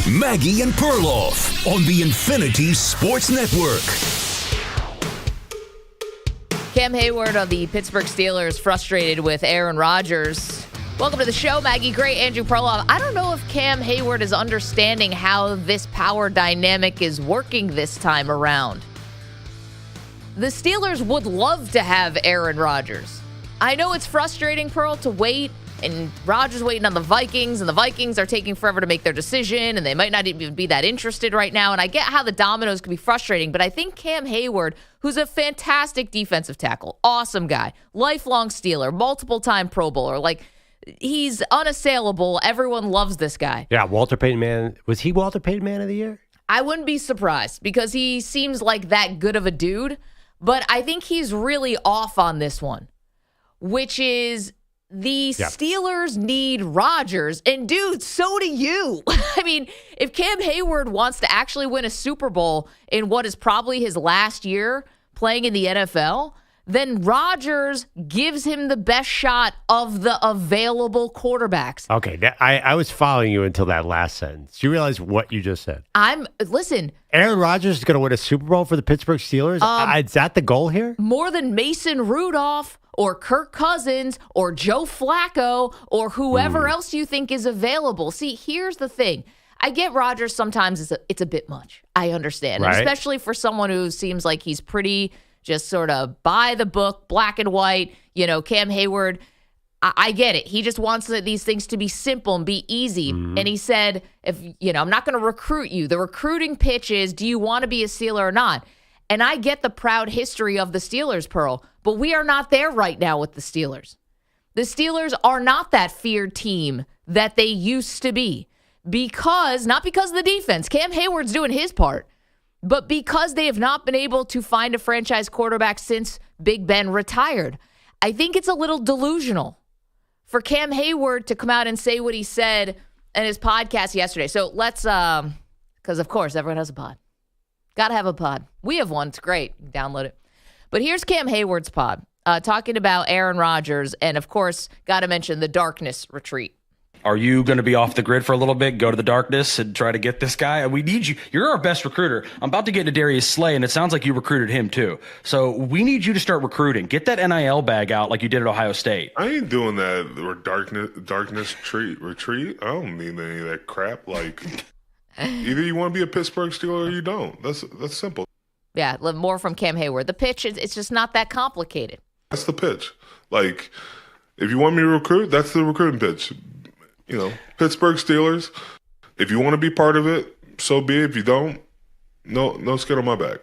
Maggie and Perloff on the Infinity Sports Network. Cam Heyward of the Pittsburgh Steelers frustrated with Aaron Rodgers. Welcome to the show, Maggie. Great, Andrew Perloff. I don't know if Cam Heyward is understanding how this power dynamic is working this time around. The Steelers would love to have Aaron Rodgers. I know it's frustrating, Pearl, to wait, and Rodgers waiting on the Vikings, and the Vikings are taking forever to make their decision, and they might not even be that interested right now, and I get how the dominoes can be frustrating, but I think Cam Heyward, who's a fantastic defensive tackle, awesome guy, lifelong Steeler, multiple-time Pro Bowler, he's unassailable. Everyone loves this guy. Yeah, Walter Payton Man. Was he Walter Payton Man of the Year? I wouldn't be surprised because he seems like that good of a dude, but I think he's really off on this one, which is the Steelers need Rodgers, and dude, so do you. I mean, if Cam Heyward wants to actually win a Super Bowl in what is probably his last year playing in the NFL, then Rodgers gives him the best shot of the available quarterbacks. Okay, I was following you until that last sentence. Do you realize what you just said? Listen. Aaron Rodgers is going to win a Super Bowl for the Pittsburgh Steelers? Is that the goal here? More than Mason Rudolph or Kirk Cousins or Joe Flacco or whoever else you think is available. See, here's the thing. I get Rodgers sometimes it's a bit much. I understand, right? Especially for someone who seems like he's pretty just sort of by the book, black and white. Cam Heyward, I get it. He just wants these things to be simple and be easy. And he said, I'm not going to recruit you. The recruiting pitch is, do you want to be a Steeler or not? And I get the proud history of the Steelers, Pearl, but we are not there right now with the Steelers. The Steelers are not that feared team that they used to be not because of the defense. Cam Heyward's doing his part, but because they have not been able to find a franchise quarterback since Big Ben retired. I think it's a little delusional for Cam Heyward to come out and say what he said in his podcast yesterday. So let's, because of course everyone has a pod. Got to have a pod. We have one. It's great. Download it. But here's Cam Heyward's pod talking about Aaron Rodgers and, of course, got to mention the darkness retreat. Are you going to be off the grid for a little bit, go to the darkness and try to get this guy? We need you. You're our best recruiter. I'm about to get into Darius Slay, and it sounds like you recruited him too. So we need you to start recruiting. Get that NIL bag out like you did at Ohio State. I ain't doing that or darkness retreat. I don't need any of that crap. Either you want to be a Pittsburgh Steeler or you don't. That's simple. Yeah, more from Cam Heyward. The pitch, it's just not that complicated. That's the pitch. If you want me to recruit, that's the recruiting pitch. Pittsburgh Steelers, if you want to be part of it, so be it. If you don't, no skin on my back.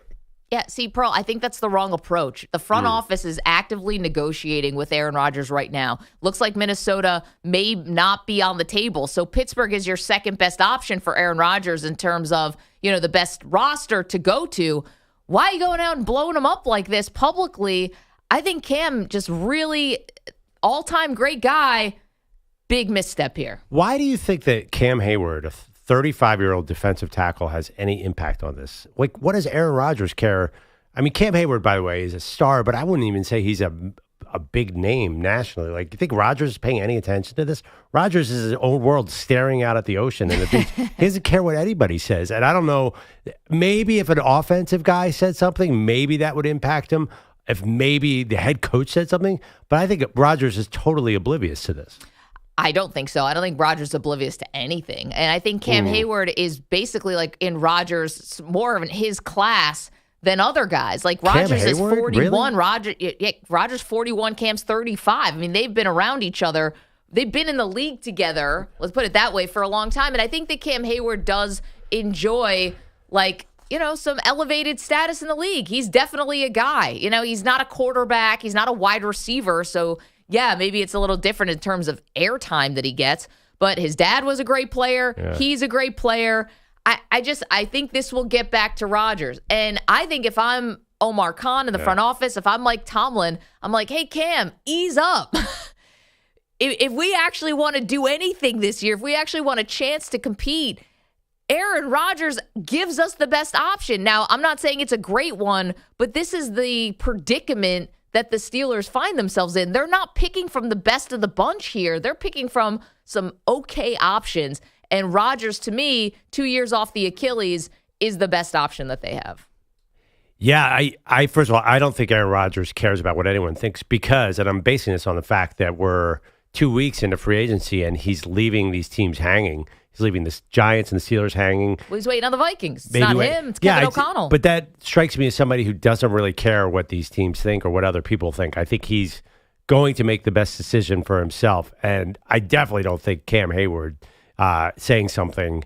Yeah, see, Pearl, I think that's the wrong approach. The front office is actively negotiating with Aaron Rodgers right now. Looks like Minnesota may not be on the table. So Pittsburgh is your second best option for Aaron Rodgers in terms of, the best roster to go to. Why are you going out and blowing him up like this publicly? I think Cam, just really all-time great guy, big misstep here. Why do you think that Cam Heyward, a 35-year-old defensive tackle, has any impact on this? What does Aaron Rodgers care? I mean, Cam Heyward, by the way, is a star, but I wouldn't even say he's a big name nationally. You think Rodgers is paying any attention to this? Rodgers is his own world, staring out at the ocean and the beach. He doesn't care what anybody says. And I don't know, maybe if an offensive guy said something, maybe that would impact him. If maybe the head coach said something. But I think Rodgers is totally oblivious to this. I don't think so. I don't think Rodgers is oblivious to anything. And I think Cam Heyward is basically in Rodgers, more of in his class than other guys. Rodgers is 41. Really? Rodgers 41, Cam's 35. I mean, they've been around each other. They've been in the league together, let's put it that way, for a long time. And I think that Cam Heyward does enjoy, some elevated status in the league. He's definitely a guy. He's not a quarterback. He's not a wide receiver. So, yeah, maybe it's a little different in terms of airtime that he gets. But his dad was a great player. Yeah. He's a great player. I think this will get back to Rodgers. And I think if I'm Omar Khan in the front office, if I'm Mike Tomlin, I'm like, hey, Cam, ease up. If we actually want to do anything this year, if we actually want a chance to compete, Aaron Rodgers gives us the best option. Now, I'm not saying it's a great one, but this is the predicament that the Steelers find themselves in. They're not picking from the best of the bunch here. They're picking from some okay options. And Rodgers, to me, 2 years off the Achilles is the best option that they have. Yeah, I first of all, I don't think Aaron Rodgers cares about what anyone thinks because, and I'm basing this on the fact that we're 2 weeks into free agency and he's leaving these teams hanging. He's leaving the Giants and the Steelers hanging. Well, he's waiting on the Vikings. It's not him. It's Kevin O'Connell. But that strikes me as somebody who doesn't really care what these teams think or what other people think. I think he's going to make the best decision for himself. And I definitely don't think Cam Heyward saying something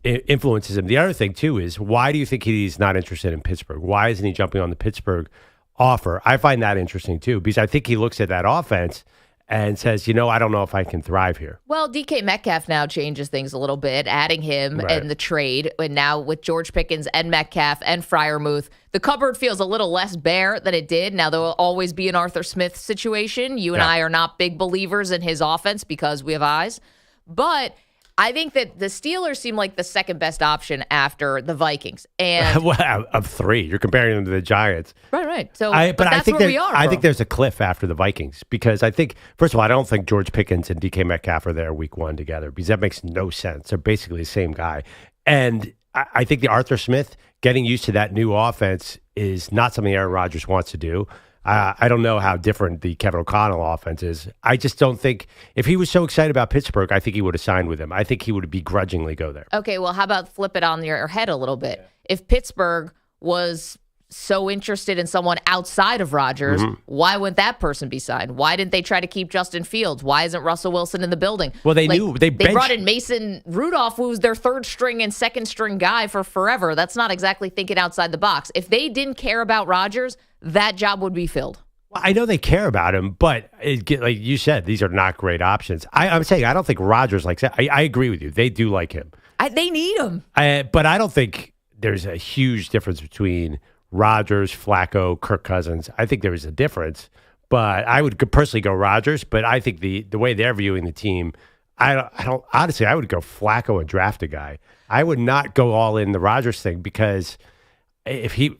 influences him. The other thing, too, is why do you think he's not interested in Pittsburgh? Why isn't he jumping on the Pittsburgh offer? I find that interesting, too, because I think he looks at that offense and says, I don't know if I can thrive here. Well, DK Metcalf now changes things a little bit, adding him in the trade. And now with George Pickens and Metcalf and Freiermuth, the cupboard feels a little less bare than it did. Now, there will always be an Arthur Smith situation. You and I are not big believers in his offense because we have eyes. But I think that the Steelers seem like the second best option after the Vikings. And well, of three, you're comparing them to the Giants. Right. So, but that's I think where we are. I think there's a cliff after the Vikings because I think, first of all, I don't think George Pickens and DK Metcalf are there week one together because that makes no sense. They're basically the same guy. And I think the Arthur Smith getting used to that new offense is not something Aaron Rodgers wants to do. I don't know how different the Kevin O'Connell offense is. I just don't think if he was so excited about Pittsburgh, I think he would have signed with him. I think he would begrudgingly go there. Okay, well, how about flip it on your head a little bit? Yeah. If Pittsburgh was so interested in someone outside of Rodgers, why wouldn't that person be signed? Why didn't they try to keep Justin Fields? Why isn't Russell Wilson in the building? Well, they knew. They brought in Mason Rudolph, who was their third string and second string guy for forever. That's not exactly thinking outside the box. If they didn't care about Rodgers, that job would be filled. Well, I know they care about him, but like you said, these are not great options. I'm saying I don't think Rodgers likes that. I agree with you. They do like him. They need him. But I don't think there's a huge difference between Rodgers, Flacco, Kirk Cousins. I think there is a difference, but I would personally go Rodgers. But I think the way they're viewing the team, I don't honestly, I would go Flacco and draft a guy. I would not go all in the Rodgers thing because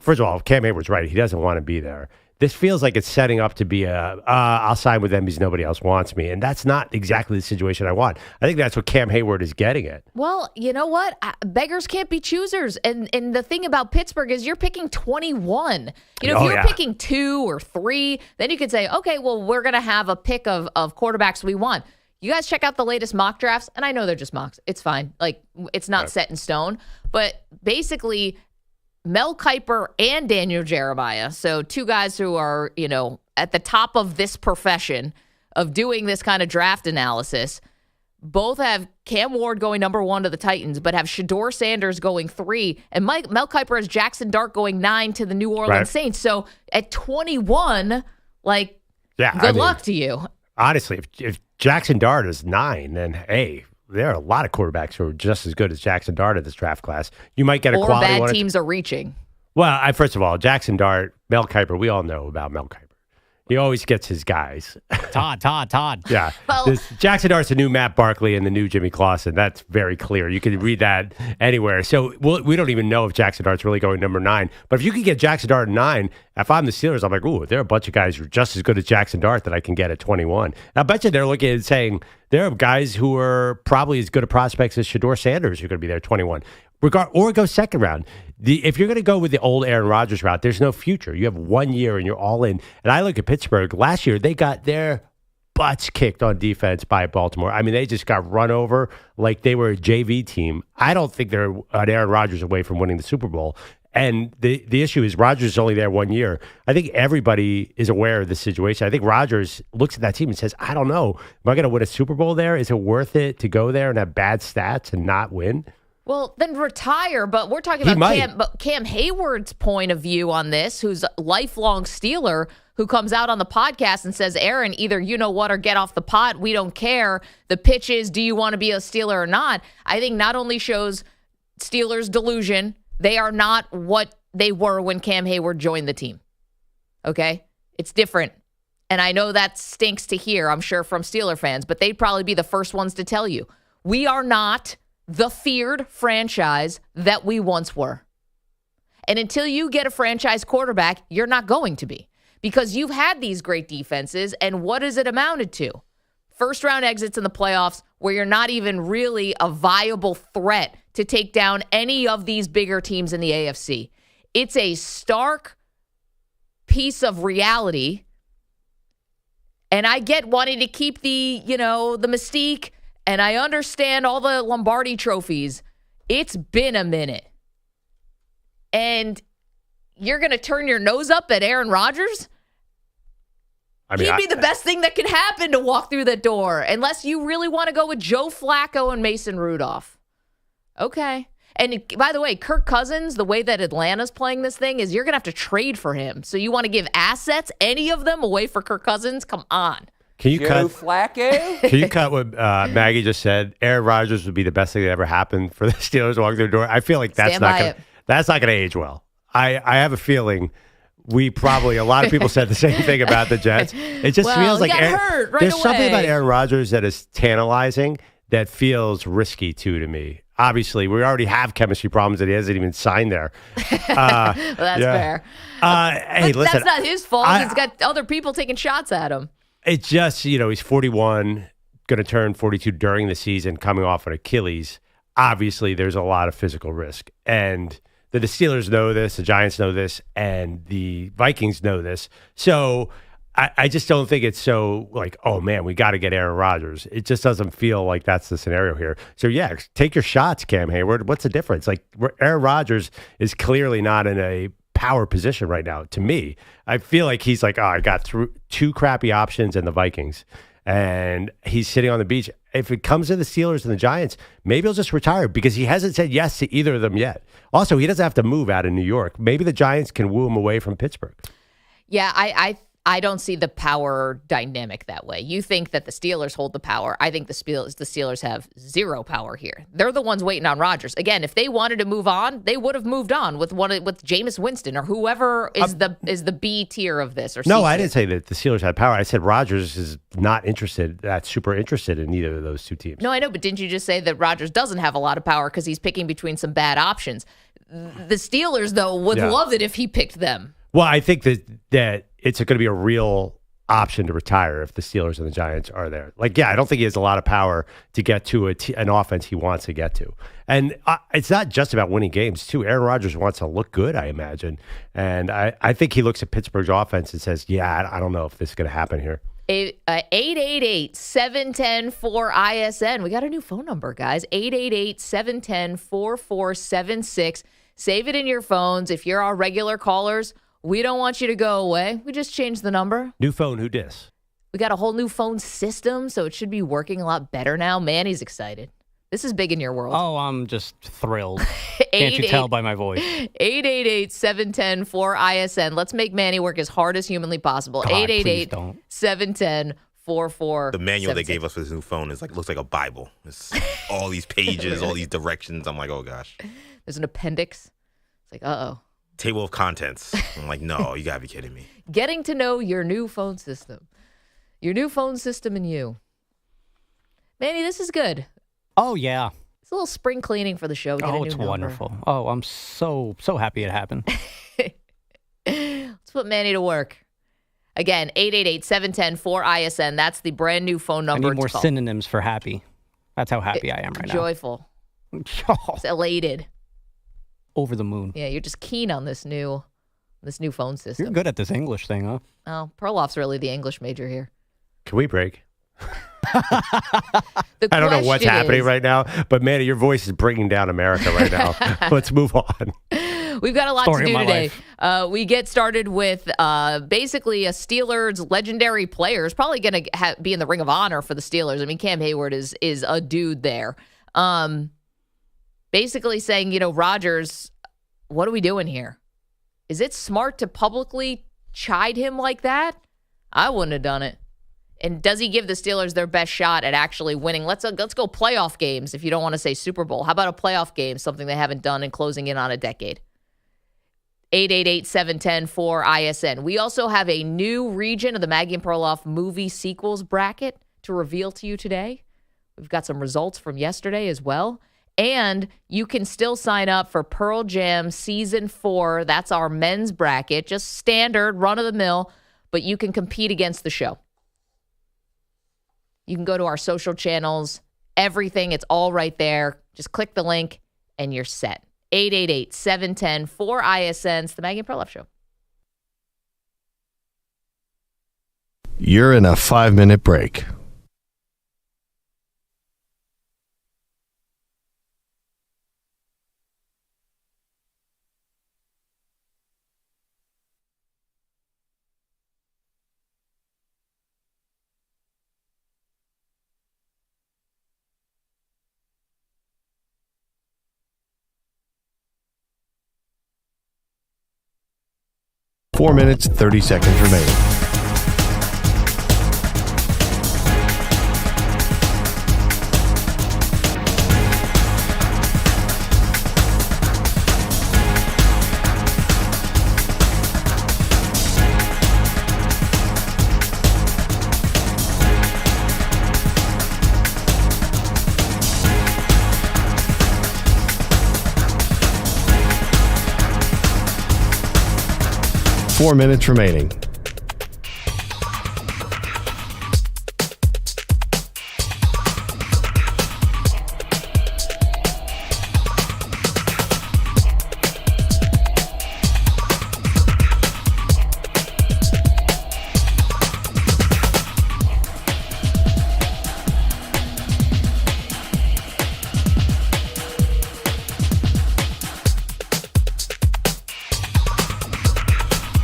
first of all, Cam Heyward's right. He doesn't want to be there. This feels like it's setting up to be I'll sign with them because nobody else wants me. And that's not exactly the situation I want. I think that's what Cam Heyward is getting at. Well, you know what? Beggars can't be choosers. And the thing about Pittsburgh is you're picking 21. If you're picking 2 or 3, then you could say, okay, well, we're going to have a pick of quarterbacks we want. You guys check out the latest mock drafts. And I know they're just mocks. It's fine. Like, it's not set in stone. But basically, Mel Kiper and Daniel Jeremiah, so two guys who are, at the top of this profession of doing this kind of draft analysis, both have Cam Ward going number 1 to the Titans, but have Shedeur Sanders going 3, and Mel Kiper has Jackson Dart going 9 to the New Orleans Saints. So at 21, good luck to you. Honestly, if Jackson Dart is 9, then hey, there are a lot of quarterbacks who are just as good as Jackson Dart in this draft class. You might get a quality one. Or bad teams are reaching. Well, first of all, Jackson Dart, Mel Kiper, we all know about Mel Kiper. He always gets his guys. Todd. Yeah. Well, Jackson Dart's the new Matt Barkley and the new Jimmy Clausen. That's very clear. You can read that anywhere. So we don't even know if Jackson Dart's really going number 9. But if you could get Jackson Dart at 9, if I'm the Steelers, I'm like, ooh, there are a bunch of guys who are just as good as Jackson Dart that I can get at 21. And I bet you they're looking and saying there are guys who are probably as good a prospects as Shedeur Sanders who are going to be there at 21. Or go second round. If you're going to go with the old Aaron Rodgers route, there's no future. You have 1 year and you're all in. And I look at Pittsburgh. Last year, they got their butts kicked on defense by Baltimore. I mean, they just got run over like they were a JV team. I don't think they're an Aaron Rodgers away from winning the Super Bowl. And the issue is Rodgers is only there 1 year. I think everybody is aware of the situation. I think Rodgers looks at that team and says, I don't know. Am I going to win a Super Bowl there? Is it worth it to go there and have bad stats and not win? Well, then retire, but we're talking about Cam Heyward's point of view on this, who's a lifelong Steeler, who comes out on the podcast and says, Aaron, either you know what or get off the pot. We don't care. The pitch is, do you want to be a Steeler or not? I think not only shows Steelers delusion, they are not what they were when Cam Heyward joined the team. Okay? It's different. And I know that stinks to hear, I'm sure, from Steeler fans, but they'd probably be the first ones to tell you. We are not the feared franchise that we once were. And until you get a franchise quarterback, you're not going to be. Because you've had these great defenses, and what has it amounted to? First-round exits in the playoffs where you're not even really a viable threat to take down any of these bigger teams in the AFC. It's a stark piece of reality. And I get wanting to keep the mystique, and I understand all the Lombardi trophies. It's been a minute. And you're going to turn your nose up at Aaron Rodgers? He'd be the best thing that could happen to walk through the door, unless you really want to go with Joe Flacco and Mason Rudolph. Okay. And by the way, Kirk Cousins, the way that Atlanta's playing this thing is you're going to have to trade for him. So you want to give assets, any of them, away for Kirk Cousins? Come on. Can you Joe Flacco? Can you cut what Maggie just said? Aaron Rodgers would be the best thing that ever happened for the Steelers to walk through the door. I feel like that's not going to age well. I have a feeling a lot of people said the same thing about the Jets. It just feels like there's something about Aaron Rodgers that is tantalizing that feels risky to me. Obviously, we already have chemistry problems that he hasn't even signed there. Well, that's fair. Hey, listen, that's not his fault. He's got other people taking shots at him. It's just, he's 41, going to turn 42 during the season, coming off an Achilles. Obviously, there's a lot of physical risk. And the Steelers know this, the Giants know this, and the Vikings know this. So I just don't think it's so like, oh, man, we got to get Aaron Rodgers. It just doesn't feel like that's the scenario here. So, yeah, take your shots, Cam Heyward. What's the difference? Like, Aaron Rodgers is clearly not in a power position right now. To me, I feel like he's like, oh, I got two crappy options in the Vikings, and he's sitting on the beach. If it comes to the Steelers and the Giants, maybe he'll just retire because he hasn't said yes to either of them yet. Also, he doesn't have to move out of New York. Maybe the Giants can woo him away from Pittsburgh. Yeah, I don't see the power dynamic that way. You think that the Steelers hold the power. I think the Steelers have zero power here. They're the ones waiting on Rodgers. Again, if they wanted to move on, they would have moved on with Jameis Winston or whoever is the B tier of this. Or no, I didn't say that the Steelers had power. I said Rodgers is not super interested in either of those two teams. No, I know, but didn't you just say that Rodgers doesn't have a lot of power because he's picking between some bad options? The Steelers, though, would love it if he picked them. Well, I think that it's going to be a real option to retire if the Steelers and the Giants are there. Like, yeah, I don't think he has a lot of power to get to an offense he wants to get to. And it's not just about winning games, too. Aaron Rodgers wants to look good, I imagine. And I think he looks at Pittsburgh's offense and says, yeah, I don't know if this is going to happen here. 888-710-4ISN. We got a new phone number, guys. 888-710-4476. Save it in your phones. If you're our regular callers, we don't want you to go away. We just changed the number. New phone, who dis? We got a whole new phone system, so it should be working a lot better now. Manny's excited. This is big in your world. Oh, I'm just thrilled. Can't you tell by my voice? 888-710-4ISN. Let's make Manny work as hard as humanly possible. 888-710-4476. The manual they gave us for this new phone looks like a Bible. It's all these pages, all these directions. I'm like, oh gosh. There's an appendix. It's like, uh-oh. Table of contents. I'm like, no, you gotta be kidding me. Getting to know your new phone system. Your new phone system and you. Manny, this is good. Oh, yeah. It's a little spring cleaning for the show. It's wonderful. Oh, I'm so happy it happened. Let's put Manny to work. Again, 888-710-4ISN. That's the brand new phone number. I need more synonyms for happy. That's how happy I am right Joyful. now. It's elated. Over the moon. Yeah, you're just keen on this new phone system. You're good at this English thing, huh? Oh, Perloff's really the English major here. Can we break? I don't know what's happening right now, but Manny, your voice is bringing down America right now. Let's move on. We've got a lot to do today. We get started with basically a Steelers legendary player is probably going to be in the Ring of Honor for the Steelers. I mean, Cam Heyward is a dude there. Basically saying, Rodgers, what are we doing here? Is it smart to publicly chide him like that? I wouldn't have done it. And does he give the Steelers their best shot at actually winning? Let's go playoff games if you don't want to say Super Bowl. How about a playoff game, something they haven't done and closing in on a decade? 888-710-4ISN. We also have a new region of the Maggie Perloff movie sequels bracket to reveal to you today. We've got some results from yesterday as well. And you can still sign up for Pearl Jam Season 4. That's our men's bracket, just standard, run-of-the-mill, but you can compete against the show. You can go to our social channels everything. It's all right there. Just click the link and you're set. 888-710-4ISN. It's the Maggie Perloff Show. You're in a 5-minute break. Four minutes, 30 seconds remaining. Four minutes remaining.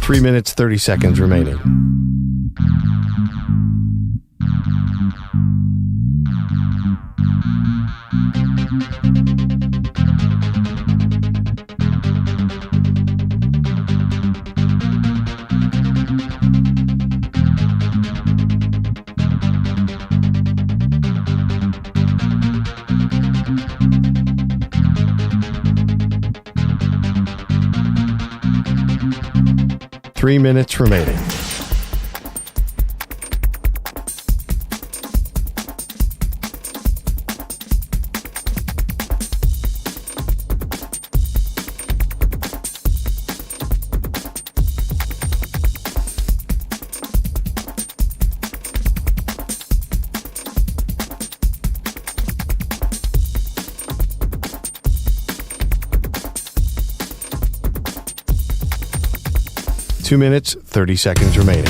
Three minutes, 30 seconds remaining. Three minutes remaining. Two minutes, 30 seconds remaining.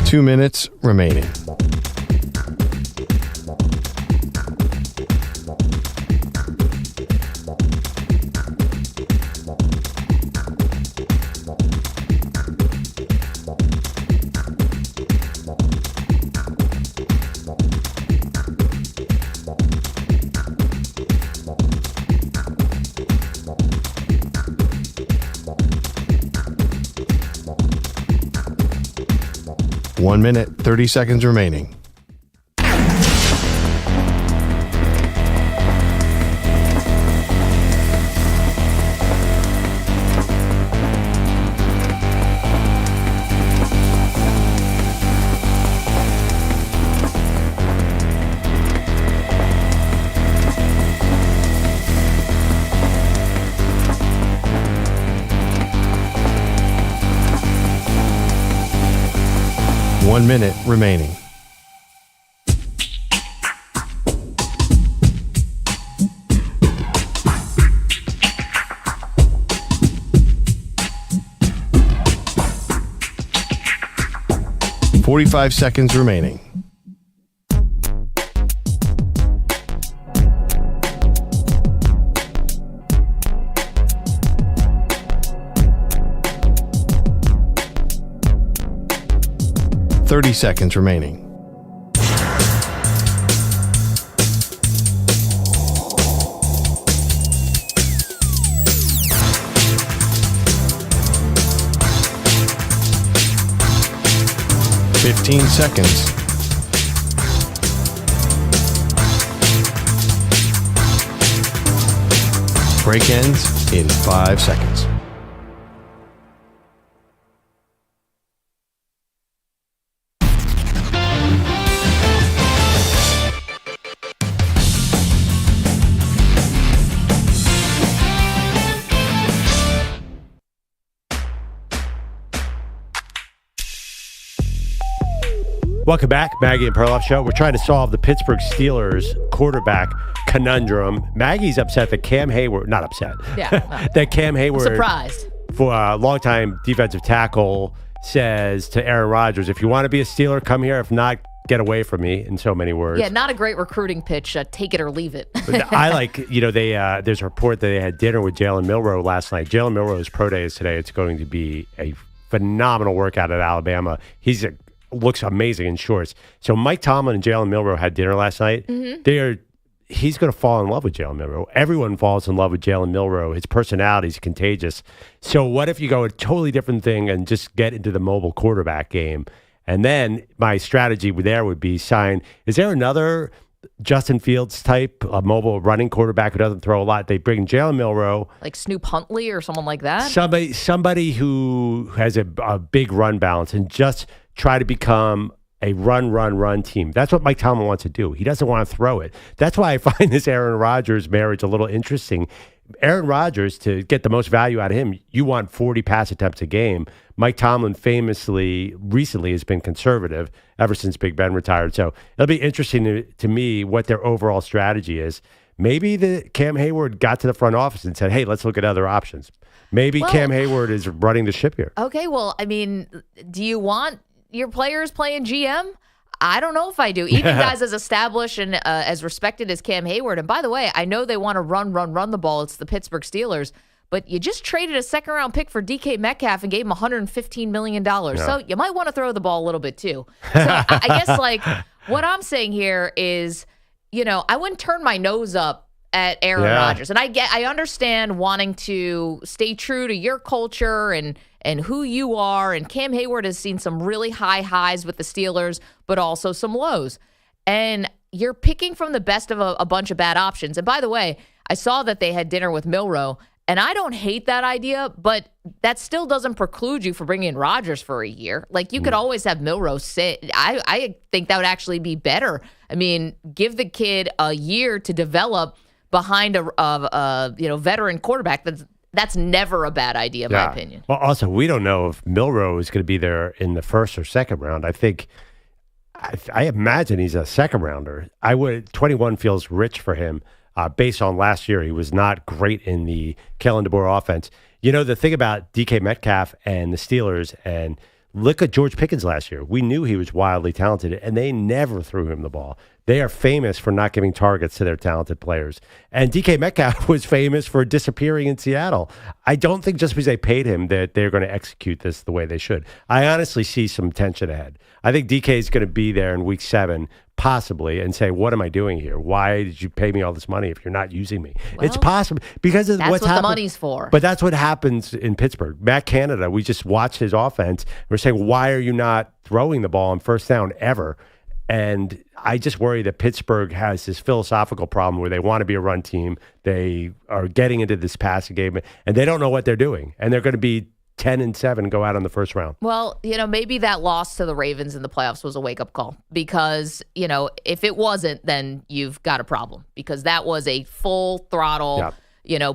Two minutes remaining. One minute, 30 seconds remaining. One minute remaining. .45 seconds remaining. .30 seconds remaining. .15 seconds. Break ends in 5 seconds. Welcome back, Maggie and Perloff Show. We're trying to solve the Pittsburgh Steelers quarterback conundrum. Maggie's upset that Cam Heyward, not upset, that Cam Heyward, surprised, for a longtime defensive tackle, says to Aaron Rodgers, if you want to be a Steeler, come here. If not, get away from me, in so many words. Yeah, not a great recruiting pitch. Take it or leave it. I like, there's a report that they had dinner with Jalen Milroe last night. Jalen Milroe's pro day is today. It's going to be a phenomenal workout at Alabama. Looks amazing in shorts. So Mike Tomlin and Jalen Milroe had dinner last night. Mm-hmm. He's going to fall in love with Jalen Milroe. Everyone falls in love with Jalen Milroe. His personality is contagious. So what if you go a totally different thing and just get into the mobile quarterback game? And then my strategy there would be is there another Justin Fields type, a mobile running quarterback who doesn't throw a lot? They bring Jalen Milroe. Like Snoop Huntley or someone like that? Somebody who has a big run balance and just try to become a run team. That's what Mike Tomlin wants to do. He doesn't want to throw it. That's why I find this Aaron Rodgers marriage a little interesting. Aaron Rodgers, to get the most value out of him, you want 40 pass attempts a game. Mike Tomlin recently has been conservative ever since Big Ben retired. So it'll be interesting to me what their overall strategy is. Maybe the Cam Heyward got to the front office and said, hey, let's look at other options. Maybe Cam Heyward is running the ship here. Okay, well, I mean, do you want your players playing GM? I don't know if I do. Even guys as established and as respected as Cam Heyward. And by the way, I know they want to run the ball. It's the Pittsburgh Steelers. But you just traded a second-round pick for DK Metcalf and gave him $115 million. Yeah. So you might want to throw the ball a little bit too. So I guess what I'm saying here is, I wouldn't turn my nose up at Aaron Rodgers. And I understand wanting to stay true to your culture and who you are. And Cam Heyward has seen some really high highs with the Steelers, but also some lows. And you're picking from the best of a bunch of bad options. And by the way, I saw that they had dinner with Milroe, and I don't hate that idea, but that still doesn't preclude you from bringing in Rodgers for a year. You could always have Milroe sit. I think that would actually be better. I mean, give the kid a year to develop behind a veteran quarterback. That's never a bad idea, in my opinion. Well, also, we don't know if Milroe is going to be there in the first or second round. I imagine he's a second rounder. 21 feels rich for him. Based on last year, he was not great in the Kellen DeBoer offense. The thing about DK Metcalf and the Steelers, and look at George Pickens last year. We knew he was wildly talented, and they never threw him the ball. They are famous for not giving targets to their talented players. And DK Metcalf was famous for disappearing in Seattle. I don't think just because they paid him that they're going to execute this the way they should. I honestly see some tension ahead. I think DK is going to be there in week 7, possibly, and say, what am I doing here? Why did you pay me all this money if you're not using me? Well, it's possible because of what's happened. That's what the money's for. But that's what happens in Pittsburgh. Matt Canada, we just watched his offense. We're saying, why are you not throwing the ball on first down ever? And I just worry that Pittsburgh has this philosophical problem where they want to be a run team. They are getting into this passing game, and they don't know what they're doing. And they're going to be 10-7, go out on the first round. Well, maybe that loss to the Ravens in the playoffs was a wake-up call because, if it wasn't, then you've got a problem because that was a full throttle,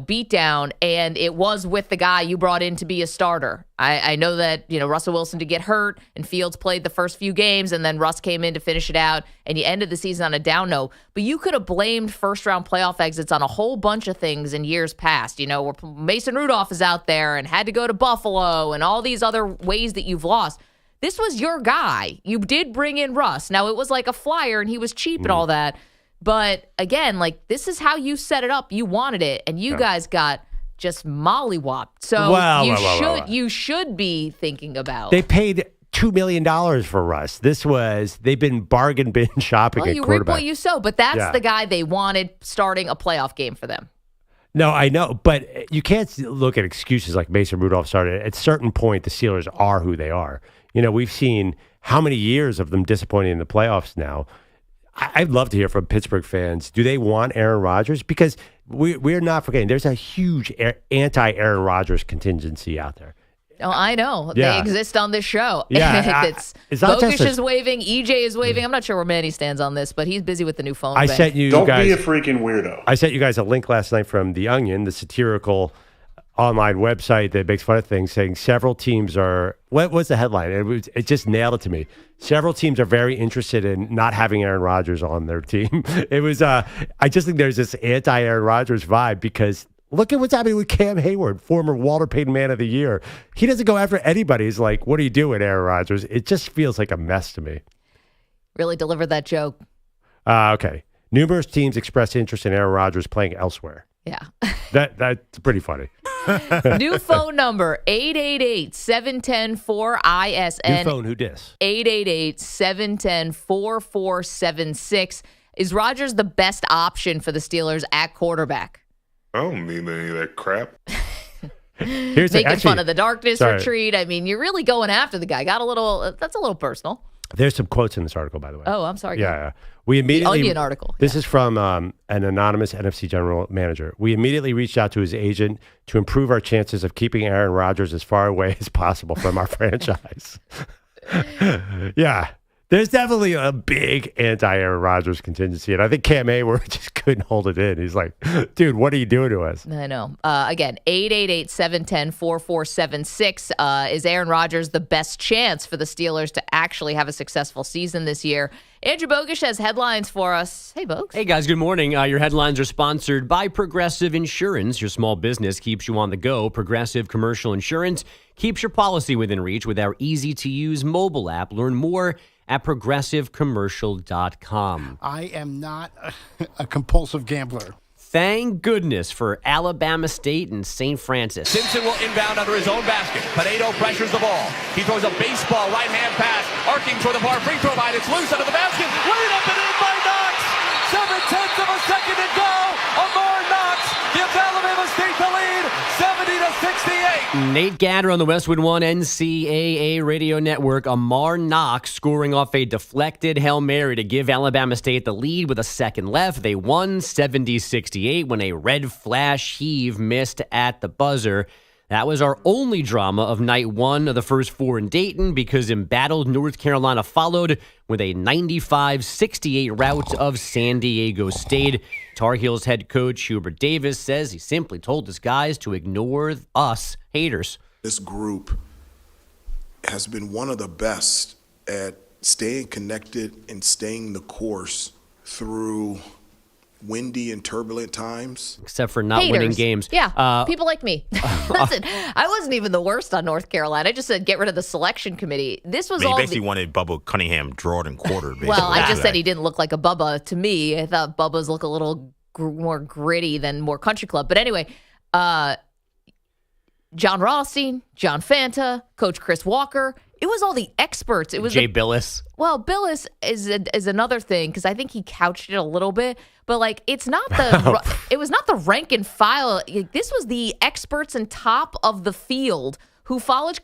beat down, and it was with the guy you brought in to be a starter. I know that, Russell Wilson did get hurt and Fields played the first few games and then Russ came in to finish it out and you ended the season on a down note. But you could have blamed first-round playoff exits on a whole bunch of things in years past, where Mason Rudolph is out there and had to go to Buffalo and all these other ways that you've lost. This was your guy. You did bring in Russ. Now, it was like a flyer and he was cheap and all that. But again, this is how you set it up. You wanted it, and you guys got just mollywopped. So you should be thinking about. They paid $2 million for Russ. They've been bargain bin shopping at you quarterback. Reap what you sow, but that's the guy they wanted starting a playoff game for them. No, I know, but you can't look at excuses like Mason Rudolph started. At a certain point, the Steelers are who they are. We've seen how many years of them disappointing in the playoffs now. I'd love to hear from Pittsburgh fans. Do they want Aaron Rodgers? Because we're not forgetting there's a huge anti-Aaron Rodgers contingency out there. Oh, I know. Yeah. They exist on this show. Yeah, It's it's not Bogusch just is waving, EJ is waving. I'm not sure where Manny stands on this, but he's busy with the new phone. I bank. sent you Don't guys. be a freaking weirdo. I sent you guys a link last night from The Onion, the satirical online website that makes fun of things, saying several teams are. What was the headline? It just nailed it to me. Several teams are very interested in not having Aaron Rodgers on their team. It was. I just think there's this anti-Aaron Rodgers vibe because look at what's happening with Cam Heyward, former Walter Payton Man of the Year. He doesn't go after anybody. He's like, "What are you doing, Aaron Rodgers?" It just feels like a mess to me. Really delivered that joke. Okay. Numerous teams expressed interest in Aaron Rodgers playing elsewhere. Yeah. That's pretty funny. New phone number, 888-710-4ISN. New phone, who dis? 888-710-4476. Is Rodgers the best option for the Steelers at quarterback? I don't need any of that crap. Here's Making fun of the darkness sorry. retreat. I mean, you're really going after the guy. That's a little personal. There's some quotes in this article, by the way. Oh, I'm sorry. Yeah. We immediately. Onion article. This is from an anonymous NFC general manager. We immediately reached out to his agent to improve our chances of keeping Aaron Rodgers as far away as possible from our franchise. Yeah. There's definitely a big anti-Aaron Rodgers contingency, and I think Cam Heyward just couldn't hold it in. He's like, dude, what are you doing to us? I know. Again, 888-710-4476. Is Aaron Rodgers the best chance for the Steelers to actually have a successful season this year? Andrew Bogusch has headlines for us. Hey, Bogusch. Hey, guys. Good morning. Your headlines are sponsored by Progressive Insurance. Your small business keeps you on the go. Progressive Commercial Insurance keeps your policy within reach with our easy-to-use mobile app. Learn more at progressivecommercial.com. I am not a compulsive gambler. Thank goodness for Alabama State and St. Francis. Simpson will inbound under his own basket. Pinedo pressures the ball. He throws a baseball right-hand pass, arcing toward the far free throw line. It's loose under the basket. Laid up and in by Knox. 7/10 of a second to go. Amar Knox gives Alabama State the lead, 70-68. Nate Gatter on the Westwood One NCAA radio network. Amar Knox scoring off a deflected Hail Mary to give Alabama State the lead with a second left. They won 70-68 when a red flash heave missed at the buzzer. That was our only drama of night one of the first four in Dayton because embattled North Carolina followed with a 95-68 rout of San Diego State. Tar Heels head coach Hubert Davis says he simply told his guys to ignore us haters. This group has been one of the best at staying connected and staying the course through windy and turbulent times. Except for not Haters. winning games. Yeah, people like me. Listen, I wasn't even the worst on North Carolina. I just said get rid of the selection committee. This was I mean, all he basically wanted Bubba Cunningham drawed and quartered. Basically. Well, I just said he didn't look like a Bubba to me. I thought Bubba's look a little more gritty than more country club. But anyway, John Rothstein, John Fanta, Coach Chris Walker. It was all the experts. It was Jay Billis. Well, Billis is another thing because I think he couched it a little bit, but like it was not the rank and file. This was the experts and top of the field who follow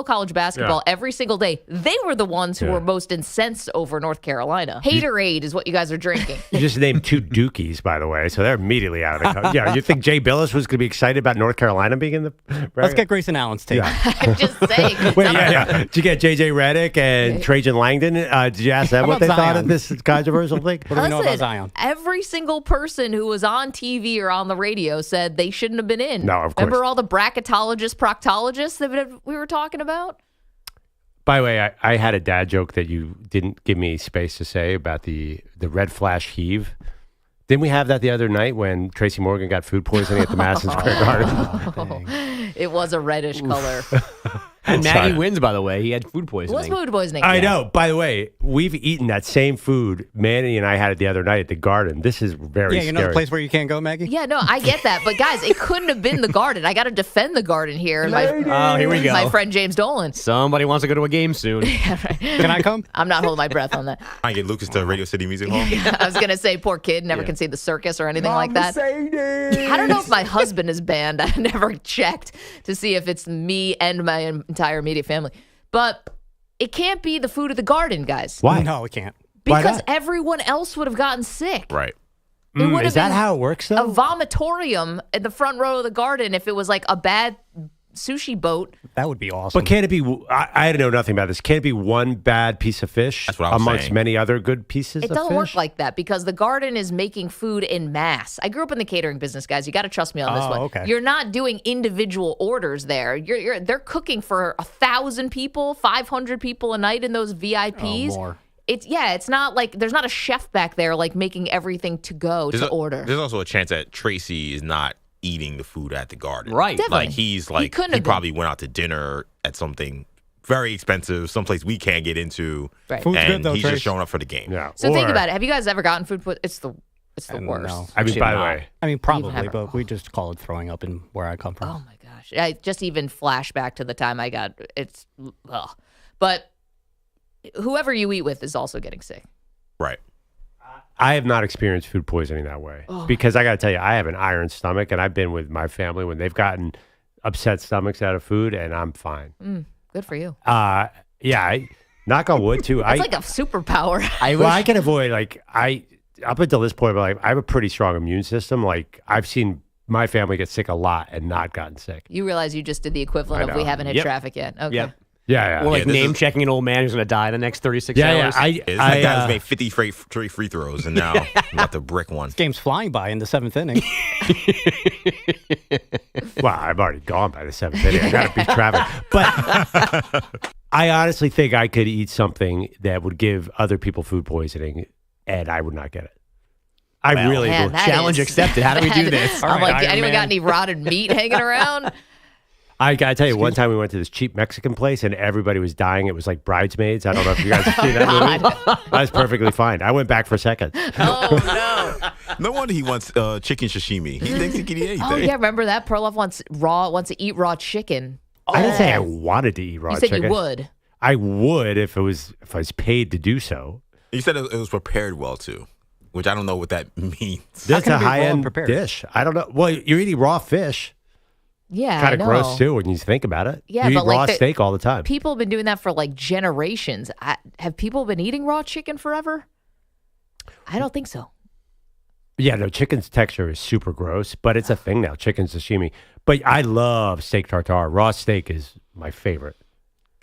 college basketball every single day. They were the ones who were most incensed over North Carolina. Haterade is what you guys are drinking. You just named two Dukies, by the way, so they're immediately out of the Yeah, you think Jay Billis was going to be excited about North Carolina being in the Let's get Grayson Allen's take. Yeah. I'm just saying. Wait, Did you get J.J. Redick and Trajan Langdon? Did you ask them what they thought of this controversial thing? What do we know about Zion? Every single person who was on TV or on the radio said they shouldn't have been in. No, of course. Remember all the bracketologists, proctologists that we were talking about? By the way, I had a dad joke that you didn't give me space to say about the red flash heave. Didn't we have that the other night when Tracy Morgan got food poisoning at the Madison Square Garden? It was a reddish color. And Maggie wins, by the way. He had food poisoning. It was food poisoning. I know. By the way, we've eaten that same food. Manny and I had it the other night at the Garden. This is very Yeah, you know scary. the place where you can't go, Maggie? Yeah, no, I get that. But guys, it couldn't have been the Garden. I got to defend the Garden here. Here we go. My friend James Dolan. Somebody wants to go to a game soon. Can I come? I'm not holding my breath on that. I get Lucas to Radio City Music Hall. I was going to say, poor kid, never can see the circus or anything like that. I don't know if my husband is banned. I never checked to see if it's me and my entire immediate family. But it can't be the food of the Garden, guys. Why? No, it can't. Because everyone else would have gotten sick. Right. Is that how it works, though? A vomitorium in the front row of the Garden if it was like a bad sushi boat. That would be awesome. But can it be, I know nothing about this, can it be one bad piece of fish amongst many other good pieces of fish? It doesn't work like that because the Garden is making food in mass. I grew up in the catering business, guys. You got to trust me on this one. Okay. You're not doing individual orders there. They're cooking for 1,000 people, 500 people a night in those VIPs. More. It's not like there's not a chef back there like making everything to go to order. There's also a chance that Tracy is not eating the food at the Garden. Right. Definitely. Like he probably went out to dinner at something very expensive, someplace we can't get into. Right. Food's and good, though, he's Trace. just showing up for the game. Yeah. So think about it. Have you guys ever gotten food? It's the worst. No. I mean, Actually, by the not. way. I mean, probably, haven't. but we just call it throwing up in where I come from. Oh my gosh! I just even flash back to the time I got But whoever you eat with is also getting sick. Right. I have not experienced food poisoning that way because I got to tell you, I have an iron stomach, and I've been with my family when they've gotten upset stomachs out of food, and I'm fine. Good for you. Knock on wood too. It's like a superpower. I can avoid up until this point, but I have a pretty strong immune system. Like I've seen my family get sick a lot and not gotten sick. You realize you just did the equivalent of we haven't hit traffic yet. Okay. Yep. Yeah. Or name-checking an old man who's going to die the next 36 hours. That guy's made 50 free throws, and now about to brick one. This game's flying by in the 7th inning. Well, I've already gone by the 7th inning. I got to beat traffic. But I honestly think I could eat something that would give other people food poisoning, and I would not get it. I really do. Challenge accepted. How do we do this? I'm like, anyone got any rotted meat hanging around? I got to tell you, one time we went to this cheap Mexican place and everybody was dying. It was like Bridesmaids. I don't know if you guys have seen that movie. I was perfectly fine. I went back for seconds. Oh, no. No wonder he wants chicken sashimi. He thinks he can eat anything. Oh, yeah. Remember that? Perloff wants to eat raw chicken. I didn't say I wanted to eat raw chicken. You said you would. I would if I was paid to do so. You said it was prepared well, too, which I don't know what that means. That's a high-end dish. I don't know. Well, you're eating raw fish. Yeah, kind of gross too when you think about it. Yeah, you but eat raw steak all the time. People have been doing that for like generations. Have people been eating raw chicken forever? I don't think so. Yeah, no, chicken's texture is super gross, but it's a thing now. Chicken sashimi. But I love steak tartare. Raw steak is my favorite.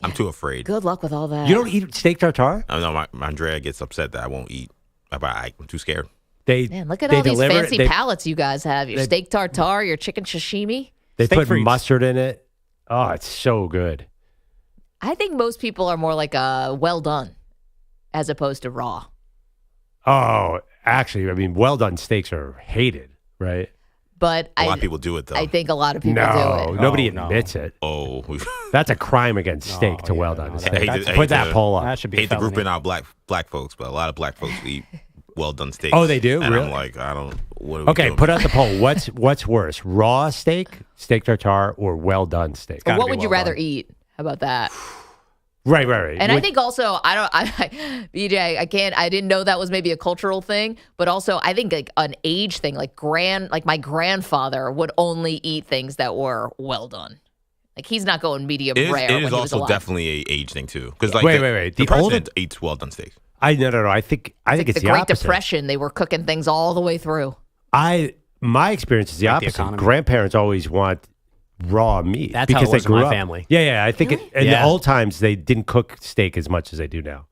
I'm too afraid. Good luck with all that. You don't eat steak tartare? I know my Andrea gets upset that I won't eat. I'm too scared. Man, look at all these fancy palates you guys have. Your steak tartare, your chicken sashimi. They put mustard in it. Oh, it's so good. I think most people are more like well done as opposed to raw. Oh, actually, I mean, well done steaks are hated, right? But a lot of people do it, though. I think a lot of people do it. Nobody admits it. Oh. That's a crime against steak to well done steak. Put that poll up. That should be hate to group in our black folks, but a lot of black folks eat well done steaks. Oh, they do? And Really? I'm like, I don't. What are we Okay, doing? put out the poll. What's worse, raw steak tartare, or well done steak? What would you rather eat? How about that? Right. And I think also, BJ, I didn't know that was maybe a cultural thing, but also I think like an age thing, like my grandfather would only eat things that were well done. Like he's not going medium rare. It is also definitely a age thing too, because wait. The president eats well done steaks. No. I think it's the Great opposite. Depression. They were cooking things all the way through. My experience is the opposite. Grandparents always want raw meat. That's because how it was they grew in my up. family. Yeah. I think in the old times they didn't cook steak as much as they do now.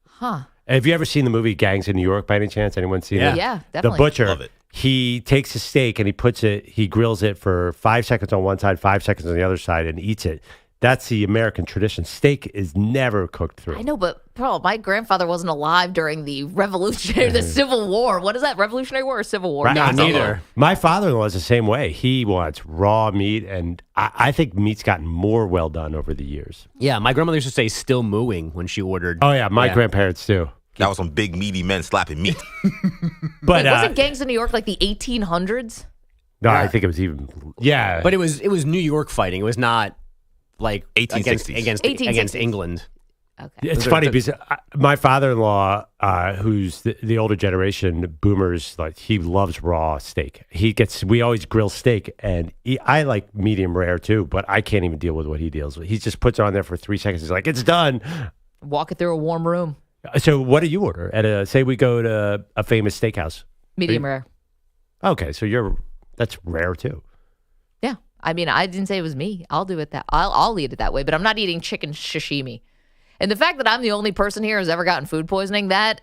Huh. Have you ever seen the movie Gangs in New York by any chance? Anyone seen it? Yeah, definitely. The butcher, Love it. he takes a steak and he grills it for 5 seconds on one side, 5 seconds on the other side, and eats it. That's the American tradition. Steak is never cooked through. I know, but my grandfather wasn't alive during the the Civil War. What is that? Revolutionary War or Civil War? Right. No, neither. My father-in-law is the same way. He wants raw meat, and I think meat's gotten more well done over the years. Yeah, my grandmother used to say "still mooing" when she ordered. Oh yeah, my grandparents too. That was some big meaty men slapping meat. But wasn't Gangs in New York like the 1800s? No, I think it was even But it was New York fighting. It was not like 1860s. against England. Okay. It's funny because my father-in-law, who's the older generation, boomers, like he loves raw steak. We always grill steak, and I like medium rare too, but I can't even deal with what he deals with. He just puts it on there for 3 seconds. He's like, it's done. Walk it through a warm room. So what do you order at say we go to a famous steakhouse? Medium rare. Okay, so that's rare too. Yeah. I mean, I didn't say it was me. I'll do it I'll eat it that way, but I'm not eating chicken sashimi. And the fact that I'm the only person here who's ever gotten food poisoning, that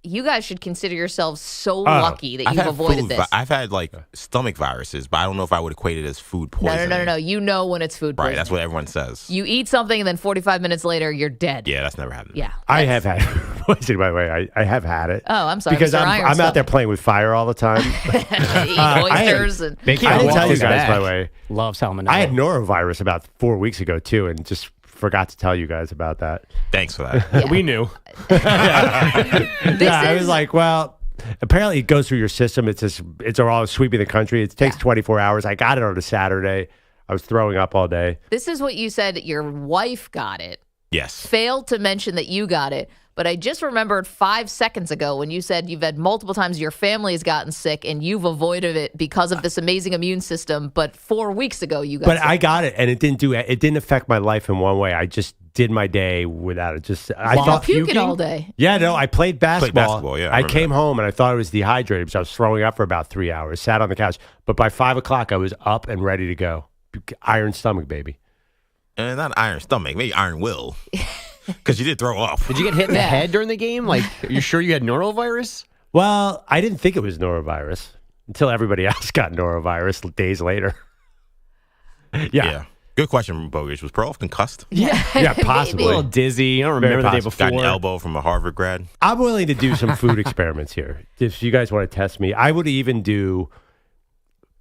you guys should consider yourselves so lucky that you've avoided this. I've had like stomach viruses, but I don't know if I would equate it as food poisoning. No. You know when it's food poisoning. Right, that's what everyone says. You eat something and then 45 minutes later, you're dead. Yeah, that's never happened. Yeah. I have had poisoning, by the way. I have had it. Oh, I'm sorry. Because I'm out there playing with fire all the time. Eat oysters. I didn't tell you guys, by the way. Love salmonella. I had norovirus about 4 weeks ago, too, and just forgot to tell you guys about that. Thanks for that. Yeah. We knew. I was like, well, apparently it goes through your system. It's all sweeping the country. It takes 24 hours. I got it on a Saturday. I was throwing up all day. This is what you said. Your wife got it. Yes. Failed to mention that you got it. But I just remembered 5 seconds ago when you said you've had multiple times your family has gotten sick and you've avoided it because of this amazing immune system. But 4 weeks ago you got sick. But I got it, and it didn't affect my life in one way. I just did my day without it. I thought puking all day. Yeah, no, I played basketball. Yeah, I came home and I thought I was dehydrated because I was throwing up for about 3 hours. Sat on the couch, but by 5 o'clock I was up and ready to go. Iron stomach, baby. And not iron stomach, maybe iron will. Because you did throw up. Did you get hit in the head during the game? Like, are you sure you had norovirus? Well, I didn't think it was norovirus until everybody else got norovirus days later. Yeah. Good question, Bogusch. Was Perloff concussed? Yeah, possibly. A little dizzy. I don't remember the day before. Got an elbow from a Harvard grad. I'm willing to do some food experiments here. If you guys want to test me, I would even do,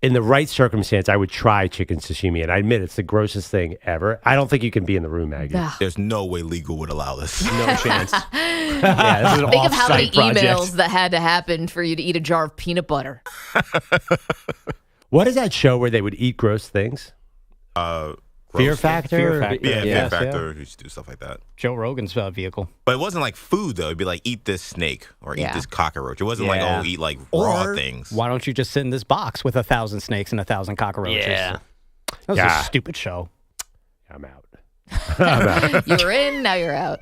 in the right circumstance, I would try chicken sashimi. And I admit it's the grossest thing ever. I don't think you can be in the room, Maggie. There's no way legal would allow this. No chance. Yeah, this is an Think of how many off-site project. emails that had to happen for you to eat a jar of peanut butter. What is that show where they would eat gross things? Fear Factor? Fear Factor. Yeah, Yes, Fear Factor. We used to do stuff like that. Joe Rogan's vehicle. But it wasn't like food, though. It'd be like, eat this snake or eat this cockroach. It wasn't like, eat like raw things. Why don't you just sit in this box with 1,000 snakes and 1,000 cockroaches? Yeah. That was a stupid show. I'm out. You were in, now you're out.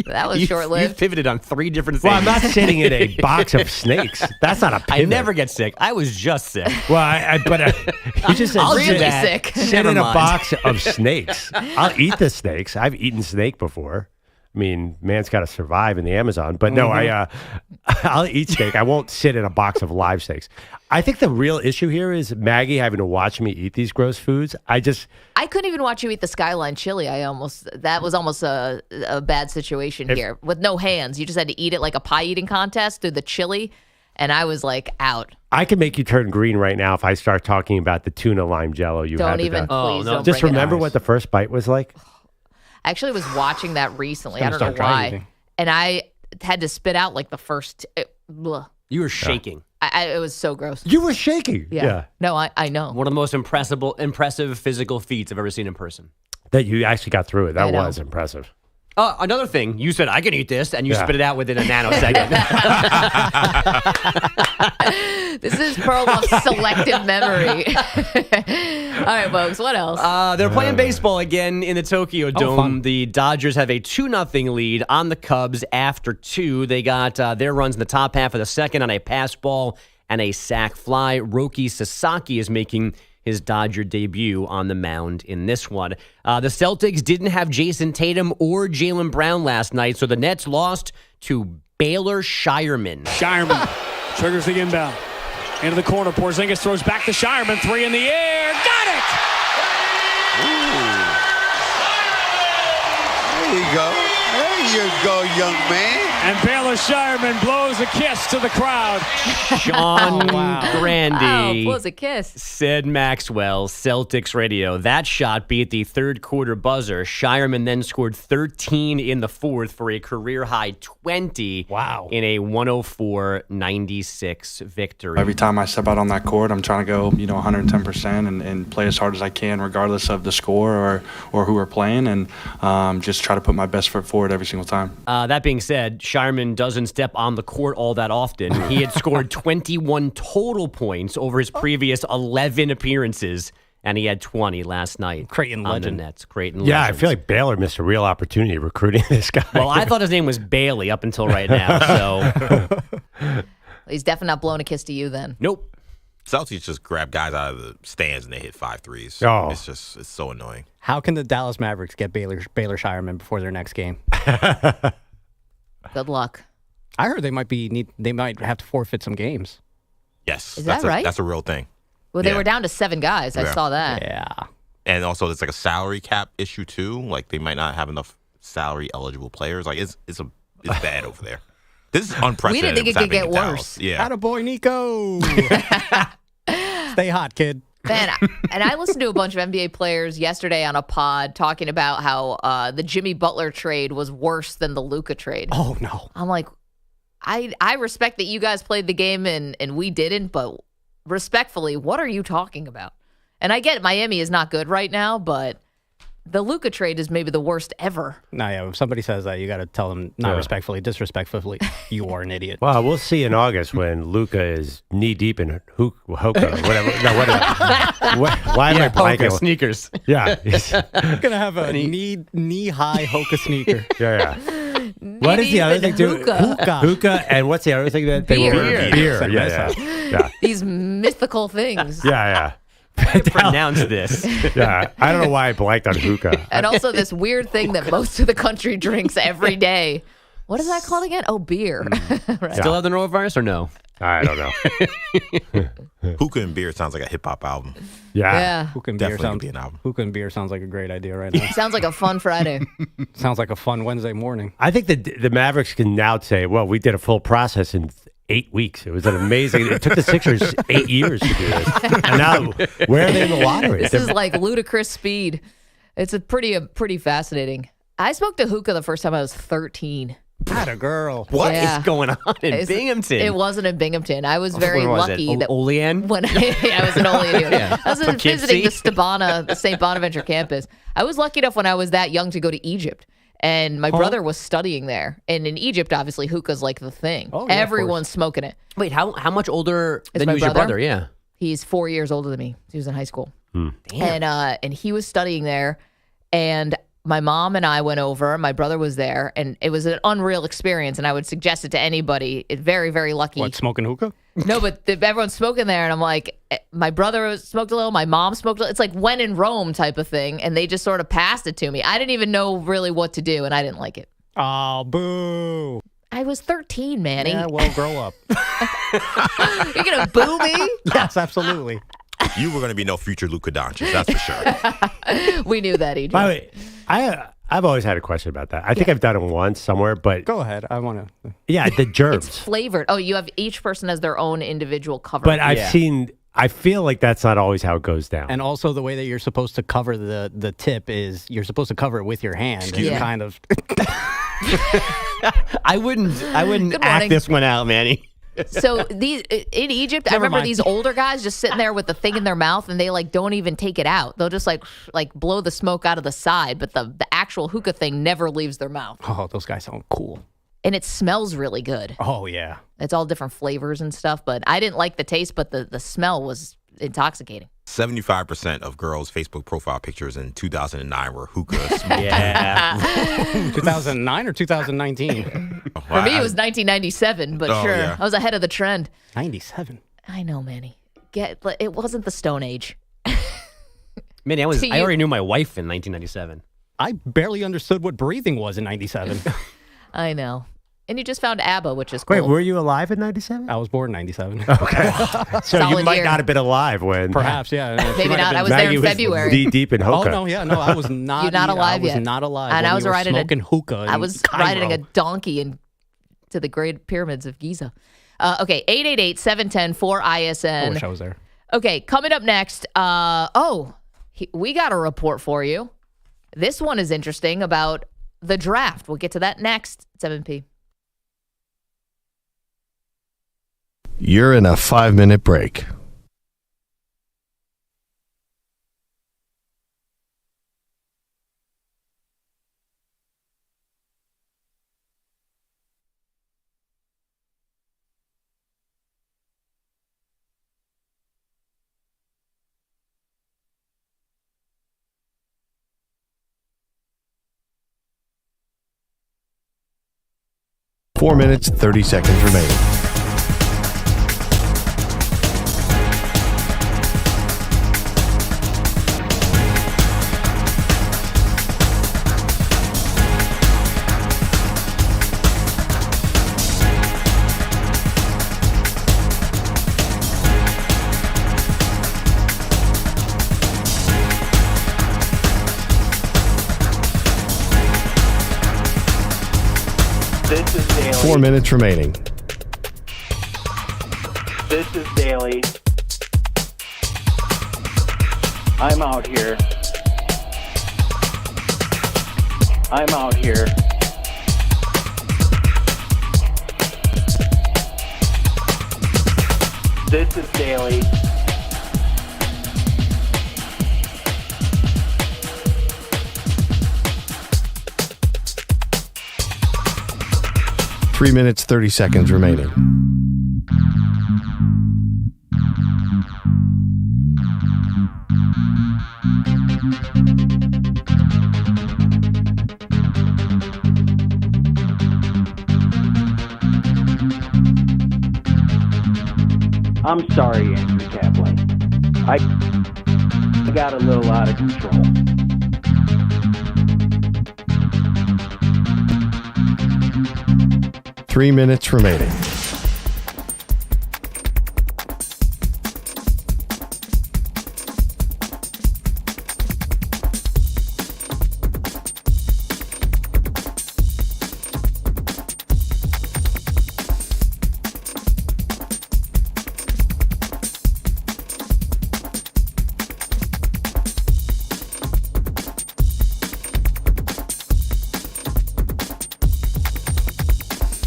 That was You short-lived. pivoted on 3 different things. Well, I'm not sitting in a box of snakes. That's not a pivot. I never get sick. I was just sick. Well, you just said I'll really do that. sick. sit Never in a mind. box of snakes. I'll eat the snakes. I've eaten snake before. I mean, man's got to survive in the Amazon. But no, I'll eat steak. I won't sit in a box of live steaks. I think the real issue here is Maggie having to watch me eat these gross foods. I couldn't even watch you eat the Skyline chili. That was almost a bad situation here with no hands. You just had to eat it like a pie eating contest through the chili, and I was like out. I can make you turn green right now if I start talking about the tuna lime jello you had. Don't even, please. Don't Just bring it remember up. what the first bite was like. I actually was watching that recently. I Gonna don't know start trying why. anything. And I had to spit out like the first. Bleh. You were shaking. It was so gross. You were shaking. Yeah. No, I know. One of the most impressive physical feats I've ever seen in person. That you actually got through it. That I know. was impressive. Another thing, you said, I can eat this, and you spit it out within a nanosecond. This is Perloff's selective memory. All right, folks, what else? They're playing baseball again in the Tokyo Dome. fun. The Dodgers have a 2-0 lead on the Cubs after 2. They got their runs in the top half of the second on a pass ball and a sac fly. Roki Sasaki is making his Dodger debut on the mound in this one. The Celtics didn't have Jason Tatum or Jaylen Brown last night, so the Nets lost to Baylor Shireman. Shireman triggers the inbound. Into the corner. Porzingis throws back to Shireman. 3 in the air. Got it! There you go. There you go, young man. And Baylor Shireman blows a kiss to the crowd. Sean Grandy blows a kiss. said Maxwell, Celtics radio. That shot beat the third quarter buzzer. Shireman then scored 13 in the fourth for a career-high 20 in a 104-96 victory. Every time I step out on that court, I'm trying to go, 110% and play as hard as I can, regardless of the score or who we're playing, and just try to put my best foot forward every single time. That being said, Shireman doesn't step on the court all that often. He had scored 21 total points over his previous 11 appearances and he had 20 last night. Creighton on legend. the Nets. Creighton Yeah, legend. I feel like Baylor missed a real opportunity recruiting this guy. Well, I thought his name was Bailey up until right now. So He's definitely not blowing a kiss to you then. nope. Celtics just grab guys out of the stands and they hit 5 threes. Oh. It's so annoying. How can the Dallas Mavericks get Baylor Shireman before their next game? Good luck. I heard they might have to forfeit some games. Yes. Is that right? That's a real thing. Well, they Yeah. were down to 7 guys. I Yeah. saw that. Yeah. And also, there's like a salary cap issue too. Like they might not have enough salary eligible players. Like it's bad over there. This is unprecedented. We didn't think it what's could get happening in Dallas. worse. Yeah. Attaboy, Nico. Stay hot, kid. Man, and I listened to a bunch of NBA players yesterday on a pod talking about how the Jimmy Butler trade was worse than the Luka trade. Oh, no. I'm like, I respect that you guys played the game and we didn't, but respectfully, what are you talking about? And I get Miami is not good right now, but the Luka trade is maybe the worst ever. No, yeah. If somebody says that, you got to tell them not respectfully, disrespectfully, you are an idiot. Well, we'll see in August when Luca is knee deep in hookah, whatever. No, why am I blanking? Hoka sneakers. Yeah. I'm going to have a knee-high Hoka sneaker. Yeah. What is the other thing too? Hookah. And what's the other thing that they Beer. were? Beer. Yeah. These mythical things. Yeah. Pronounce this. Yeah. I don't know why I blanked on hookah. And also this weird thing that most of the country drinks every day. What is that called again? Oh, beer. Right. Still have the norovirus or no? I don't know. Hookah and beer sounds like a hip hop album. Yeah. Hookah and beer Definitely sounds could be an album. Hookah and beer sounds like a great idea right now. Sounds like a fun Friday. Sounds like a fun Wednesday morning. I think the Mavericks can now say, well, we did a full process in 8 weeks. It was an amazing. It took the Sixers 8 years to do this. And now, where are they in the lottery? This is like ludicrous speed. It's a pretty fascinating. I smoked a hookah the first time I was 13. Atta girl. What is going on in Binghamton? It wasn't in Binghamton. I was very lucky that Olean? when I was in Olean. Yeah. I was From visiting Poughkeepsie? the St. Bonaventure campus. I was lucky enough when I was that young to go to Egypt. And my brother was studying there. And in Egypt, obviously, hookah's like the thing. Oh, yeah, Everyone's smoking it. Wait, how much older Is than my you was your brother? brother? Yeah. He's 4 years older than me. He was in high school. Damn. And he was studying there. And my mom and I went over. My brother was there. And it was an unreal experience. And I would suggest it to anybody. Very, very lucky. What, smoking hookah? No, but everyone's smoking there, and I'm like, my brother smoked a little, my mom smoked a little. It's like when in Rome type of thing, and they just sort of passed it to me. I didn't even know really what to do, and I didn't like it. Oh, boo. I was 13, Manny. Yeah, well, grow up. You're going to boo me? Yes, absolutely. You were going to be no future Luka Doncic, that's for sure. We knew that, EJ. By the way, I've always had a question about that. I think I've done it once somewhere, but Go ahead. I want to. yeah, the germs. It's flavored. Oh, you have each person has their own individual cover. But I've seen. I feel like that's not always how it goes down. And also the way that you're supposed to cover the tip is you're supposed to cover it with your hand. Excuse It's me? kind of. I wouldn't Good act morning. this one out, Manny. So these in Egypt, I Never remember mind. these older guys just sitting there with the thing in their mouth, and they like don't even take it out. They'll just like blow the smoke out of the side, but the actual hookah thing never leaves their mouth, Oh, those guys sound cool. and it smells really good. Oh, yeah. It's all different flavors and stuff, but I didn't like the taste, but the smell was intoxicating. 75% of girls' Facebook profile pictures in 2009 were hookah smoking. Yeah. 2009 or 2019? For me, it was 1997, but Oh, sure, yeah. I was ahead of the trend. 97. I know, Manny. It wasn't the Stone Age. Manny, I To you- already knew my wife in 1997. I barely understood what breathing was in 97. I know. And you just found ABBA, which is cool. Wait, were you alive in '97? I was born in 97. Okay, so you Solid might year. not have been alive when. Perhaps, yeah. She Maybe might have not. been- I was there Maggie in February. knee deep in Oh, hookah. no, yeah. No, I was not. You're not alive I was yet. not alive. And when I was you were riding smoking hookah. I in was Cairo. riding a donkey to the Great Pyramids of Giza. Okay, 888-710-4ISN. I wish I was there. Okay, coming up next. We got a report for you. This one is interesting about the draft. We'll get to that next. 7P. You're in a 5-minute break. 4 minutes, 30 seconds remaining. This is Daily. 4 minutes remaining. This is Daily. I'm out here. I'm out here. This is Daily. Three minutes, 30 seconds remaining. I'm sorry, Andrew Kaplan. I got a little out of control. Three minutes remaining.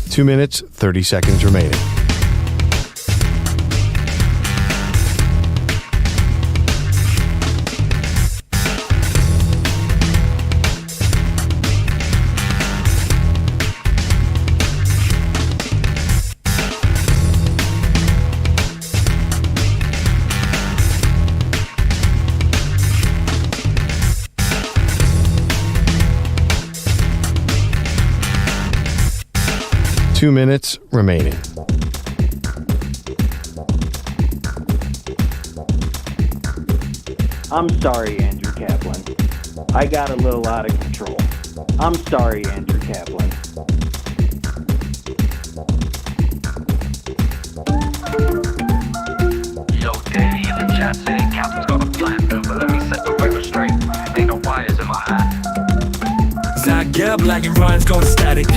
Two minutes, 30 seconds remaining. Two minutes remaining. I'm sorry, Andrew Kaplan. I got a little out of control. I'm sorry, Andrew Kaplan. Yo, Daddy in the chat saying Captain's got a plan, but let me set the record straight. Ain't no wires in my hat. Zach Gebb, lagging Ryan's going static.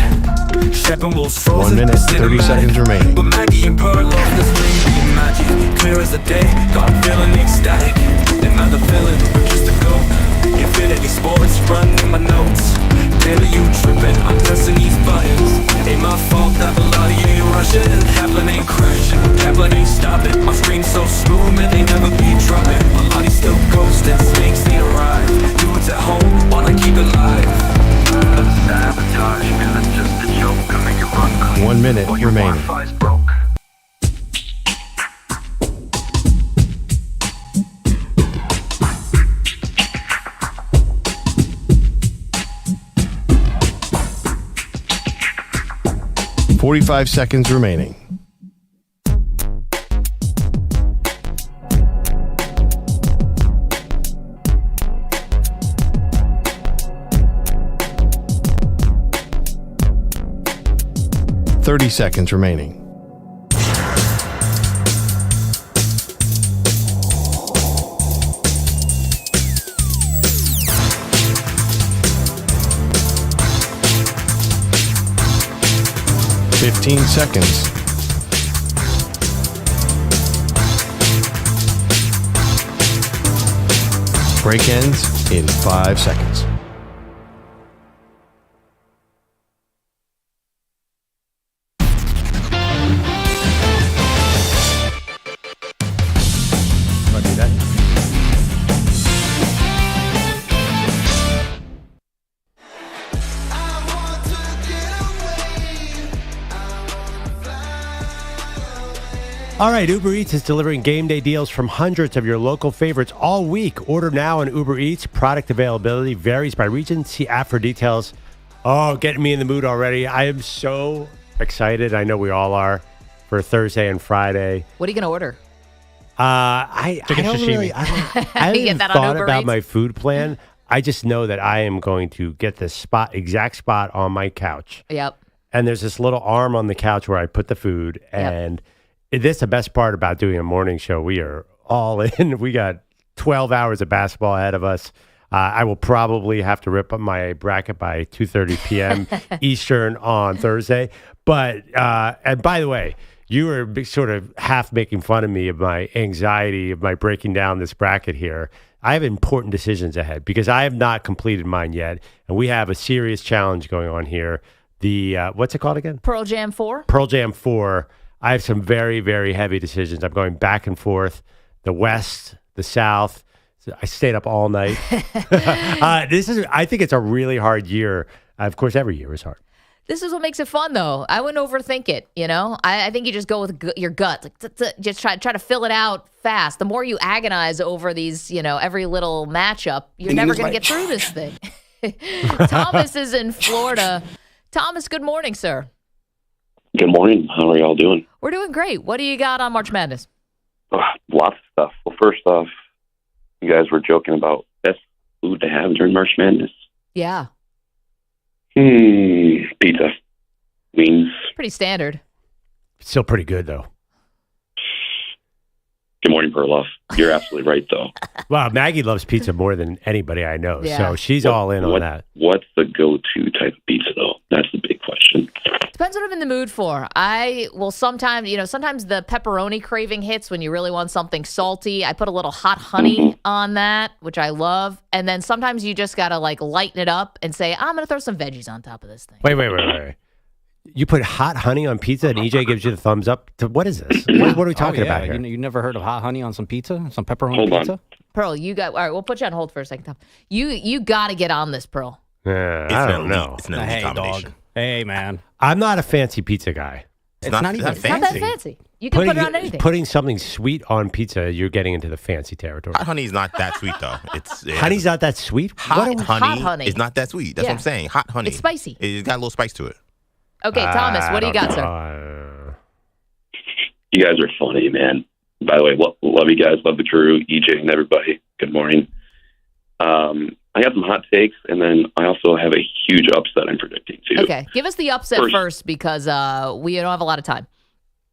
Stepping Wolves 1 minute, 30 seconds remaining. But Maggie and Perloff, this ring being magic. Clear as the day, got a feeling ecstatic. Another feeling, just a go. Infinity Sports, running my notes. Daily you tripping, I'm pressing these buttons. Ain't my fault that Velati ain't rushing. Kaplan ain't crashing, Kaplan ain't stopping. My screen's so smooth, man, they never be dropping. Velati still ghosting, snakes need a ride. Do it at home, while I keep it live. Sabotage, man, it's just a joke. I make it run. 1 minute remaining. Broke. $45 seconds remaining. $30 seconds remaining. $15 seconds. Break ends in 5 seconds. All right, Uber Eats is delivering game day deals from hundreds of your local favorites all week. Order now on Uber Eats. Product availability varies by region. See app for details. Oh, getting me in the mood already. I am so excited. I know we all are for Thursday and Friday. What are you going to order? I don't really. I haven't even thought about my food plan. I just know that I am going to get the exact spot on my couch. Yep. And there's this little arm on the couch where I put the food. And this is the best part about doing a morning show. We are all in. We got 12 hours of basketball ahead of us. I will probably have to rip up my bracket by 2:30 p.m. Eastern on Thursday. But, and by the way, you were sort of half making fun of me of my anxiety of my breaking down this bracket here. I have important decisions ahead because I have not completed mine yet. And we have a serious challenge going on here. The, what's it called again? Pearl Jam 4? Pearl Jam 4. I have some very, very heavy decisions. I'm going back and forth. The West, the South. So I stayed up all night. I think it's a really hard year. Of course, every year is hard. This is what makes it fun, though. I wouldn't overthink it, you know? I think you just go with your gut. Like, just try to fill it out fast. The more you agonize over these, every little matchup, you're never going to get through this thing. Thomas is in Florida. Thomas, good morning, sir. Good morning. How are y'all doing? We're doing great. What do you got on March Madness? Lots of stuff. Well, first off, you guys were joking about best food to have during March Madness. Yeah. Pizza. Wings. Pretty standard. Still pretty good, though. Good morning, Perloff. You're absolutely right, though. Wow, Maggie loves pizza more than anybody I know, so she's all in on that. What's the go-to type of pizza, though? That's the big question. Depends what I'm in the mood for. I will sometimes the pepperoni craving hits when you really want something salty. I put a little hot honey on that, which I love. And then sometimes you just got to lighten it up and say, I'm going to throw some veggies on top of this thing. Wait. You put hot honey on pizza and EJ gives you the thumbs up? What is this? What are we talking about here? You never heard of hot honey on some pizza? Some pepperoni Hold pizza? on. Pearl, all right, we'll put you on hold for a second, Tom. You got to get on this, Pearl. I don't know. It's an elite combination. Dog. Hey, man. I'm not a fancy pizza guy. It's not even It's not that fancy. You can put it on anything. Putting something sweet on pizza, you're getting into the fancy territory. Hot honey's not that sweet, though. Honey's not that sweet? Hot honey honey is not that sweet. That's what I'm saying. Hot honey. It's spicy. It's got a little spice to it. Okay, Thomas, what do you got, sir? You guys are funny, man. By the way, love you guys. Love the crew, EJ and everybody. Good morning. I got some hot takes, and then I also have a huge upset I'm predicting, too. Okay, give us the upset first because we don't have a lot of time.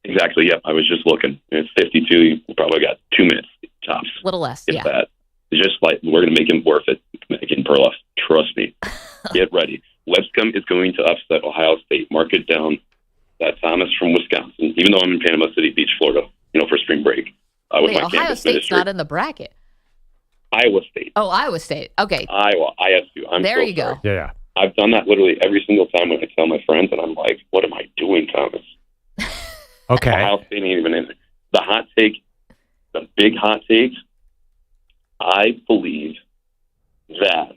Exactly, yep. I was just looking. It's 52. You probably got 2 minutes tops. A little less, if that. It's just we're going to make him worth it. Megan Perloff, trust me. Get ready. Lipscomb is going to upset Ohio State. Mark it down. That Thomas from Wisconsin, even though I'm in Panama City Beach, Florida, for spring break. Wait, Ohio State's not in the bracket. Iowa State. Oh, Iowa State. Okay. Iowa, ISU. There you go. Yeah. I've done that literally every single time when I tell my friends, and I'm like, what am I doing, Thomas? Okay. Ohio State ain't even in it. The hot take, the big hot take, I believe that,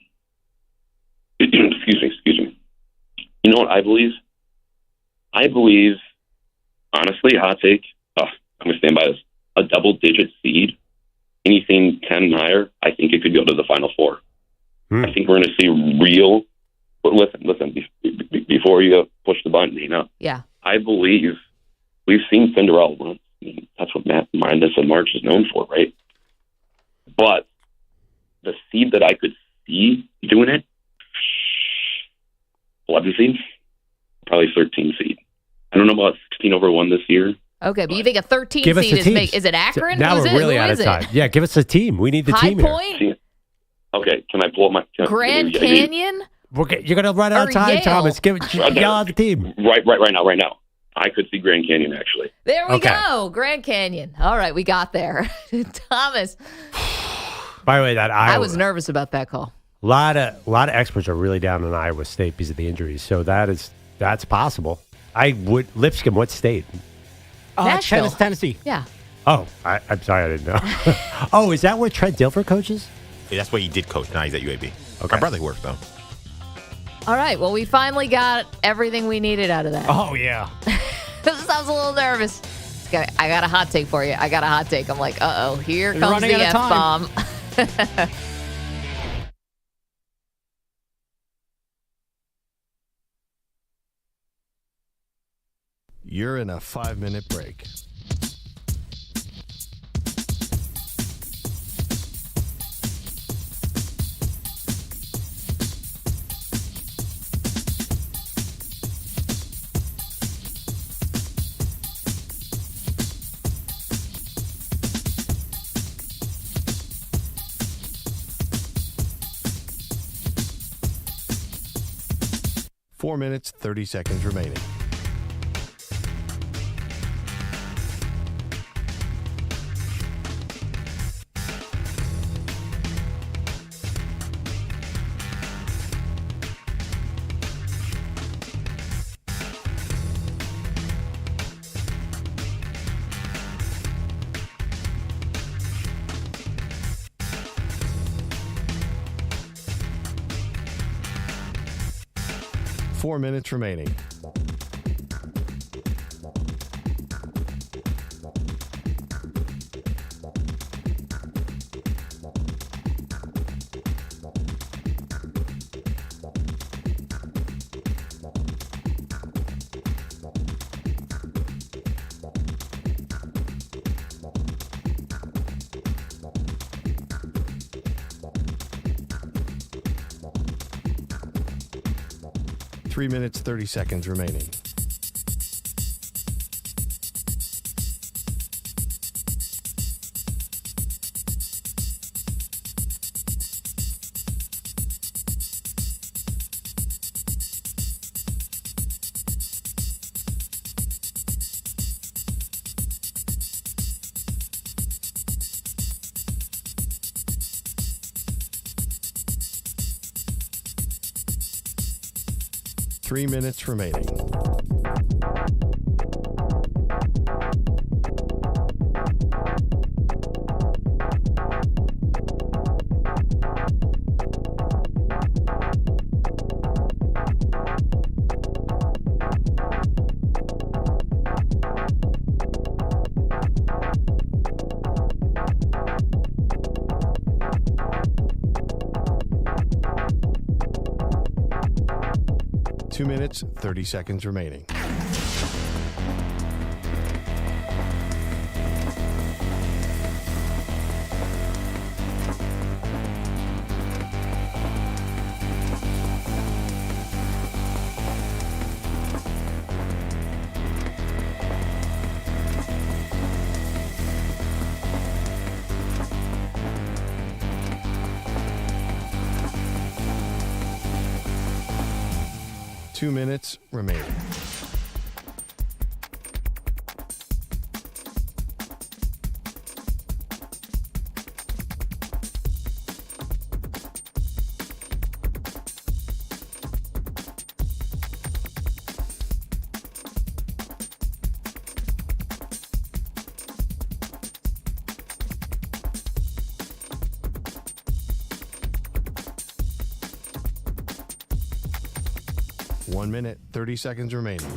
excuse me. You know what I believe? I believe, honestly, hot take, I'm going to stand by this, a double-digit seed, anything 10 and higher, I think it could go to the Final Four. I think we're going to see real, but listen, before you push the button, Yeah. I believe we've seen Cinderella runs. That's what Madness in March is known for, right? But the seed that I could see doing it, 11 seed, probably 13 seed. I don't know about 16 over 1 this year. Okay, but you think a 13 Give us seed the is it Akron? Now Who's we're really out of time. Yeah, give us a team. We need the High team Point? here. Okay, can I pull up my... Grand Canyon? You're going to run out of time, Yale? Thomas. Yell out the team. Right now. I could see Grand Canyon, actually. There we go. Grand Canyon. All right, we got there. Thomas. By the way, I was nervous about that call. A lot of experts are really down on Iowa State because of the injuries, so that's possible. Lipscomb, what state? Nashville. Tennessee. Yeah. Oh, I'm sorry, I didn't know. Oh, is that where Trent Dilfer coaches? Yeah, that's where he did coach. Now he's at UAB. Okay. My brother works, though. All right, well, we finally got everything we needed out of that. Oh, yeah. I was a little nervous. I got a hot take for you. I'm like, uh-oh, here comes the F-bomb. You're in a 5-minute break. Four minutes, 30 seconds remaining. Four minutes remaining. Three minutes, 30 seconds remaining. Three minutes remaining. Two minutes, 30 seconds remaining. Two minutes remaining. One minute, 30 seconds remaining.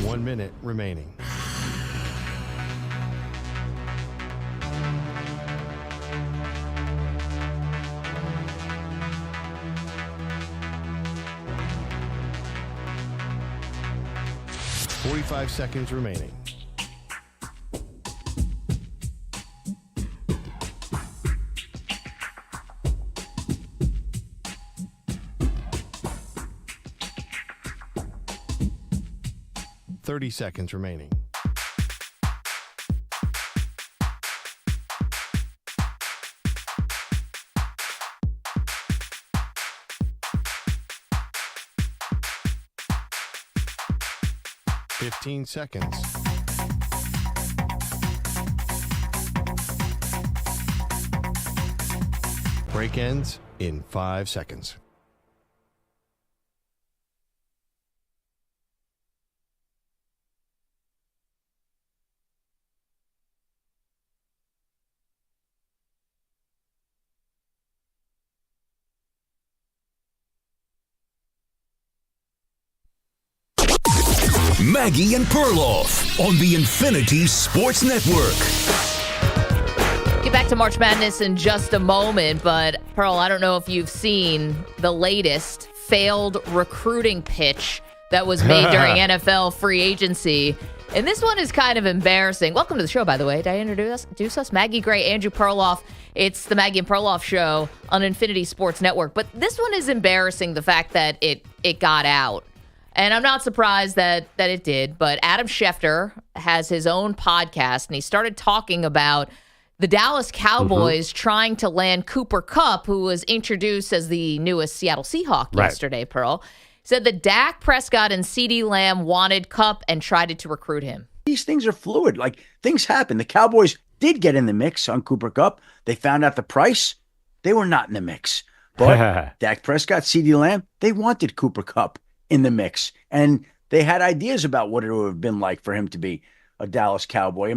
One minute remaining. Five seconds remaining. Thirty seconds remaining. Fifteen seconds. Break ends in 5 seconds. Maggie and Perloff on the Infinity Sports Network. Get back to March Madness in just a moment, but Pearl, I don't know if you've seen the latest failed recruiting pitch that was made during NFL free agency. And this one is kind of embarrassing. Welcome to the show, by the way. Did I introduce us? Maggie Gray, Andrew Perloff. It's the Maggie and Perloff show on Infinity Sports Network. But this one is embarrassing, the fact that it got out. And I'm not surprised that it did. But Adam Schefter has his own podcast, and he started talking about the Dallas Cowboys trying to land Cooper Kupp, who was introduced as the newest Seattle Seahawk yesterday, Pearl. Said that Dak Prescott and CeeDee Lamb wanted Kupp and tried to recruit him. These things are fluid. Like, things happen. The Cowboys did get in the mix on Cooper Kupp. They found out the price. They were not in the mix. But Dak Prescott, CeeDee Lamb, they wanted Cooper Kupp in the mix. And they had ideas about what it would have been like for him to be a Dallas Cowboy.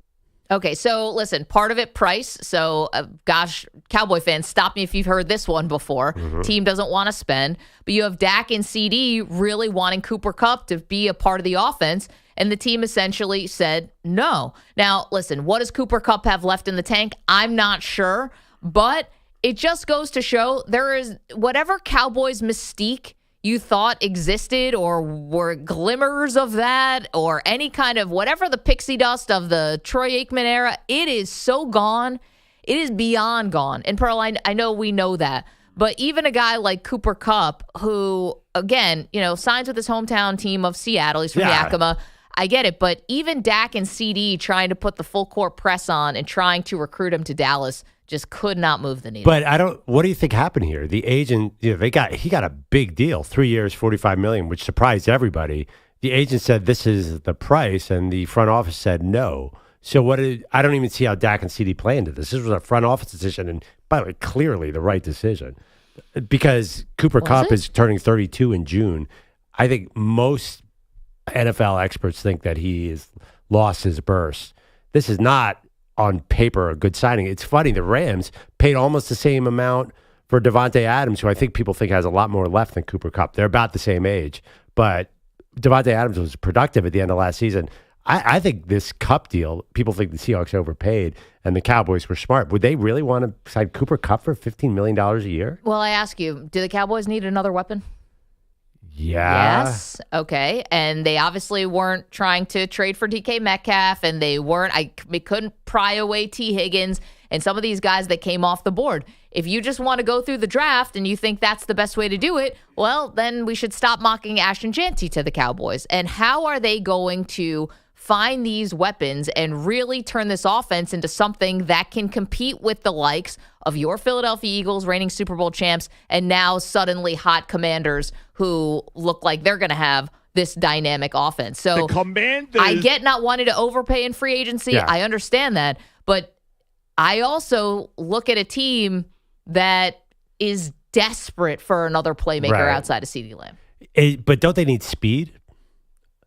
Okay, so listen, part of it, price. So, gosh, Cowboy fans, stop me if you've heard this one before. Team doesn't want to spend. But you have Dak and CeeDee really wanting Cooper Kupp to be a part of the offense, and the team essentially said no. Now, listen, what does Cooper Kupp have left in the tank? I'm not sure, but it just goes to show there is whatever Cowboys mystique you thought existed or were glimmers of that or any kind of whatever the pixie dust of the Troy Aikman era, it is so gone. It is beyond gone. And Pearl, I know we know that. But even a guy like Cooper Kupp, who, again, signs with his hometown team of Seattle. He's from Yakima. I get it. But even Dak and CeeDee trying to put the full court press on and trying to recruit him to Dallas just could not move the needle. But what do you think happened here? The agent, he got a big deal, 3 years, $45 million, which surprised everybody. The agent said this is the price, and the front office said no. So I don't even see how Dak and CeeDee play into this. This was a front office decision, and by the way, clearly the right decision, because Cooper Kupp is turning 32 in June. I think most NFL experts think that he has lost his burst. This is not on paper a good signing. It's funny, the Rams paid almost the same amount for Davante Adams, who I think people think has a lot more left than Cooper Kupp. They're about the same age, but Davante Adams was productive at the end of last season. I think this Kupp deal, people think the Seahawks overpaid and the Cowboys were smart. Would they really want to sign Cooper Kupp for $15 million a year? Well, I ask you, do the Cowboys need another weapon? Yeah. Yes. Okay. And they obviously weren't trying to trade for DK Metcalf, and they couldn't pry away T. Higgins and some of these guys that came off the board. If you just want to go through the draft and you think that's the best way to do it, well, then we should stop mocking Ashton Jeanty to the Cowboys. And how are they going to find these weapons and really turn this offense into something that can compete with the likes of your Philadelphia Eagles, reigning Super Bowl champs, and now suddenly hot Commanders who look like they're going to have this dynamic offense? So I get not wanting to overpay in free agency. Yeah. I understand that. But I also look at a team that is desperate for another playmaker outside of CeeDee Lamb. But don't they need speed?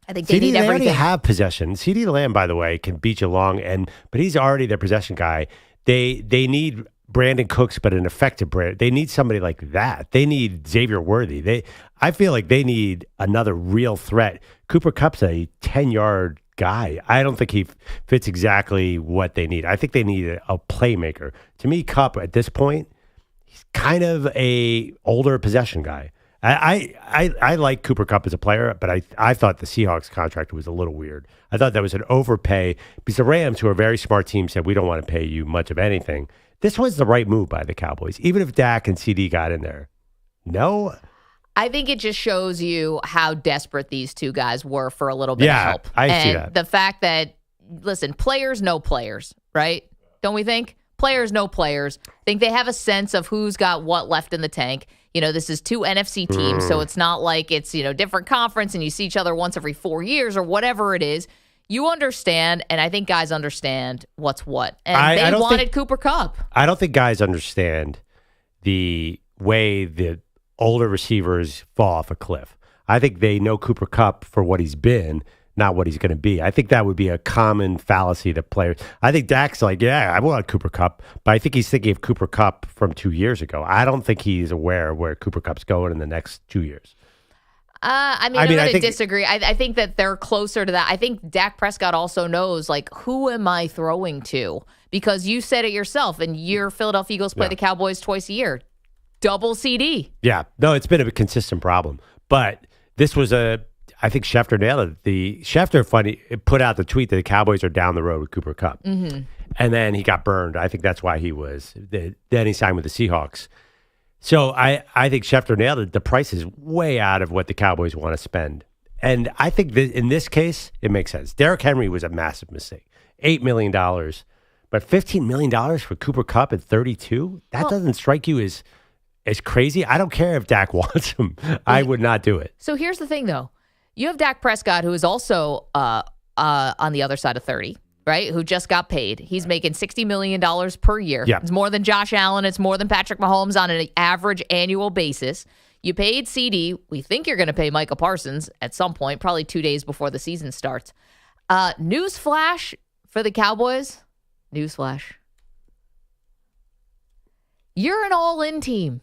I think they need everything. They already have possession. CeeDee Lamb, by the way, can beat you long, but he's already their possession guy. They need Brandon Cooks, but an effective Brandon. They need somebody like that. They need Xavier Worthy. I feel like they need another real threat. Cooper Kupp's a 10-yard guy. I don't think he fits exactly what they need. I think they need a playmaker. To me, Kupp at this point, he's kind of a older possession guy. I like Cooper Kupp as a player, but I thought the Seahawks contract was a little weird. I thought that was an overpay because the Rams, who are a very smart team, said we don't want to pay you much of anything. This was the right move by the Cowboys, even if Dak and CeeDee got in there. No? I think it just shows you how desperate these two guys were for a little bit of help. I see that. And the fact that, listen, players know players, right? Don't we think? Players know players. Think they have a sense of who's got what left in the tank. This is two NFC teams, so it's not like it's, different conference and you see each other once every 4 years or whatever it is. You understand, and I think guys understand what's what. And they wanted Cooper Kupp. I don't think guys understand the way the older receivers fall off a cliff. I think they know Cooper Kupp for what he's been, not what he's going to be. I think that would be a common fallacy that players. I think Dak's like, yeah, I want Cooper Kupp, but I think he's thinking of Cooper Kupp from 2 years ago. I don't think he's aware of where Cooper Kupp's going in the next 2 years. I'm going to disagree. I think that they're closer to that. I think Dak Prescott also knows, like, who am I throwing to? Because you said it yourself, and your Philadelphia Eagles play the Cowboys twice a year. Double CeeDee. Yeah. No, it's been a consistent problem. But this was I think Schefter nailed it. Schefter put out the tweet that the Cowboys are down the road with Cooper Kupp. Mm-hmm. And then he got burned. I think that's why he was. Then he signed with the Seahawks. So I think Schefter nailed it. The price is way out of what the Cowboys want to spend. And I think that in this case, it makes sense. Derrick Henry was a massive mistake. $8 million. But $15 million for Cooper Kupp at 32? That doesn't strike you as crazy? I don't care if Dak wants him. I would not do it. So here's the thing, though. You have Dak Prescott, who is also on the other side of 30. Right, who just got paid. He's making $60 million per year. Yeah. It's more than Josh Allen. It's more than Patrick Mahomes on an average annual basis. You paid CeeDee. We think you're going to pay Micah Parsons at some point, probably 2 days before the season starts. Newsflash for the Cowboys. Newsflash. You're an all-in team.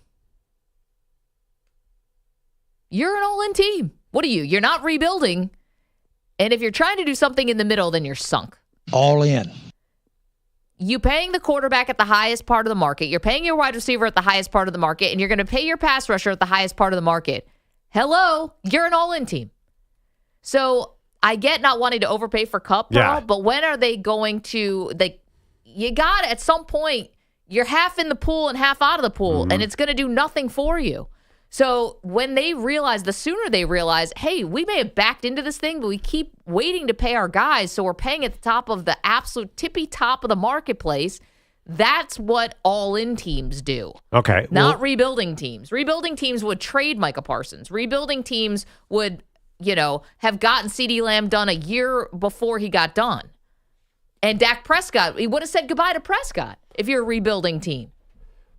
You're an all-in team. What are you? You're not rebuilding. And if you're trying to do something in the middle, then you're sunk. All in. You paying the quarterback at the highest part of the market. You're paying your wide receiver at the highest part of the market, and you're going to pay your pass rusher at the highest part of the market. Hello, you're an all-in team. So I get not wanting to overpay for Kupp, but when are they going to? You got at some point. You're half in the pool and half out of the pool, and it's going to do nothing for you. So when they realize, the sooner they realize, hey, we may have backed into this thing, but we keep waiting to pay our guys, so we're paying at the top of the absolute tippy top of the marketplace. That's what all-in teams do. Okay. Not rebuilding teams. Rebuilding teams would trade Micah Parsons. Rebuilding teams would, have gotten CeeDee Lamb done a year before he got done. And Dak Prescott, he would have said goodbye to Prescott if you're a rebuilding team.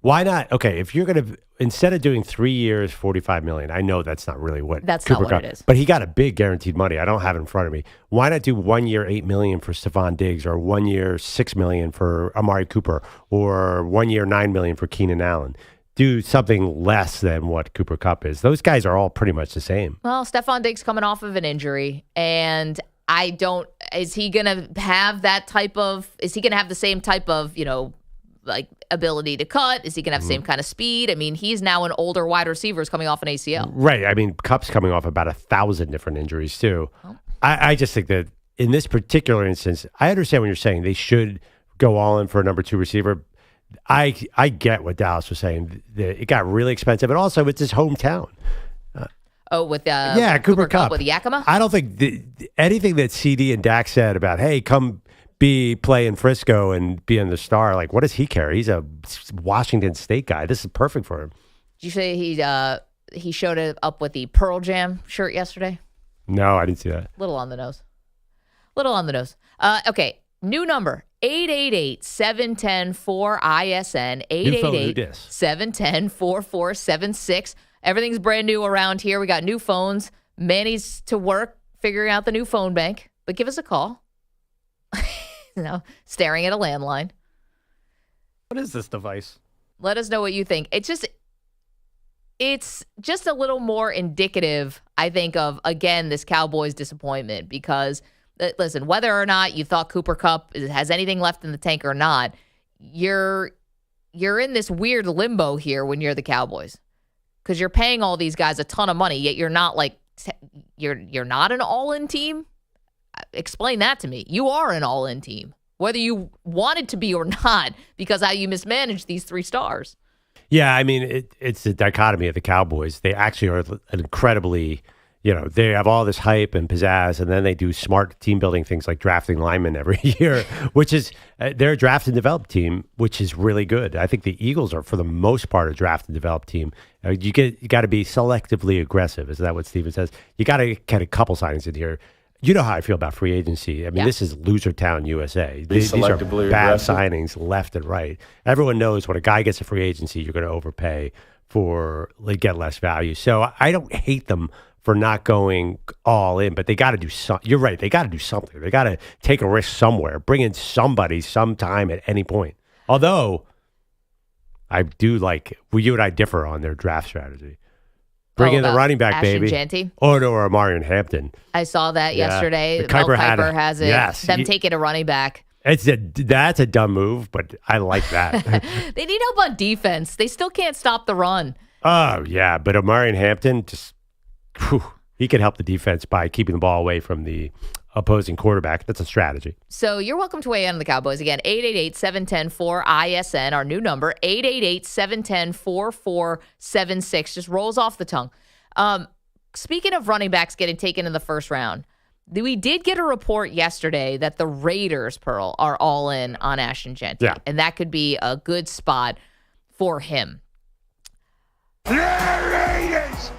Why not? Okay, if you're going to, instead of doing 3 years, $45 million, I know that's not really what that's Cooper not what got, it is. but he got a big guaranteed money. I don't have it in front of me. Why not do 1 year, $8 million for Stephon Diggs, or 1 year, $6 million for Amari Cooper, or 1 year, $9 million for Keenan Allen? Do something less than what Cooper Kupp is. Those guys are all pretty much the same. Well, Stephon Diggs coming off of an injury, and is he going to have the same type of, ability to cut? Is he going to have the same kind of speed? I mean, he's now an older wide receiver coming off an ACL. Right. I mean, Kupp's coming off about 1,000 different injuries, too. Oh. I just think that in this particular instance, I understand what you're saying. They should go all in for a number 2 receiver. I get what Dallas was saying. It got really expensive, and also it's his hometown. Cooper Kupp with Yakima? I don't think anything that CeeDee and Dak said about, hey, come play in Frisco and be in the star. Like, what does he care? He's a Washington State guy. This is perfect for him. Did you say he showed it up with the Pearl Jam shirt yesterday? No, I didn't see that. Little on the nose. Okay, new number, 888-710-4ISN, 888-710-4476. Everything's brand new around here. We got new phones. Manny's to work figuring out the new phone bank, but give us a call. Staring at a landline. What is this device? Let us know what you think. It's just a little more indicative, I think, of, again, this Cowboys disappointment, because, listen, whether or not you thought Cooper Kupp has anything left in the tank or not, you're in this weird limbo here when you're the Cowboys, because you're paying all these guys a ton of money, yet you're not you're not an all-in team. Explain that to me. You are an all-in team, whether you wanted to be or not, because how you mismanaged these 3 stars. Yeah, I mean, it's the dichotomy of the Cowboys. They actually are an incredibly, they have all this hype and pizzazz, and then they do smart team-building things like drafting linemen every year, which is, they're a draft and develop team, which is really good. I think the Eagles are, for the most part, a draft and develop team. You got to be selectively aggressive. Is that what Steven says? You got to get a couple signings in here. You know how I feel about free agency. I mean, This is loser town USA. These are bad signings left and right. Everyone knows when a guy gets a free agency, you're going to overpay get less value. So I don't hate them for not going all in, but they got to do something. You're right. They got to do something. They got to take a risk somewhere, bring in somebody sometime at any point. Although I do you and I differ on their draft strategy. Bring in the running back, Ashton baby. Jeanty? Or Marion Hampton. I saw that yesterday. The Kuiper has it. Yes. Them taking a running back. That's a dumb move, but I like that. They need help on defense. They still can't stop the run. Oh, yeah. But Omarion Hampton, he can help the defense by keeping the ball away from the opposing quarterback. That's a strategy. So you're welcome to weigh in on the Cowboys. Again, 888-710-4ISN, our new number, 888-710-4476. Just rolls off the tongue. Speaking of running backs getting taken in the first round, we did get a report yesterday that the Raiders, Pearl, are all in on Ashton Jeanty. Yeah. And that could be a good spot for him. Raiders!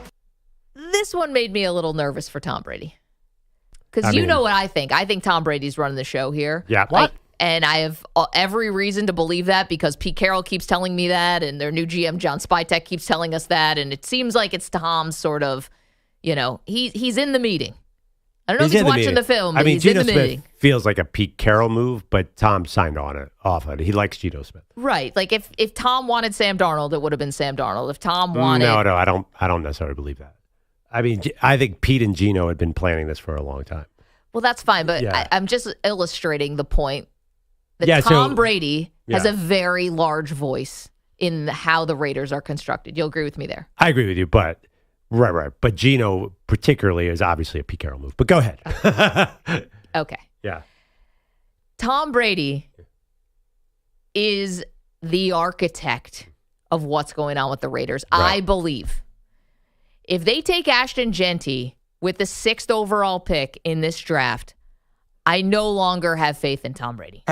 This one made me a little nervous for Tom Brady. Because you know what I think. I think Tom Brady's running the show here. Yeah. What? And I have every reason to believe that because Pete Carroll keeps telling me that, and their new GM, John Spytek, keeps telling us that. And it seems like it's Tom's sort of, he's in the meeting. I don't know if he's watching the film, but he's Geno in the Smith meeting. Feels like a Pete Carroll move, but Tom signed off on it. He likes Geno Smith. Right. Like if Tom wanted Sam Darnold, it would have been Sam Darnold. If Tom wanted... No, I don't necessarily believe that. I mean, I think Pete and Geno had been planning this for a long time. Well, that's fine, but Yeah. I'm just illustrating the point that Tom Brady has a very large voice in how the Raiders are constructed. You'll agree with me there. I agree with you, but right. But Geno particularly is obviously a Pete Carroll move. But go ahead. Okay. Yeah. Tom Brady is the architect of what's going on with the Raiders. Right. I believe. If they take Ashton Jeanty with the 6th overall pick in this draft, I no longer have faith in Tom Brady.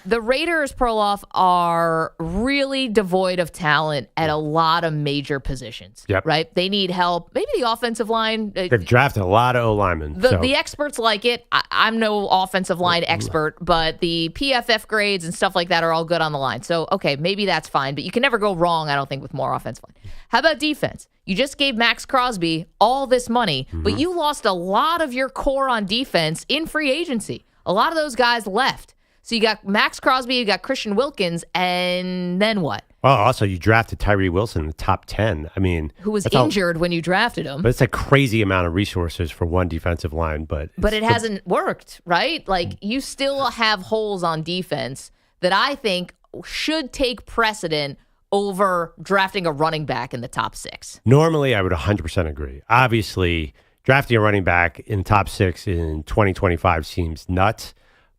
The Raiders, Perloff, are really devoid of talent at a lot of major positions. Yep. Right? They need help. Maybe the offensive line. They've drafted a lot of O-linemen. The experts like it. I'm no offensive line expert, but the PFF grades and stuff like that are all good on the line. So, okay, maybe that's fine, but you can never go wrong, I don't think, with more offensive line. How about defense? You just gave Max Crosby all this money, but you lost a lot of your core on defense in free agency. A lot of those guys left. So you got Max Crosby, you got Christian Wilkins, and then what? Well, also you drafted Tyree Wilson in the top 10. I mean, Who was injured when you drafted him. But it's a crazy amount of resources for one defensive line. But it hasn't worked, right? Like you still have holes on defense that I think should take precedent over drafting a running back in the top 6. Normally, I would 100% agree. Obviously, drafting a running back in the top 6 in 2025 seems nuts.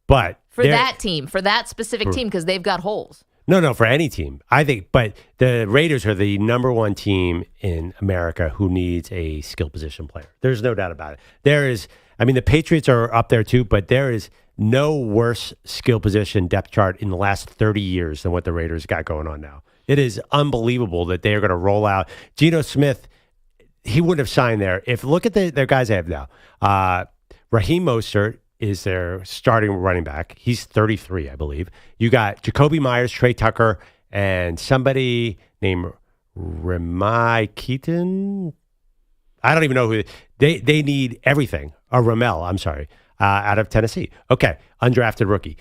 But for that team, for that specific team, because they've got holes. No, for any team. I think, but the Raiders are the number one team in America who needs a skill position player. There's no doubt about it. The Patriots are up there too, but there is no worse skill position depth chart in the last 30 years than what the Raiders got going on now. It is unbelievable that they are going to roll out. Geno Smith, he wouldn't have signed there. Look at their guys they have now. Raheem Mostert is their starting running back. He's 33, I believe. You got Jacoby Myers, Trey Tucker, and somebody named Ramai Keaton. I don't even know who. They need everything. Or Ramel, I'm sorry, out of Tennessee. Okay, undrafted rookie.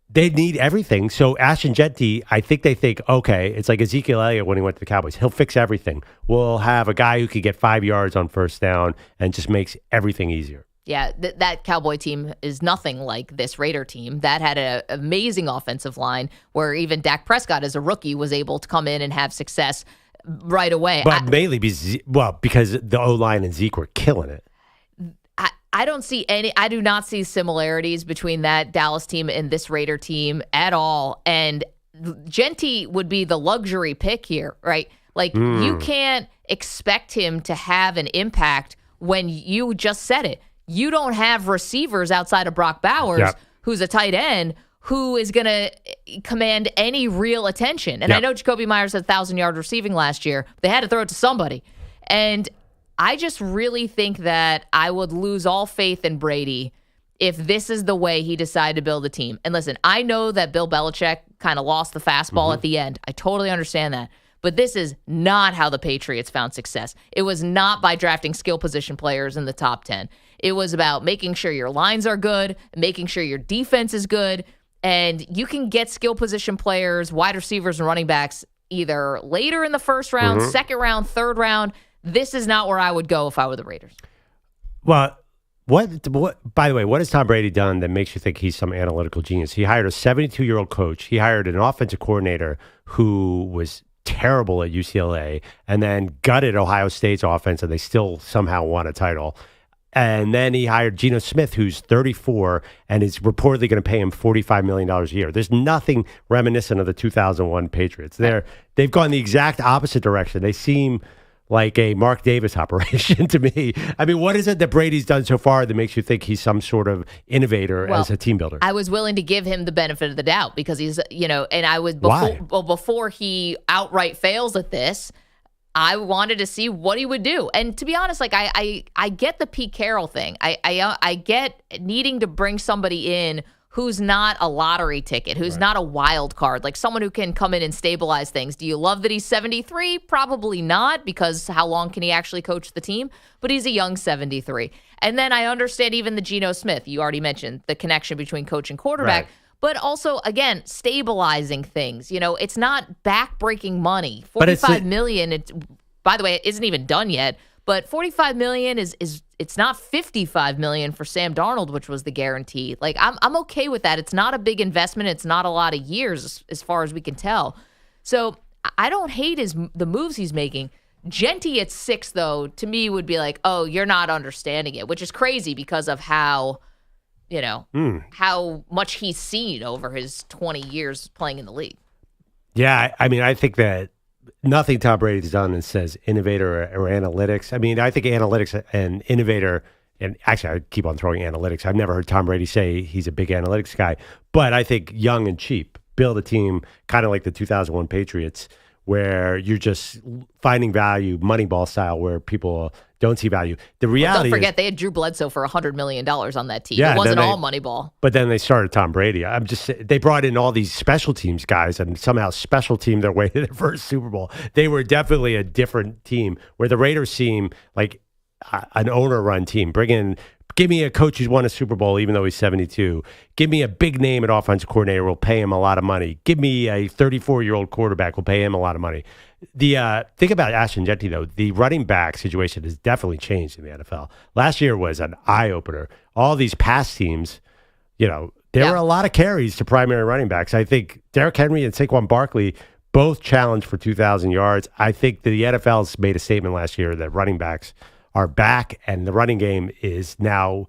They need everything. So Ashton Jeanty, I think they think, okay, it's like Ezekiel Elliott when he went to the Cowboys. He'll fix everything. We'll have a guy who could get 5 yards on first down and just makes everything easier. Yeah, that Cowboy team is nothing like this Raider team. That had an amazing offensive line where even Dak Prescott as a rookie was able to come in and have success right away. But mainly because the O-line and Zeke were killing it. I do not see similarities between that Dallas team and this Raider team at all. And Jeanty would be the luxury pick here, right? Like you can't expect him to have an impact when you just said it. You don't have receivers outside of Brock Bowers, who's a tight end, who is going to command any real attention. And I know Jacoby Myers had 1,000-yard receiving last year. They had to throw it to somebody. And I just really think that I would lose all faith in Brady if this is the way he decided to build a team. And listen, I know that Bill Belichick kind of lost the fastball at the end. I totally understand that. But this is not how the Patriots found success. It was not by drafting skill position players in the top 10. It was about making sure your lines are good, making sure your defense is good, and you can get skill position players, wide receivers, and running backs either later in the first round, second round, third round. this is not where I would go if I were the Raiders. Well, what? By the way, what has Tom Brady done that makes you think he's some analytical genius? He hired a 72-year-old coach. He hired an offensive coordinator who was terrible at UCLA and then gutted Ohio State's offense, and they still somehow won a title. And then he hired Geno Smith, who's 34, and is reportedly going to pay him $45 million a year. There's nothing reminiscent of the 2001 Patriots. They've gone the exact opposite direction. They seem like a Mark Davis operation to me. I mean, what is it that Brady's done so far that makes you think he's some sort of innovator as a team builder? I was willing to give him the benefit of the doubt because he's, and I was before he outright fails at this, I wanted to see what he would do. And to be honest, like I get the Pete Carroll thing. I get needing to bring somebody in who's not a lottery ticket, who's not a wild card, like someone who can come in and stabilize things. Do you love that he's 73? Probably not, because how long can he actually coach the team? But he's a young 73. And then I understand even the Geno Smith. You already mentioned the connection between coach and quarterback. Right. But also, again, stabilizing things. It's not back-breaking money. $45 million, by the way, it isn't even done yet. But $45 million it's not $55 million for Sam Darnold, which was the guarantee. Like, I'm okay with that. It's not a big investment. It's not a lot of years as far as we can tell. So I don't hate the moves he's making. Jeanty at 6, though, to me would be like, oh, you're not understanding it, which is crazy because of how much he's seen over his 20 years playing in the league. Yeah, I mean, I think that nothing Tom Brady's done that says innovator or analytics. I mean, I think analytics and innovator, and actually I keep on throwing analytics. I've never heard Tom Brady say he's a big analytics guy, but I think young and cheap, build a team kind of like the 2001 Patriots, where you're just finding value, Moneyball style, where people don't see value. The reality don't forget, is, they had Drew Bledsoe for $100 million on that team. Yeah, it wasn't all Moneyball. But then they started Tom Brady. They brought in all these special teams guys and somehow special teamed their way to their first Super Bowl. They were definitely a different team, where the Raiders seem like an owner-run team. Give me a coach who's won a Super Bowl, even though he's 72. Give me a big name at offensive coordinator. We'll pay him a lot of money. Give me a 34-year-old quarterback. We'll pay him a lot of money. The thing about Ashton Jeanty, though, the running back situation has definitely changed in the NFL. Last year was an eye-opener. All these pass teams, there were a lot of carries to primary running backs. I think Derrick Henry and Saquon Barkley both challenged for 2,000 yards. I think the NFL's made a statement last year that running backs are back, and the running game is now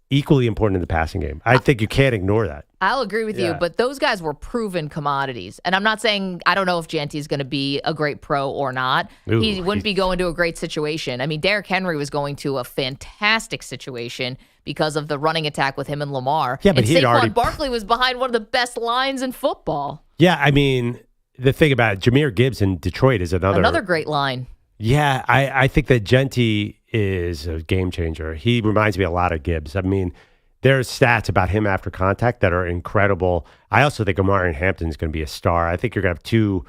equally important in the passing game. I think you can't ignore that. I'll agree with you, but those guys were proven commodities. And I'm not saying, I don't know if Jeanty is going to be a great pro or not. He wouldn't be going to a great situation. I mean, Derrick Henry was going to a fantastic situation because of the running attack with him and Lamar. Yeah, but and Saquon Barkley was behind one of the best lines in football. Yeah, I mean, the thing about it, Jahmyr Gibbs in Detroit is another great line. Yeah, I think that Jeanty is a game changer. He reminds me a lot of Gibbs. I mean, there's stats about him after contact that are incredible. I also think Omarion Hampton is going to be a star. I think you're going to have two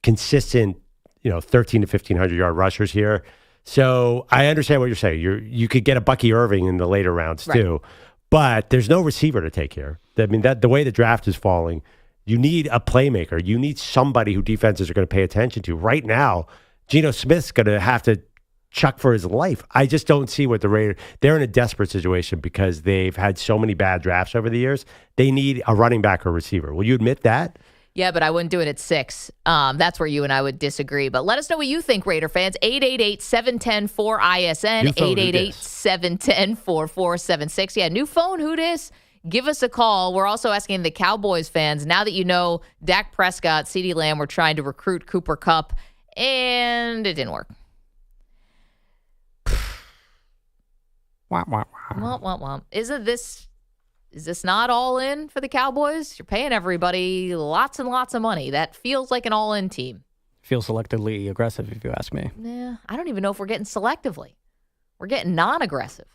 consistent, 13 to 1,500 yard rushers here. So I understand what you're saying. You could get a Bucky Irving in the later rounds too, but there's no receiver to take here. I mean, that the way the draft is falling, you need a playmaker. You need somebody who defenses are going to pay attention to. Right now, Geno Smith's going to have to chuck for his life. I just don't see what the Raiders. They're in a desperate situation because they've had so many bad drafts over the years. They need a running back or receiver. Will you admit that? Yeah, but I wouldn't do it at 6. That's where you and I would disagree. But let us know what you think, Raider fans. 888-710-4ISN, 888-710-4476. Yeah, new phone, who dis? Give us a call. We're also asking the Cowboys fans, now that you know Dak Prescott, CeeDee Lamb were trying to recruit Cooper Kupp, and it didn't work. Is this not all in for the Cowboys? You're paying everybody lots and lots of money. That feels like an all-in team. Feels selectively aggressive, if you ask me. Yeah, I don't even know if we're getting selectively. We're getting non-aggressive.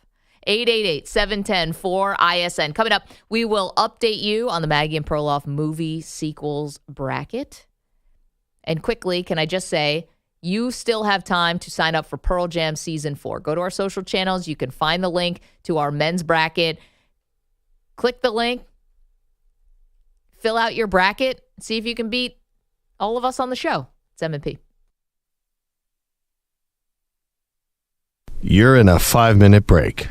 888-710-4ISN. Coming up, we will update you on the Maggie and Perloff movie sequels bracket. And quickly, can I just say, you still have time to sign up for Pearl Jam Season 4. Go to our social channels. You can find the link to our men's bracket. Click the link. Fill out your bracket. See if you can beat all of us on the show. It's M&P. You're in a 5-minute break.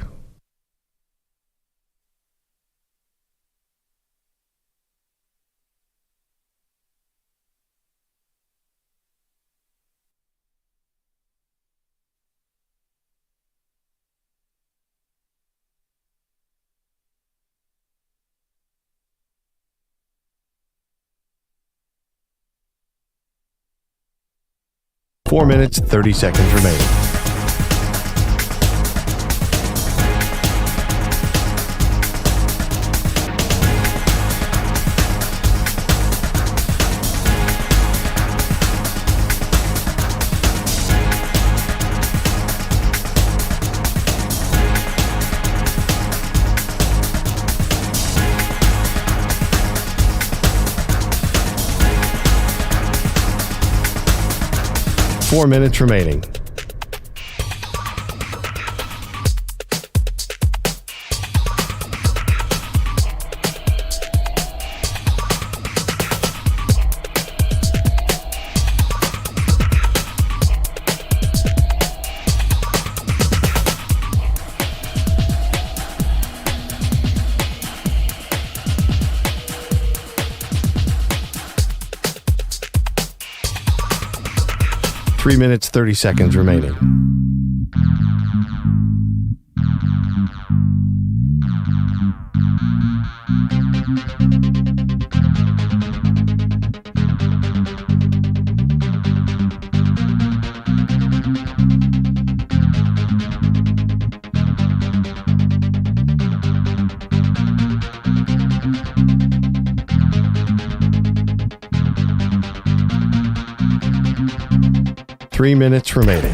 Four minutes, 30 seconds remaining. Four minutes remaining. Three minutes, 30 seconds remaining. Three minutes remaining.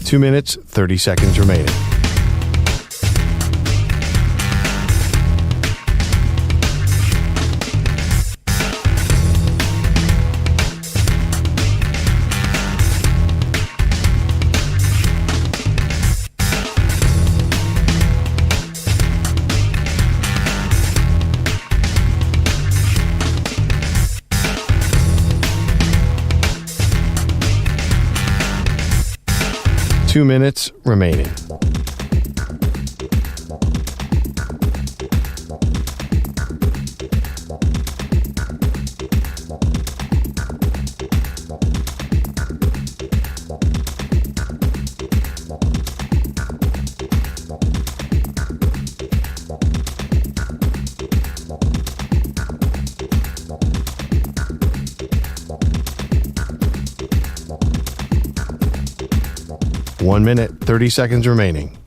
Two minutes, 30 seconds remaining. Two minutes remaining. 1 minute, 30 seconds remaining.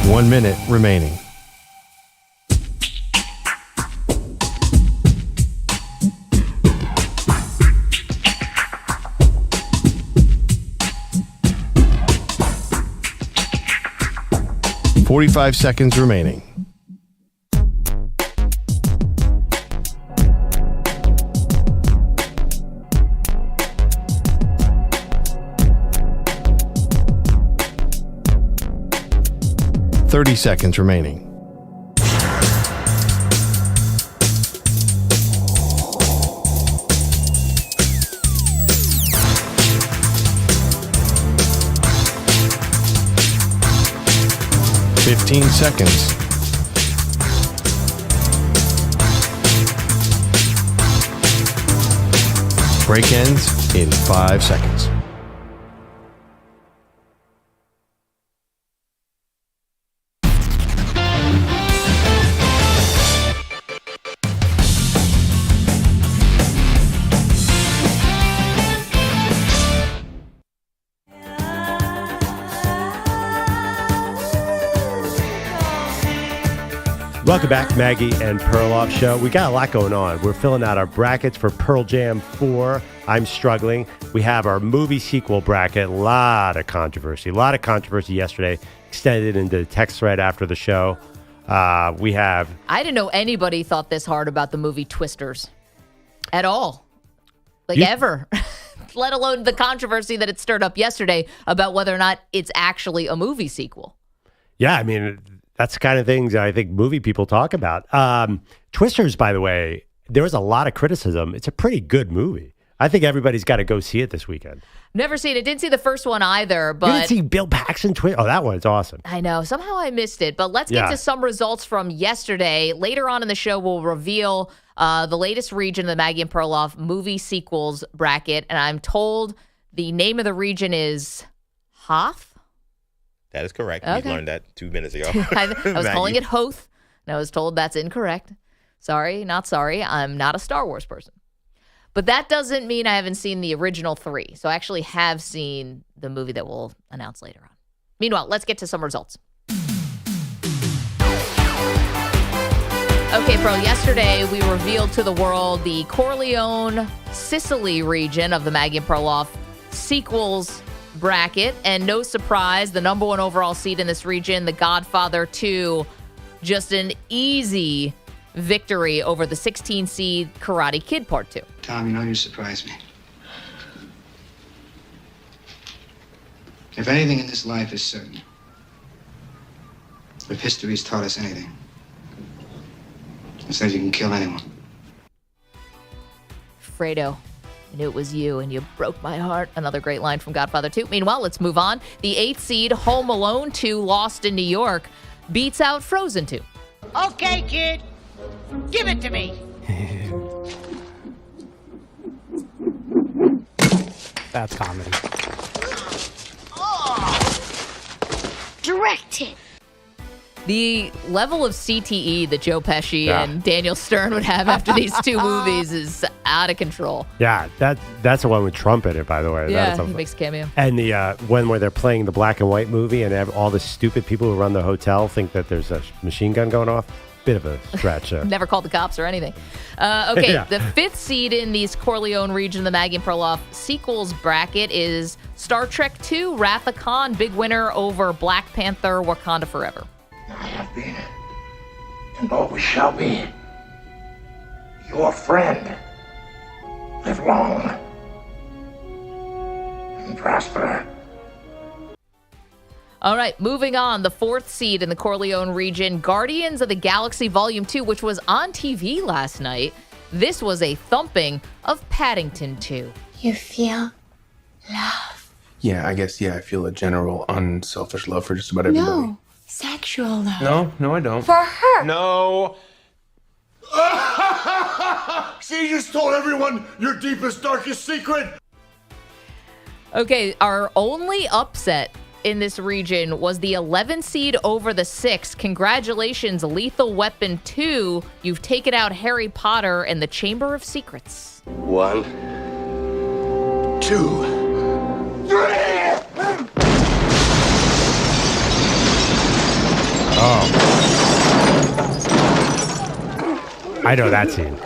One minute remaining. .45 seconds remaining. .30 seconds remaining. .15 seconds. Break ends in 5 seconds. Welcome back, Maggie and Perloff Show. We got a lot going on. We're filling out our brackets for Pearl Jam 4. I'm struggling. We have our movie sequel bracket. A lot of controversy yesterday. Extended into the text thread after the show. We have... I didn't know anybody thought this hard about the movie Twisters. At all. Ever. Let alone the controversy that it stirred up yesterday about whether or not it's actually a movie sequel. Yeah, I mean... That's the kind of things I think movie people talk about. Twisters, by the way, there was a lot of criticism. It's a pretty good movie. I think everybody's got to go see it this weekend. Never seen it. Didn't see the first one either. But you didn't see Bill Paxton Twister? Oh, that one's awesome. I know. Somehow I missed it. But let's get to some results from yesterday. Later on in the show, we'll reveal the latest region of the Maggie and Perloff movie sequels bracket. And I'm told the name of the region is Hoth. That is correct. Okay. We learned that 2 minutes ago. I was calling it Hoth, and I was told that's incorrect. Sorry, not sorry. I'm not a Star Wars person. But that doesn't mean I haven't seen the original 3. So I actually have seen the movie that we'll announce later on. Meanwhile, let's get to some results. Okay, Pro, yesterday we revealed to the world the Corleone, Sicily region of the Maggie and Perloff sequels bracket, and no surprise, the number 1 overall seed in this region, The Godfather 2, just an easy victory over the 16 seed Karate Kid Part 2. Tom, you know you surprise me. If anything in this life is certain, if history's taught us anything, it says you can kill anyone. Fredo, I knew it was you, and you broke my heart. Another great line from Godfather 2. Meanwhile, let's move on. The 8th seed, Home Alone 2, Lost in New York, beats out Frozen 2. Okay, kid. Give it to me. That's comedy. Direct it. The level of CTE that Joe Pesci and Daniel Stern would have after these 2 movies is out of control. Yeah, that's the one with Trump in it, by the way. Yeah, he makes a cameo. And the one where they're playing the black and white movie and all the stupid people who run the hotel think that there's a machine gun going off. Bit of a stretch there. Never called the cops or anything. Okay, The 5th seed in these Corleone region, the Maggie and Perloff sequels bracket, is Star Trek II, Wrath of Khan, big winner over Black Panther, Wakanda Forever. I have been, and always shall be, your friend. Live long and prosper. All right, moving on. The 4th seed in the Corleone region, Guardians of the Galaxy Volume 2, which was on TV last night. This was a thumping of Paddington 2. You feel love. Yeah, I guess, I feel a general unselfish love for just about everybody. No, sexual love. No, I don't. For her. No. See, you just told everyone your deepest, darkest secret. Okay, our only upset in this region was the 11th seed over the 6th. Congratulations, Lethal Weapon 2. You've taken out Harry Potter and the Chamber of Secrets. 1, 2, 3. Oh. I know that scene.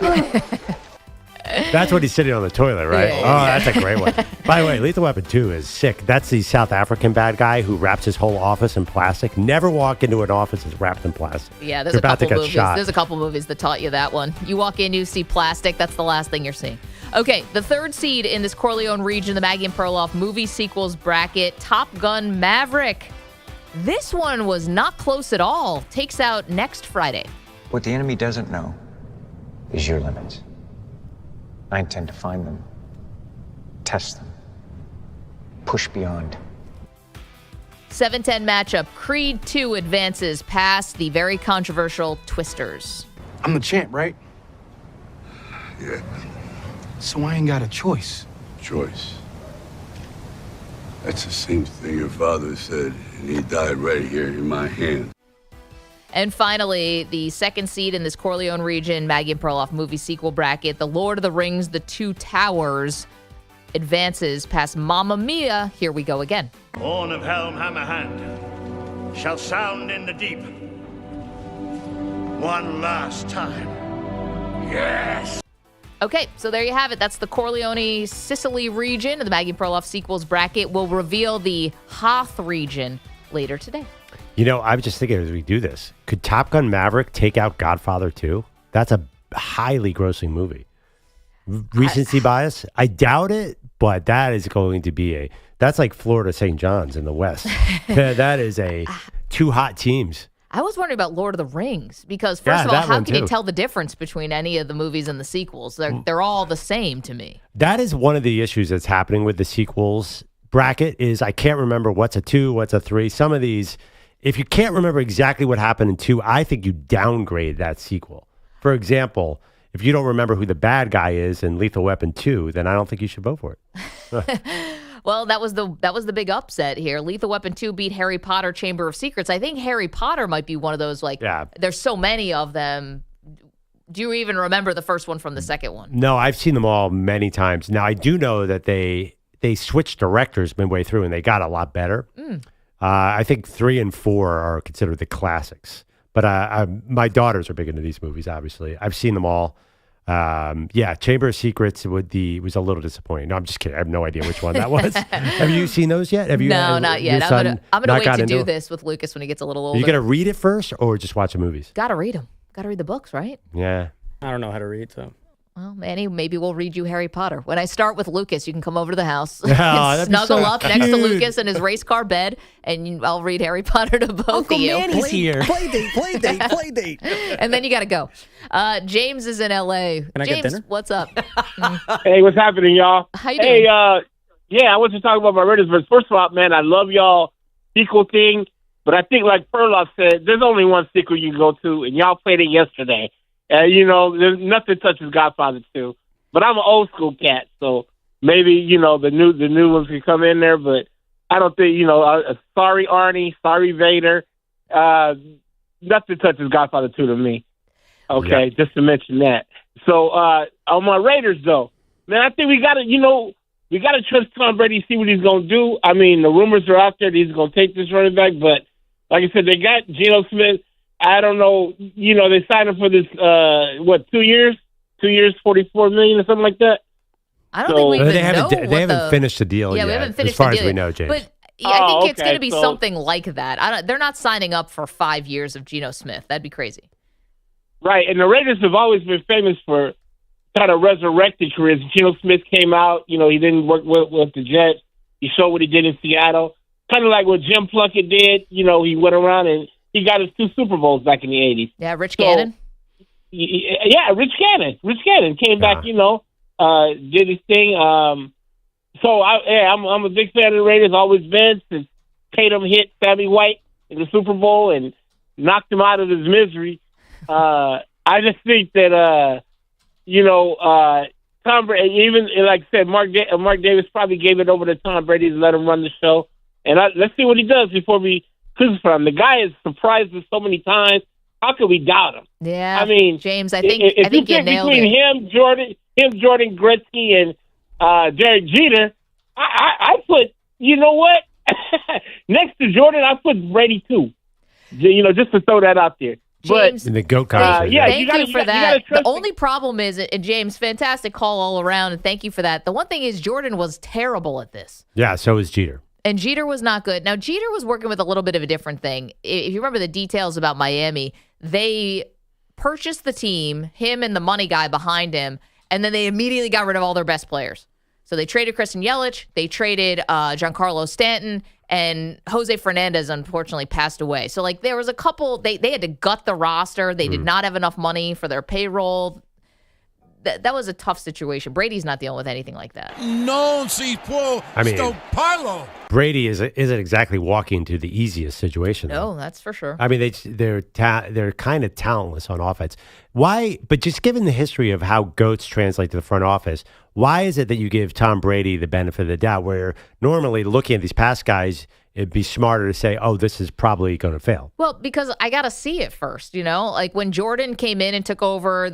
That's when he's sitting on the toilet, right? Yeah. Oh, that's a great one. By the way, Lethal Weapon 2 is sick. That's the South African bad guy who wraps his whole office in plastic. Never walk into an office that's wrapped in plastic. Yeah, there's You're a couple about to get movies. shot. There's a couple movies that taught you that one. You walk in, you see plastic. That's the last thing you're seeing. Okay, the 3rd seed in this Corleone region, the Maggie and Perloff movie sequels bracket, Top Gun Maverick. This one was not close at all. Takes out next Friday. What the enemy doesn't know is your limits. I intend to find them, test them, push beyond. 7-10 matchup. Creed 2 advances past the very controversial Twisters. I'm the champ, right? Yeah. So I ain't got a choice. Choice. That's the same thing your father said, and he died right here in my hand. And finally, the 2nd seed in this Corleone region, Maggie and Perloff movie sequel bracket, The Lord of the Rings, The Two Towers, advances past Mamma Mia. Here we go again. Horn of Helm Hammerhand shall sound in the deep. one last time. Yes! Okay, so there you have it. That's the Corleone, Sicily region. The Maggie Perloff sequels bracket will reveal the Hoth region later today. You know, I was just thinking as we do this, could Top Gun Maverick take out Godfather 2? That's a highly grossing movie. Recency bias? I doubt it, but that is going to be that's like Florida St. John's in the West. That is two hot teams. I was wondering about Lord of the Rings because, first of all, how can you tell the difference between any of the movies and the sequels? They're all the same to me. That is one of the issues that's happening with the sequels bracket is I can't remember what's a 2, what's a 3. Some of these, if you can't remember exactly what happened in 2, I think you downgrade that sequel. For example, if you don't remember who the bad guy is in Lethal Weapon 2, then I don't think you should vote for it. Well, that was the big upset here. Lethal Weapon 2 beat Harry Potter Chamber of Secrets. I think Harry Potter might be one of those, there's so many of them. Do you even remember the first one from the second one? No, I've seen them all many times. Now, I do know that they switched directors midway through, and they got a lot better. I think 3 and 4 are considered the classics. But my daughters are big into these movies, obviously. I've seen them all. Chamber of Secrets was a little disappointing. No, I'm just kidding. I have no idea which one that was. Have you seen those yet? Have you? No, not yet. I'm gonna wait to do this with Lucas when he gets a little older. Are you gonna read it first or just watch the movies? Gotta read them. Gotta read the books, right? Yeah. I don't know how to read, so. Well, Manny, maybe we'll read you Harry Potter. When I start with Lucas, you can come over to the house and snuggle up next to Lucas in his race car bed, and I'll read Harry Potter to both Uncle of you. Manny's here. Play date. And then you got to go. James is in L.A. Can I James, get dinner? what's up? Hey, what's happening, y'all? How you doing? Hey, I want to talk about my Raiders, but first of all, man, I love y'all sequel thing, but I think like Perloff said, there's only one sequel you can go to, and y'all played it yesterday. There's nothing touches Godfather 2. But I'm an old school cat, so maybe, the new ones can come in there, but I don't think, sorry Arnie, sorry Vader, nothing touches Godfather 2 to me. Okay, just to mention that. So on my Raiders though, man, I think we gotta trust Tom Brady, see what he's gonna do. I mean, the rumors are out there that he's gonna take this running back, but like I said, they got Geno Smith. I don't know, they signed him for this 2 years? 2 years, $44 million or something like that. I don't think we even know. They haven't finished the deal yet. We haven't finished as far the deal as we know, James. But I think it's going to be something like that. They're not signing up for 5 years of Geno Smith. That'd be crazy. Right, and the Raiders have always been famous for kind of resurrected careers. Geno Smith came out, he didn't work with the Jets. He showed what he did in Seattle. Kind of like what Jim Plunkett did. He went around and he got his 2 Super Bowls back in the 80s. Yeah, Rich Gannon. Yeah, Rich Gannon. Rich Gannon came back, did his thing. So I'm a big fan of the Raiders. Always been since Tatum hit Sammy White in the Super Bowl and knocked him out of his misery. I just think that Tom Brady, even like I said, Mark Davis probably gave it over to Tom Brady to let him run the show. And let's see what he does before we crucify him. The guy has surprised us so many times. How could we doubt him? Yeah, I mean, James, I think you nailed between it. Jordan Gretzky, and Derek Jeter, I put, what? Next to Jordan, I put Brady too. Just to throw that out there. James, in the GOAT conversation. Thank you for that. The only problem is, and James, fantastic call all around, and thank you for that. The one thing is Jordan was terrible at this. Yeah, so is Jeter. And Jeter was not good. Now, Jeter was working with a little bit of a different thing. If you remember the details about Miami, they purchased the team, him and the money guy behind him, and then they immediately got rid of all their best players. So they traded Christian Yelich, they traded Giancarlo Stanton, and Jose Fernandez unfortunately passed away. So there was a couple, they had to gut the roster. They did not have enough money for their payroll. That was a tough situation. Brady's not dealing with anything like that. Brady isn't exactly walking into the easiest situation. No, that's for sure. I mean, they're kind of talentless on offense. Why? But just given the history of how GOATs translate to the front office, why is it that you give Tom Brady the benefit of the doubt, where normally looking at these past guys, it'd be smarter to say, oh, this is probably going to fail? Well, because I got to see it first, Like when Jordan came in and took over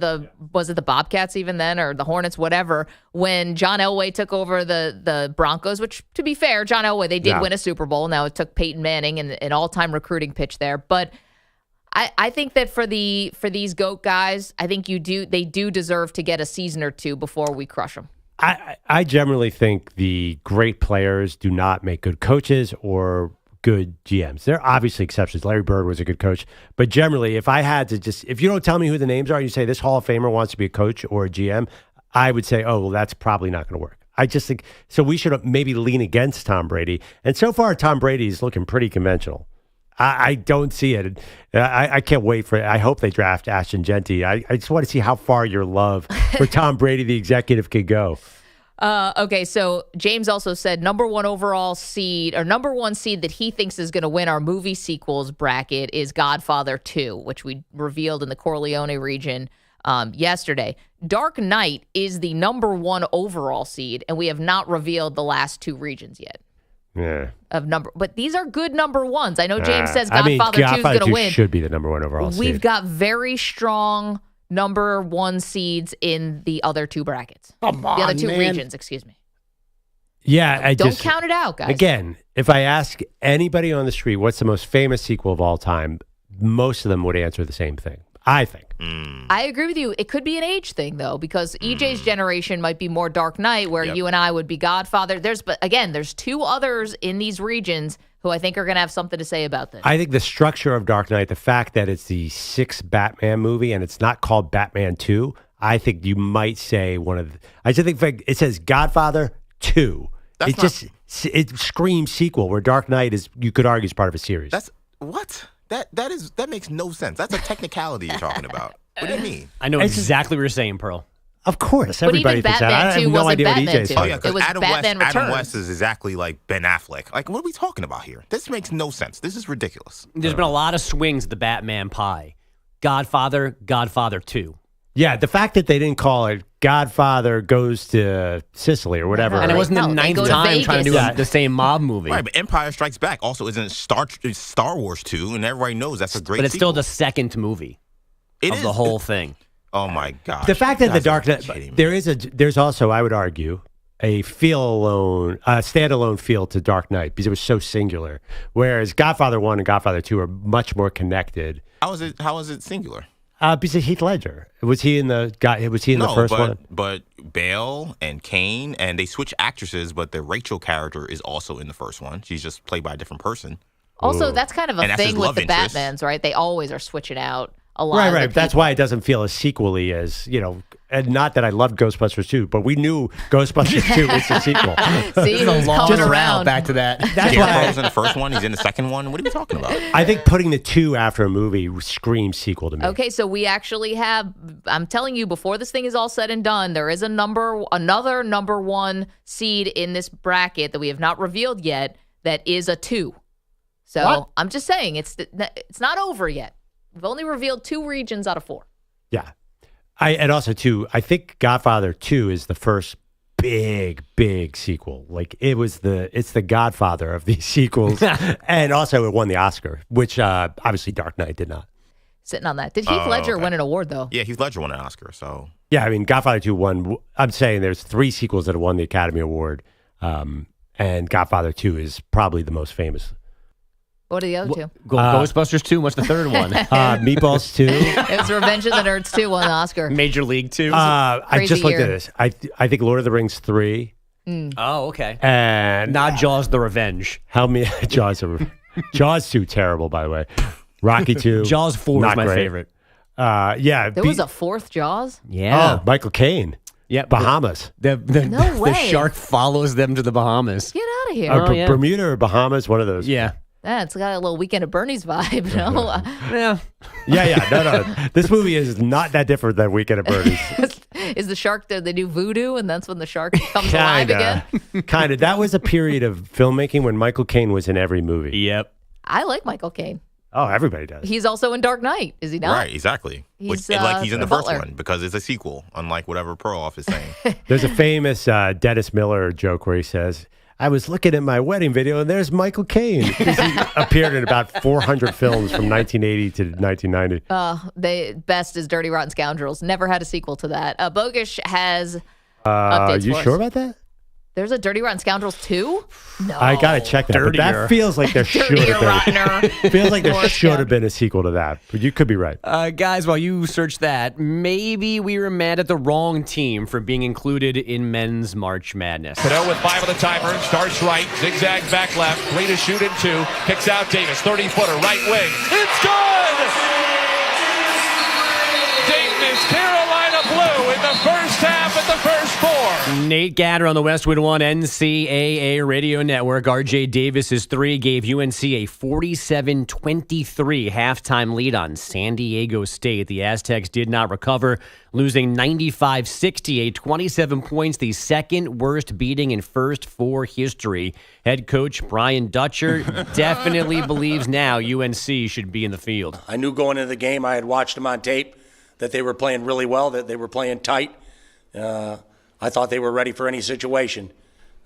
was it the Bobcats even then, or the Hornets, whatever, when John Elway took over the Broncos, which, to be fair, John Elway, they did win a Super Bowl. Now, it took Peyton Manning an all-time recruiting pitch there. But I think that for these GOAT guys, I think they do deserve to get a season or two before we crush them. I generally think the great players do not make good coaches or good GMs. There are obviously exceptions. Larry Bird was a good coach. But generally, if you don't tell me who the names are, and you say this Hall of Famer wants to be a coach or a GM, I would say, oh, well, that's probably not going to work. I just think, so we should maybe lean against Tom Brady. And so far, Tom Brady is looking pretty conventional. I don't see it. I can't wait for it. I hope they draft Ashton Jeanty. I just want to see how far your love for Tom Brady, the executive, could go. Okay, so James also said number one seed that he thinks is going to win our movie sequels bracket is Godfather 2, which we revealed in the Corleone region yesterday. Dark Knight is the number one overall seed, and we have not revealed the last two regions yet. Yeah. But these are good number ones. I know James says Godfather 2 is going to win. Should be the number one overall seed. We've got very strong number one seeds in the other two brackets. Come on, the other two man. regions, excuse me. Yeah, Don't count it out, guys. Again, if I ask anybody on the street what's the most famous sequel of all time, most of them would answer the same thing, I think. I agree with you. It could be an age thing, though, because EJ's generation might be more Dark Knight, where you and I would be Godfather. There's two others in these regions who I think are going to have something to say about this. I think the structure of Dark Knight, the fact that it's the sixth Batman movie and it's not called Batman 2, I think you might say I just think it says Godfather 2. It screams sequel, where Dark Knight is, you could argue, is part of a series. That's what? That makes no sense. That's a technicality you're talking about. What do you mean? I know exactly what you're saying, Pearl. Of course, everybody thinks that. I have no idea what EJ's saying. It was Batman Returns. Adam West is exactly like Ben Affleck. Like, what are we talking about here? This makes no sense. This is ridiculous. There's been a lot of swings at the Batman pie. Godfather 2. Yeah, the fact that they didn't call it Godfather Goes to Sicily or whatever. And it wasn't the ninth time trying to do the same mob movie. Right, but Empire Strikes Back also isn't Star Wars 2, and everybody knows that's a great But it's sequel. still the second movie of the whole thing. Oh, my God. The fact that the Dark Knight, there's also, I would argue, a standalone feel to Dark Knight because it was so singular, whereas Godfather 1 and Godfather 2 are much more connected. How is it singular? Because of Heath Ledger. Was he in the first one? But Bale and Kane, and they switch actresses, but the Rachel character is also in the first one. She's just played by a different person. Also, that's kind of a thing with the Batmans, right? They always are switching out a lot. Right. That's why it doesn't feel as sequel-y as, and not that I loved Ghostbusters 2, but we knew Ghostbusters 2 was the sequel. See, he's coming around. Back to that. That's why he's in the first one. He's in the second one. What are we talking about? I think putting the 2 after a movie screams sequel to me. Okay, so we actually have, I'm telling you, before this thing is all said and done, there is another number one seed in this bracket that we have not revealed yet that is a 2. So what? I'm just saying, it's not over yet. We've only revealed 2 regions out of 4. Yeah. And also, too, I think Godfather 2 is the first big sequel. Like, it's the Godfather of these sequels. And also, it won the Oscar, which obviously Dark Knight did not. Sitting on that. Did Heath Ledger win an award, though? Yeah, Heath Ledger won an Oscar, so. Yeah, I mean, Godfather 2 won. I'm saying there's 3 sequels that have won the Academy Award. And Godfather 2 is probably the most famous. What are the other 2? Ghostbusters 2. What's the third one? Meatballs 2. It was Revenge of the Nerds 2 won the Oscar. Major League 2. I just looked at this. I think Lord of the Rings 3. Oh, okay. And not Jaws the Revenge. Help me. Jaws 2 terrible, by the way. Rocky 2. Jaws 4 is my great. favorite. Yeah. There was a 4th Jaws? Yeah. Oh, Michael Caine. Yeah, Bahamas. No way. The shark follows them to the Bahamas. Get out of here. Bermuda or Bahamas, one of those. Yeah. Yeah, it's got a little Weekend at Bernie's vibe, no? Yeah. No. This movie is not that different than Weekend at Bernie's. Is the shark there? They do voodoo, and that's when the shark comes alive again? Kind of. That was a period of filmmaking when Michael Caine was in every movie. Yep. I like Michael Caine. Oh, everybody does. He's also in Dark Knight, is he not? Right, exactly. He's in the first butler. one because it's a sequel, unlike whatever Perloff is saying. There's a famous Dennis Miller joke where he says, I was looking at my wedding video and there's Michael Caine. He appeared in about 400 films from 1980 to 1990. The best is Dirty Rotten Scoundrels. Never had a sequel to that. Bogusch has updates you for sure us. about that? There's a Dirty Rotten Scoundrels 2? No. I got to check that. But that feels like there should have been. Feels like there should have been a sequel to that. But you could be right. Guys, while you search that, maybe we were mad at the wrong team for being included in men's March Madness. Cadeau with 5 on the timer. Starts right. Zigzag back left. 3 to shoot in 2. Kicks out Davis. 30-footer. Right wing. It's good! Dayton is Carolina blue in the first half at the first 4. Nate Gatter on the Westwood One NCAA Radio Network. RJ Davis's 3 gave UNC a 47-23 halftime lead on San Diego State. The Aztecs did not recover, losing 95-68, 27 points, the second worst beating in first 4 history. Head coach Brian Dutcher definitely believes now UNC should be in the field. I knew going into the game, I had watched them on tape, that they were playing really well, that they were playing tight. I thought they were ready for any situation.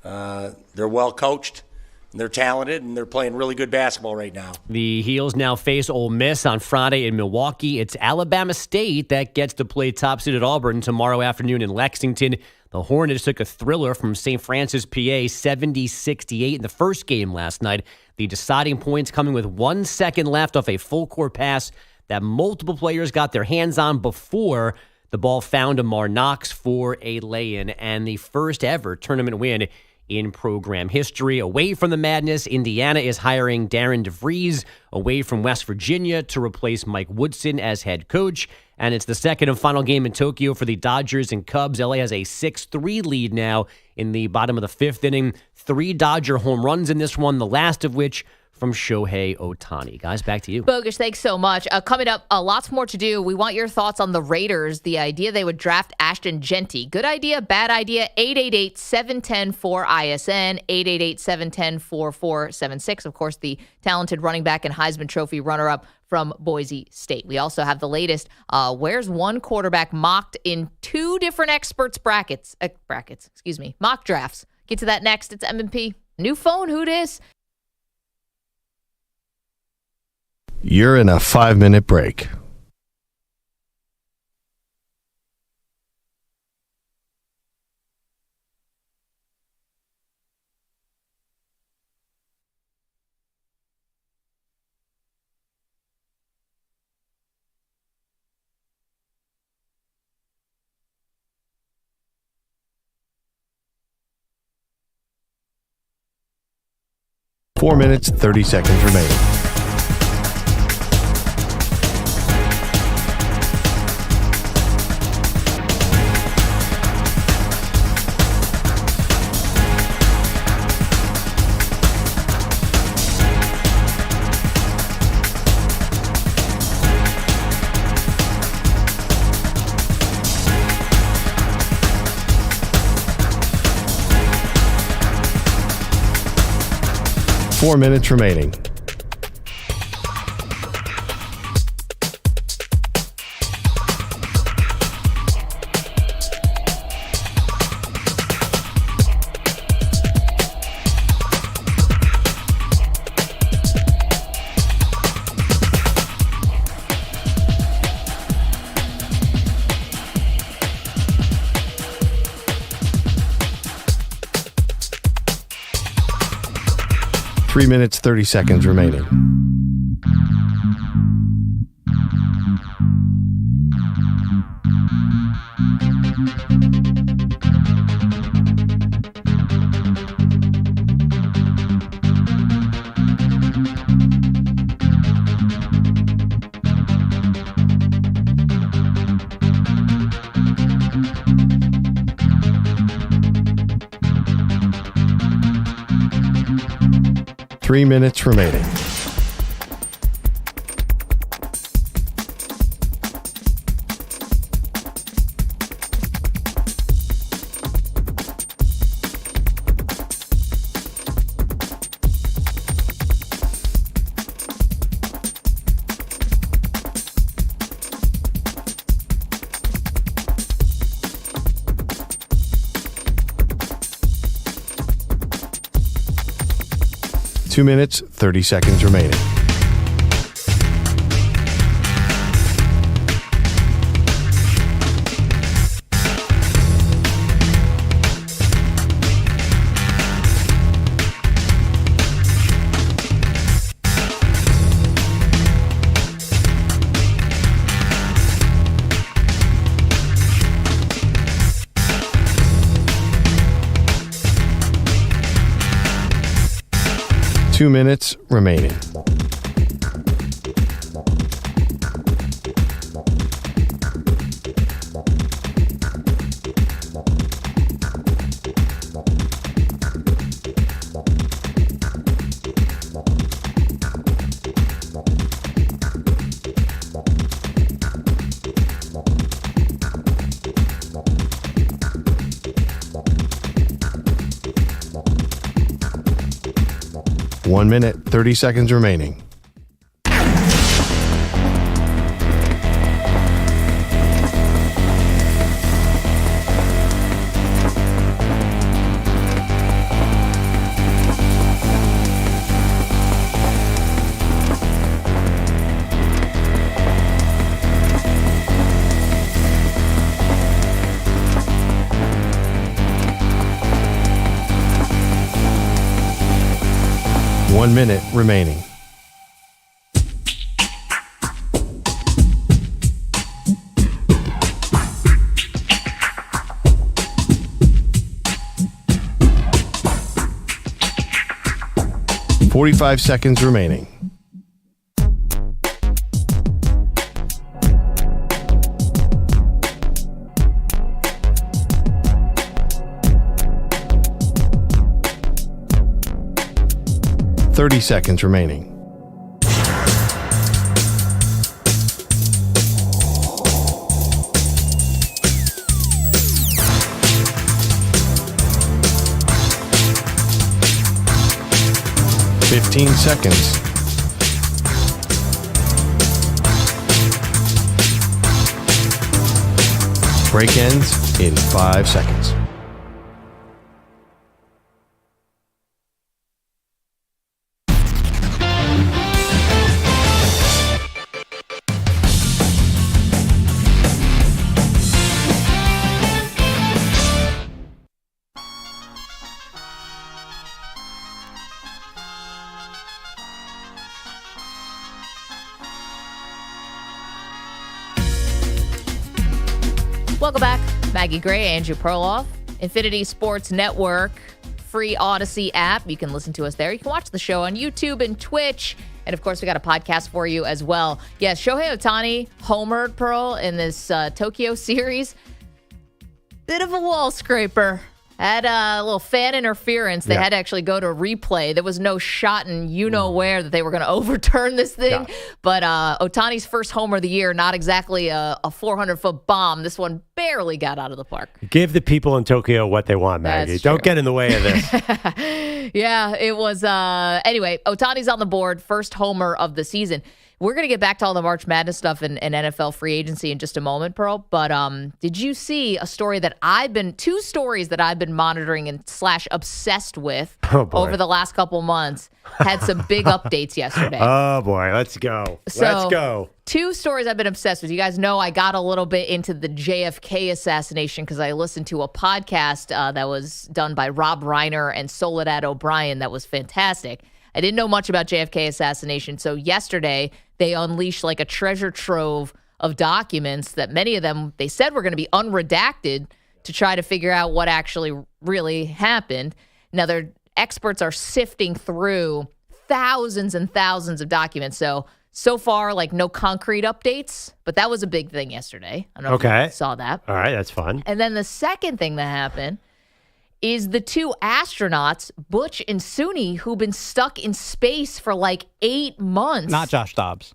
They're well coached, and they're talented, and they're playing really good basketball right now. The Heels now face Ole Miss on Friday in Milwaukee. It's Alabama State that gets to play top-seeded Auburn tomorrow afternoon in Lexington. The Hornets took a thriller from St. Francis, PA, 70-68 in the first game last night. The deciding points coming with 1 second left off a full-court pass that multiple players got their hands on before the ball found Amar Knox for a lay-in, and the first ever tournament win in program history. Away from the madness, Indiana is hiring Darren DeVries away from West Virginia to replace Mike Woodson as head coach, and it's the second and final game in Tokyo for the Dodgers and Cubs. LA has a 6-3 lead now in the bottom of the 5th inning. 3 Dodger home runs in this one, the last of which from Shohei Ohtani. Guys, back to you. Bogusch, thanks so much. Coming up, lots more to do. We want your thoughts on the Raiders, the idea they would draft Ashton Jeanty. Good idea, bad idea? 888-710-4ISN, 888-710-4476. Of course, the talented running back and Heisman Trophy runner-up from Boise State. We also have the latest, where's one quarterback mocked in 2 different experts mock drafts. Get to that next. It's M&P. New phone, who dis? You're in a 5-minute break. Four minutes, 30 seconds remaining. Four minutes remaining. Three minutes, 30 seconds remaining. Three minutes remaining. Two minutes, 30 seconds remaining. 2 minutes remaining. One minute, 30 seconds remaining. One minute remaining. $45 seconds remaining. $30 seconds remaining. $15 seconds. Break ends in 5 seconds. Welcome back. Maggie Gray, Andrew Perloff, Infinity Sports Network, free Odyssey app. You can listen to us there. You can watch the show on YouTube and Twitch. And, of course, we got a podcast for you as well. Yes, Shohei Ohtani homered, Pearl, in this Tokyo series. Bit of a wall scraper. Had a little fan interference. They had to actually go to replay. There was no shot in you-know-where that they were going to overturn this thing. Yeah. But Ohtani's first homer of the year, not exactly a 400-foot bomb. This one barely got out of the park. Give the people in Tokyo what they want, Maggie. Don't get in the way of this. Yeah, it was. Anyway, Ohtani's on the board. First homer of the season. We're going to get back to all the March Madness stuff and NFL free agency in just a moment, Pearl. But did you see a story that two stories that I've been monitoring and / obsessed with over the last couple months had some big updates yesterday. Oh, boy. Let's go. Let's go. Two stories I've been obsessed with. You guys know I got a little bit into the JFK assassination because I listened to a podcast that was done by Rob Reiner and Soledad O'Brien that was fantastic. I didn't know much about JFK assassination, so yesterday they unleashed like a treasure trove of documents that many of them, they said were going to be unredacted to try to figure out what actually really happened. Now, their experts are sifting through thousands and thousands of documents, so far, like no concrete updates, but that was a big thing yesterday. I don't know if you saw that. All right, that's fun. And then the second thing that happened is the two astronauts, Butch and Suni, who've been stuck in space for like 8 months. Not Josh Dobbs.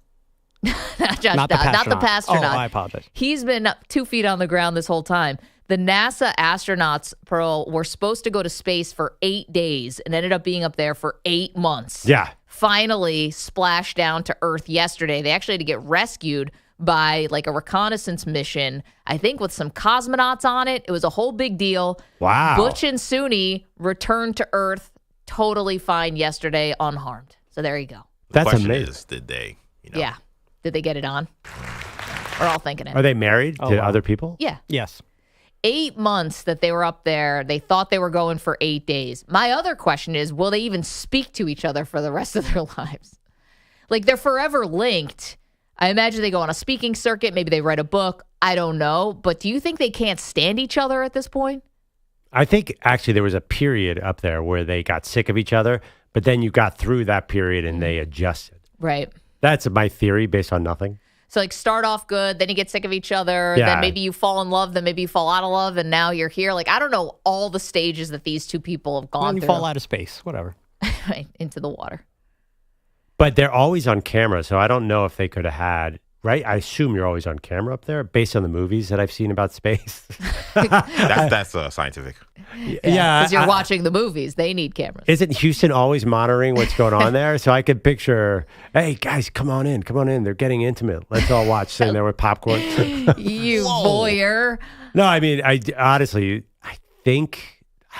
Not the pastronaut. Oh, I apologize. He's been 2 feet on the ground this whole time. The NASA astronauts, Pearl, were supposed to go to space for 8 days and ended up being up there for 8 months. Yeah. Finally splashed down to Earth yesterday. They actually had to get rescued by like a reconnaissance mission, I think with some cosmonauts on it. It was a whole big deal. Wow. Butch and Suni returned to Earth totally fine yesterday, unharmed. So there you go. That's question amazing. Is, did they? Yeah. Did they get it on? We're all thinking it. Are they married to other people? Yeah. Yes. 8 months that they were up there. They thought they were going for 8 days. My other question is, will they even speak to each other for the rest of their lives? Like, they're forever linked. I imagine they go on a speaking circuit. Maybe they write a book. I don't know. But do you think they can't stand each other at this point? I think actually there was a period up there where they got sick of each other, but then you got through that period and they adjusted. Right. That's my theory based on nothing. So like start off good, then you get sick of each other, Yeah. then maybe you fall in love, then maybe you fall out of love, and now you're here. Like I don't know all the stages that these two people have gone you through. fall out of space, whatever. Right, into the water. But they're always on camera, so I don't know if they could have had, right? I assume you're always on camera up there based on the movies that I've seen about space. That's scientific. Yeah. Because you're watching the movies. They need cameras. Isn't Houston always monitoring what's going on there? So I could picture, hey, guys, come on in. They're getting intimate. Let's all watch, sitting there with popcorn. You voyeur. No, I mean, I honestly, I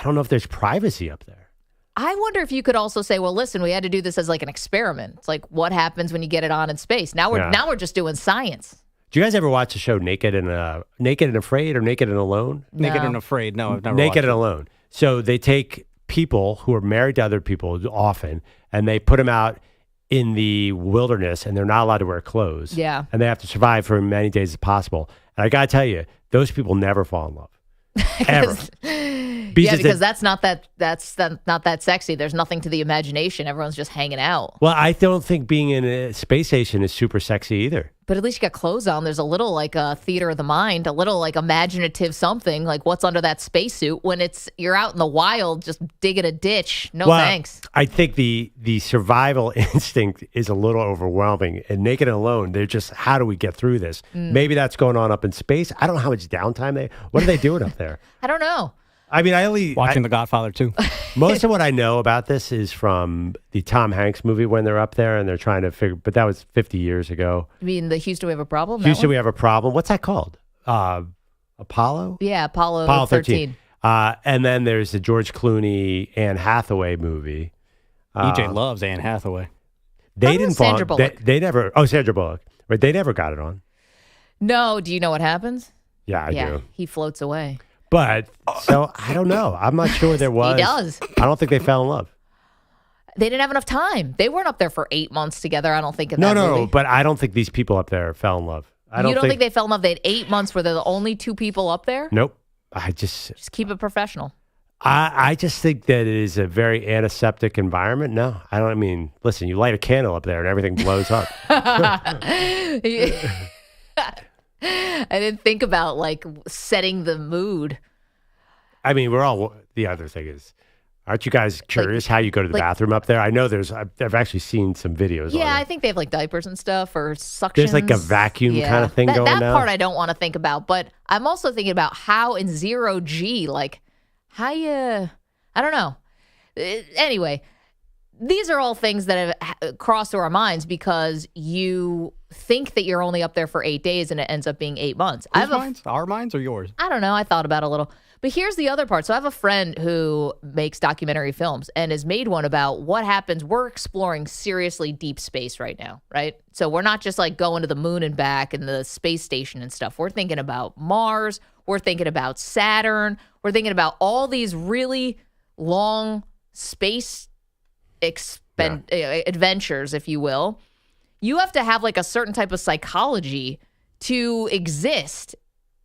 don't know if there's privacy up there. I wonder if you could also say, well, listen, we had to do this as like an experiment. It's like what happens when you get it on in space. Now we're just doing science. Do you guys ever watch the show Naked and Afraid or Naked and Alone? Naked and Afraid. No, I've never Naked watched and Alone. So they take people who are married to other people often, and they put them out in the wilderness, and they're not allowed to wear clothes. Yeah. And they have to survive for as many days as possible. And I got to tell you, those people never fall in love. Ever. Because that's not that sexy. There's nothing to the imagination. Everyone's just hanging out. Well, I don't think being in a space station is super sexy either. But at least you got clothes on. There's a little like a theater of the mind, a little like imaginative something, like what's under that spacesuit when you're out in the wild just digging a ditch. No thanks. I think the survival instinct is a little overwhelming. And Naked and Alone, they're just, how do we get through this? Maybe that's going on up in space. I don't know how much downtime what are they doing up there? I don't know. I mean, watching The Godfather too. Most of what I know about this is from the Tom Hanks movie when they're up there and they're trying to figure. But that was 50 years ago. You mean the Houston We Have a Problem? Houston We Have a Problem. What's that called? Apollo? Yeah, Apollo 13. And then there's the George Clooney, Anne Hathaway movie. EJ loves Anne Hathaway. They didn't fall. Sandra Bullock. They never. Oh, Sandra Bullock. Right? They never got it on. No. Do you know what happens? Yeah, I do. He floats away. But, so, I don't know. I'm not sure there was. He does. I don't think they fell in love. They didn't have enough time. They weren't up there for 8 months together, I don't think, in that movie. No, but I don't think these people up there fell in love. You don't think they fell in love? They had 8 months where they're the only two people up there? Nope. Just keep it professional. I just think that it is a very antiseptic environment. No, I don't. I mean, listen, you light a candle up there and everything blows up. I didn't think about like setting the mood. I mean, the other thing is, aren't you guys curious how you go to the bathroom up there? I know I've actually seen some videos. Yeah, I think they have like diapers and stuff or suctions. There's like a vacuum kind of thing going on. That part I don't want to think about, but I'm also thinking about how in 0G, like how I don't know. Anyway, these are all things that have crossed through our minds because you think that you're only up there for 8 days and it ends up being 8 months. Our minds or yours? I don't know. I thought about it a little. But here's the other part. So I have a friend who makes documentary films and has made one about what happens. We're exploring seriously deep space right now, right? So we're not just like going to the moon and back and the space station and stuff. We're thinking about Mars. We're thinking about Saturn. We're thinking about all these really long space adventures, if you will. You have to have like a certain type of psychology to exist.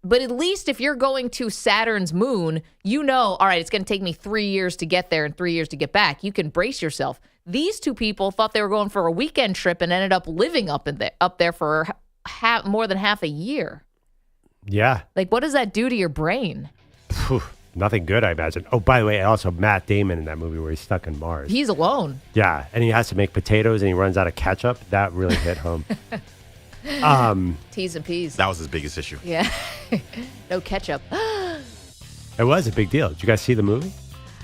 But at least if you're going to Saturn's moon, all right, it's going to take me 3 years to get there and 3 years to get back. You can brace yourself. These two people thought they were going for a weekend trip and ended up living up there for more than half a year. Yeah. Like, what does that do to your brain? Nothing good, I imagine. Oh, by the way, also Matt Damon in that movie where he's stuck in Mars. He's alone. Yeah, and he has to make potatoes and he runs out of ketchup. That really hit home. T's and P's. That was his biggest issue. Yeah. No ketchup. It was a big deal. Did you guys see the movie?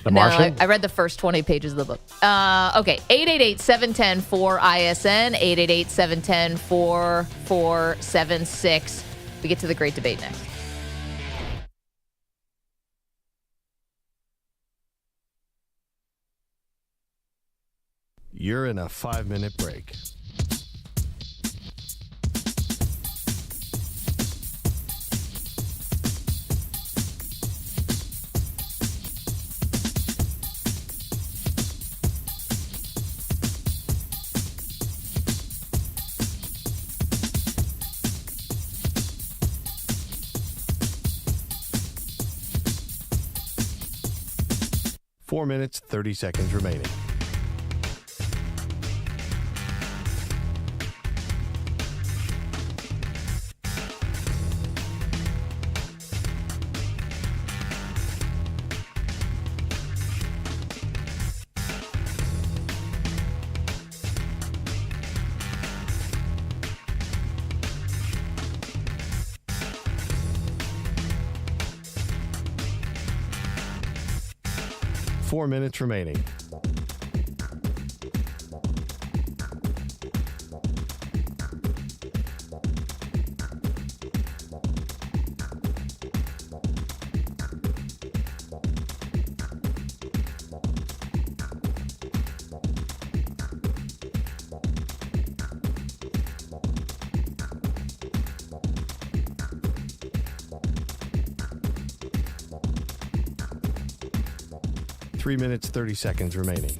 The Martian? I read the first 20 pages of the book. Okay, 888-710-4ISN, 888-710-4476. We get to the great debate next. You're in a 5-minute break. Four minutes, 30 seconds remaining. 4 minutes remaining. Three minutes, 30 seconds remaining.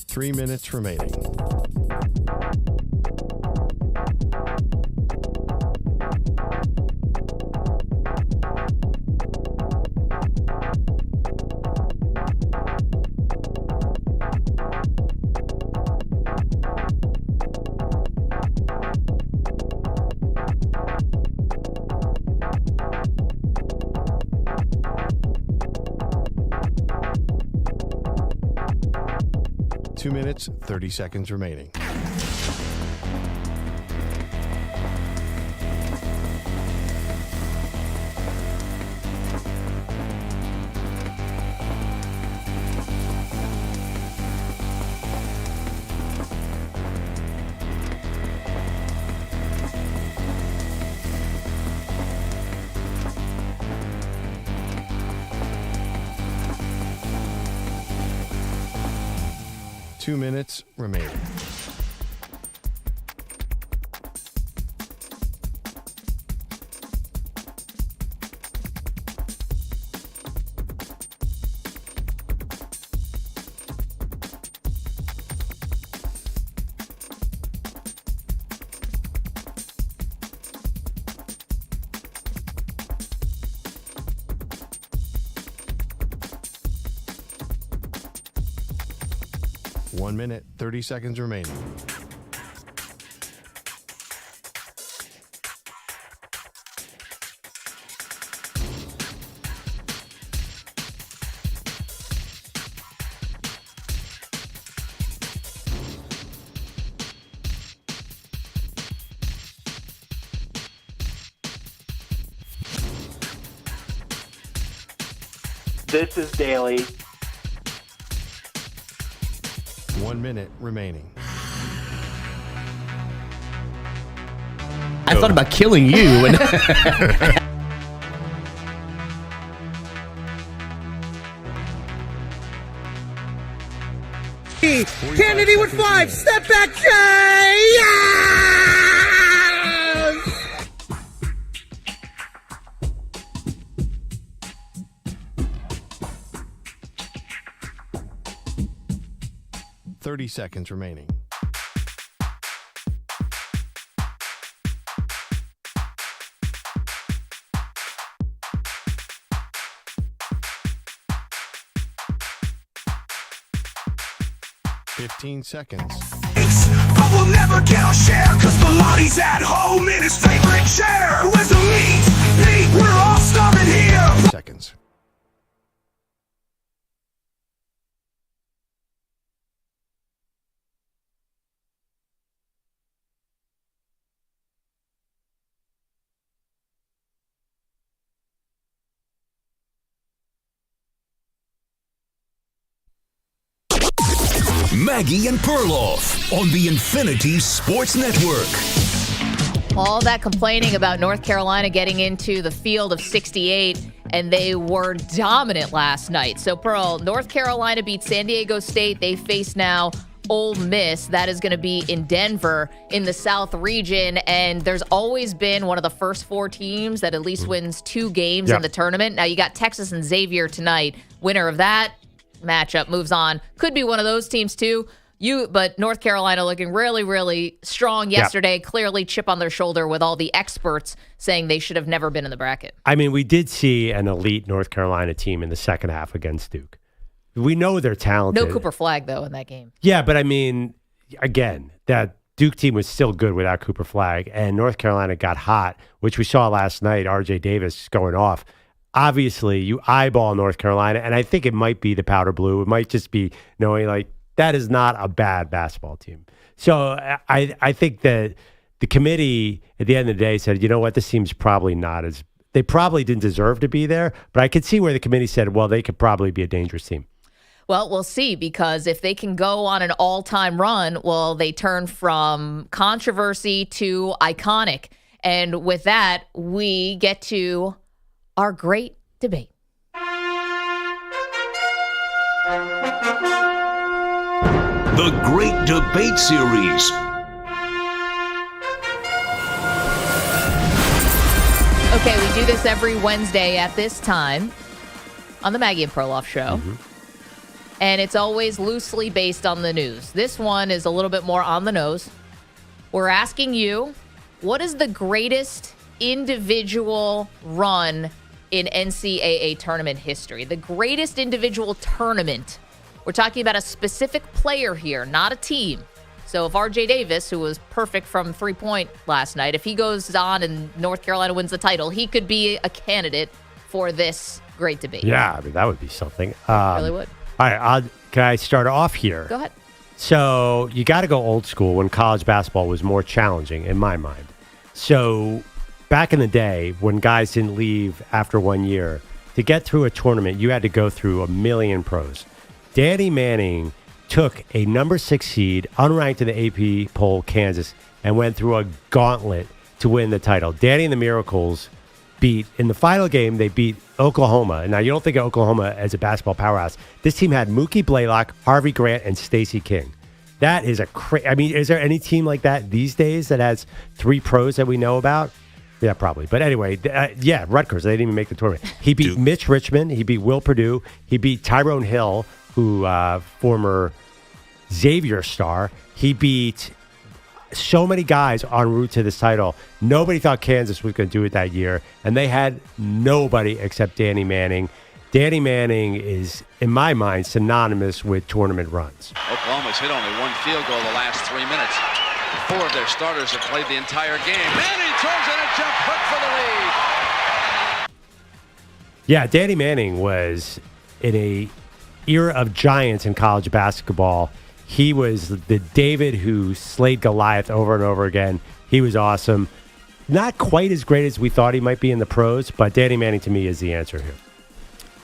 Three minutes remaining. Two minutes, 30 seconds remaining. Two minutes remaining. One minute, 30 seconds remaining. This is Daly. 1 minute remaining. I thought about killing you. And Kennedy with 5. Step back, Jay! Yes! 30 seconds remaining. Fifteen seconds. But we'll never get our share, cause Pilati's at home in his favorite chair. Where's the meat? Pete, we're all starving here. Seconds. Maggie and Perloff on the Infinity Sports Network. All that complaining about North Carolina getting into the field of 68, and they were dominant last night. So, Pearl, North Carolina beat San Diego State. They face now Ole Miss. That is going to be in Denver in the South region. And there's always been one of the first four teams that at least wins two games in the tournament. Now, you got Texas and Xavier tonight. Winner of that matchup moves on. Could be one of those teams too. But North Carolina looking really, really strong yesterday. Clearly chip on their shoulder with all the experts saying they should have never been in the bracket. I mean, we did see an elite North Carolina team in the second half against Duke. We know they're talented. No Cooper Flag, though, in that game. Yeah, but I mean, again, that Duke team was still good without Cooper Flag, and North Carolina got hot, which we saw last night, R.J. Davis going off. Obviously, you eyeball North Carolina, and I think it might be the powder blue. It might just be knowing, like, that is not a bad basketball team. So I think that the committee, at the end of the day, said, you know what, this team's probably not as – they probably didn't deserve to be there, but I could see where the committee said, well, they could probably be a dangerous team. Well, we'll see, because if they can go on an all-time run, well, they turn from controversy to iconic. And with that, we get to our great debate. The Great Debate Series. Okay, we do this every Wednesday at this time on the Maggie and Perloff Show. Mm-hmm. And it's always loosely based on the news. This one is a little bit more on the nose. We're asking you, what is the greatest individual run in NCAA tournament history? The greatest individual tournament. We're talking about a specific player here, not a team. So if RJ Davis, who was perfect from 3-point last night, if he goes on and North Carolina wins the title, he could be a candidate for this great debate. Yeah, I mean, that would be something. Really would. All right, can I start off here? Go ahead. So you got to go old school when college basketball was more challenging in my mind. So back in the day when guys didn't leave after 1 year, to get through a tournament, you had to go through a million pros. Danny Manning took a number 6 seed, unranked in the AP poll, Kansas, and went through a gauntlet to win the title. Danny and the Miracles in the final game, they beat Oklahoma. Now, you don't think of Oklahoma as a basketball powerhouse. This team had Mookie Blaylock, Harvey Grant, and Stacey King. That is I mean, is there any team like that these days that has 3 pros that we know about? Yeah, probably. But anyway, Rutgers, they didn't even make the tournament. He beat Mitch Richmond. He beat Will Perdue. He beat Tyrone Hill, who former Xavier star. He beat so many guys en route to this title. Nobody thought Kansas was going to do it that year, and they had nobody except Danny Manning. Danny Manning is, in my mind, synonymous with tournament runs. Oklahoma's hit only 1 field goal the last 3 minutes. 4 of their starters have played the entire game. Manning turns in a jump hook for the lead. Yeah, Danny Manning was in a era of giants in college basketball. He was the David who slayed Goliath over and over again. He was awesome. Not quite as great as we thought he might be in the pros, but Danny Manning to me is the answer here.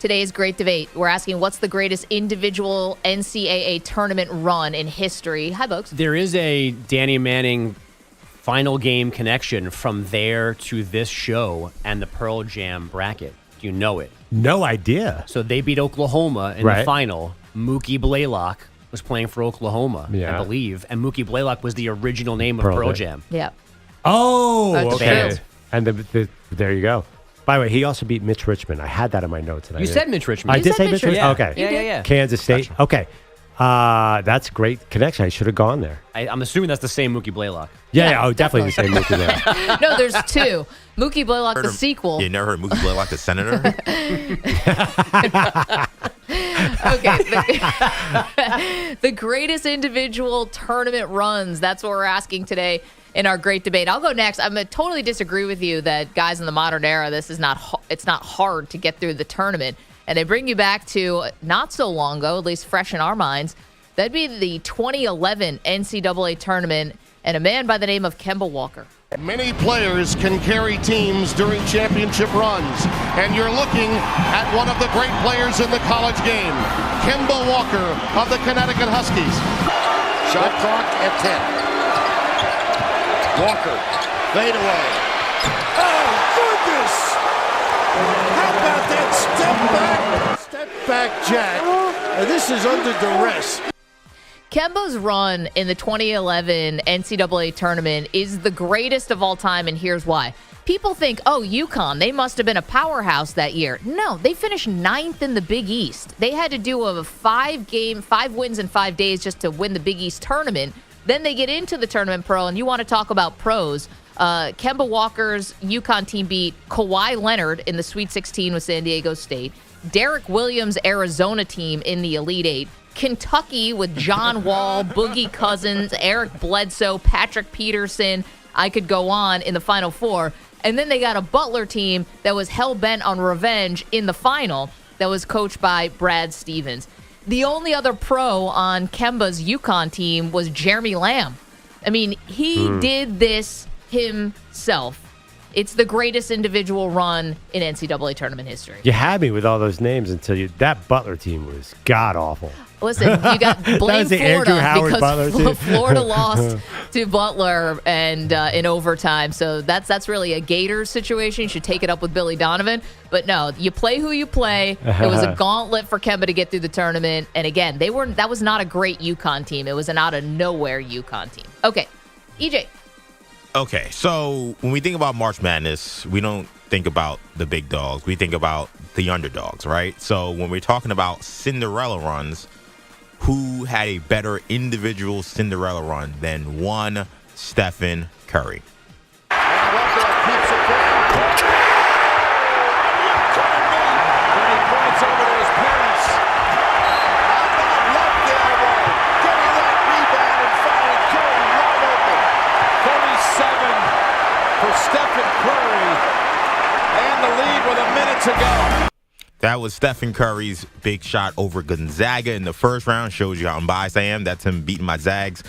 Today's great debate. We're asking, what's the greatest individual NCAA tournament run in history? Hi, folks. There is a Danny Manning final game connection from there to this show and the Pearl Jam bracket. Do you know it? No idea. So they beat Oklahoma in the final. Mookie Blaylock was playing for Oklahoma, I believe. And Mookie Blaylock was the original name of Pearl Jam. Yeah. Oh, That's okay. true. And there you go. By the way, he also beat Mitch Richmond. I had that in my notes. You said Mitch Richmond. I did say Mitch Richmond? Yeah. Okay. Yeah. Kansas State. Gotcha. Okay. That's a great connection. I should have gone there. I'm assuming that's the same Mookie Blaylock. Yeah, definitely the same Mookie Blaylock. No, there's 2. Mookie Blaylock, the sequel. You never heard Mookie Blaylock, the senator? Okay. The greatest individual tournament runs. That's what we're asking today in our great debate. I'll go next. I'm going to totally disagree with you that guys in the modern era, it's not hard to get through the tournament. And they bring you back to not so long ago, at least fresh in our minds. That'd be the 2011 NCAA tournament and a man by the name of Kemba Walker. Many players can carry teams during championship runs, and you're looking at one of the great players in the college game, Kemba Walker of the Connecticut Huskies. Shot clock at 10. Walker, fade away. Oh, goodness! How about that step back jack? And this is under duress. Kemba's run in the 2011 NCAA tournament is the greatest of all time, and here's why. People think, oh, UConn, they must have been a powerhouse that year. No, they finished 9th in the Big East. They had to do a 5 wins in 5 days just to win the Big East tournament. Then they get into the tournament pro, and you want to talk about pros. Kemba Walker's UConn team beat Kawhi Leonard in the Sweet 16 with San Diego State. Derek Williams' Arizona team in the Elite Eight, Kentucky with John Wall, Boogie Cousins, Eric Bledsoe, Patrick Peterson. I could go on in the Final Four. And then they got a Butler team that was hell-bent on revenge in the final that was coached by Brad Stevens. The only other pro on Kemba's UConn team was Jeremy Lamb. I mean, he did this himself. It's the greatest individual run in NCAA tournament history. You had me with all those names until that Butler team was god-awful. Listen, you got blame Florida because Florida lost to Butler and in overtime. So that's really a Gators situation. You should take it up with Billy Donovan. But no, you play who you play. It was a gauntlet for Kemba to get through the tournament. And again, that was not a great UConn team. It was an out-of-nowhere UConn team. Okay, EJ. Okay, so when we think about March Madness, we don't think about the big dogs. We think about the underdogs, right? So when we're talking about Cinderella runs, who had a better individual Cinderella run than one Stephen Curry? Stephen Curry, and the lead with a minute to go. That was Stephen Curry's big shot over Gonzaga in the first round. Shows you how unbiased I am. That's him beating my Zags.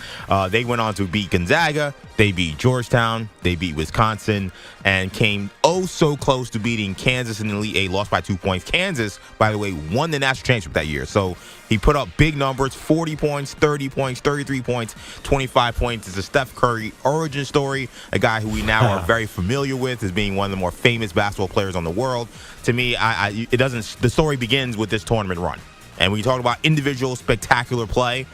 They went on to beat Gonzaga. They beat Georgetown. They beat Wisconsin and came so close to beating Kansas in the Elite Eight. Lost by 2 points. Kansas, by the way, won the national championship that year. So he put up big numbers, 40 points, 30 points, 33 points, 25 points. It's a Steph Curry origin story, a guy who we now are very familiar with as being one of the more famous basketball players on the world. To me, the story begins with this tournament run. And when you talk about individual spectacular play,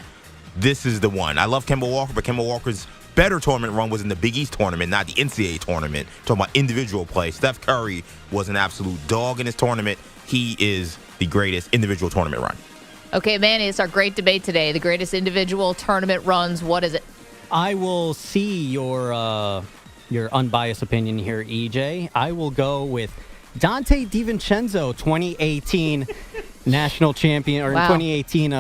this is the one. I love Kemba Walker, but Kemba Walker's better tournament run was in the Big East tournament, not the NCAA tournament. Talking about individual play, Steph Curry was an absolute dog in his tournament. He is the greatest individual tournament run. Okay, Manny, it's our great debate today. The greatest individual tournament runs. What is it? I will see your unbiased opinion here, EJ. I will go with Dante DiVincenzo, 2018 national champion, or 2018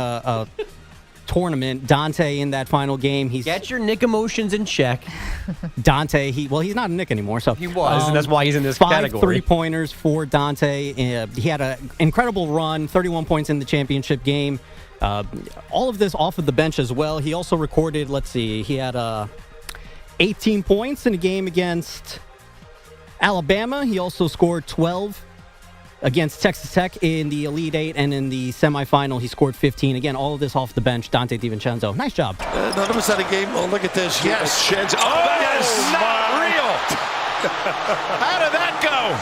tournament. Dante in that final game. Get your Nick emotions in check. Dante, he's not a Nick anymore. So he was, and that's why he's in this 5 category. 3-pointers for Dante. He had an incredible run, 31 points in the championship game. All of this off of the bench as well. He also recorded, he had 18 points in a game against Alabama. He also scored 12 against Texas Tech in the Elite Eight, and in the semifinal, he scored 15. Again, all of this off the bench. Dante DiVincenzo. Nice job. None of us had a game. Oh, look at this. Yes, Sheds. Oh, that is not real. How did that go?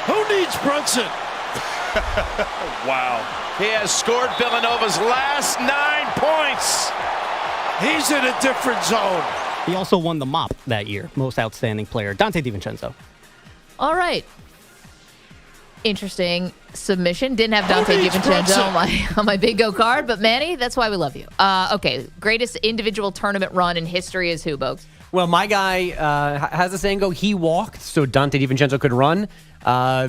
Who needs Brunson? Wow. He has scored Villanova's last 9 points. He's in a different zone. He also won the MOP that year. Most outstanding player. Dante DiVincenzo. All right. Interesting submission. Didn't have Dante DiVincenzo on my bingo card, but Manny, that's why we love you. Okay, greatest individual tournament run in history is who, Bogusch? Well, my guy has the saying go, he walked, so Dante DiVincenzo could run.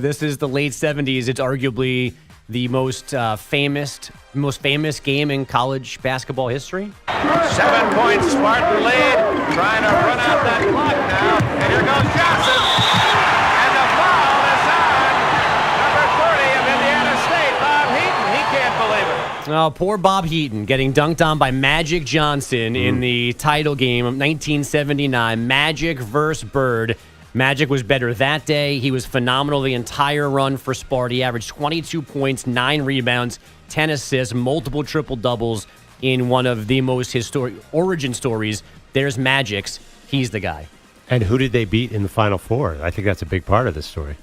This is the late 70s. It's arguably the most famous game in college basketball history. 7 points, Spartan lead, trying to run out that clock now. And here goes Johnson. And the foul is on number 30 of Indiana State, Bob Heaton. He can't believe it. Oh, poor Bob Heaton getting dunked on by Magic Johnson in the title game of 1979. Magic versus Bird. Magic was better that day. He was phenomenal the entire run for Sparty. He averaged 22 points, 9 rebounds, 10 assists, multiple triple-doubles in one of the most historic origin stories. There's Magic's. He's the guy. And who did they beat in the Final Four? I think that's a big part of this story.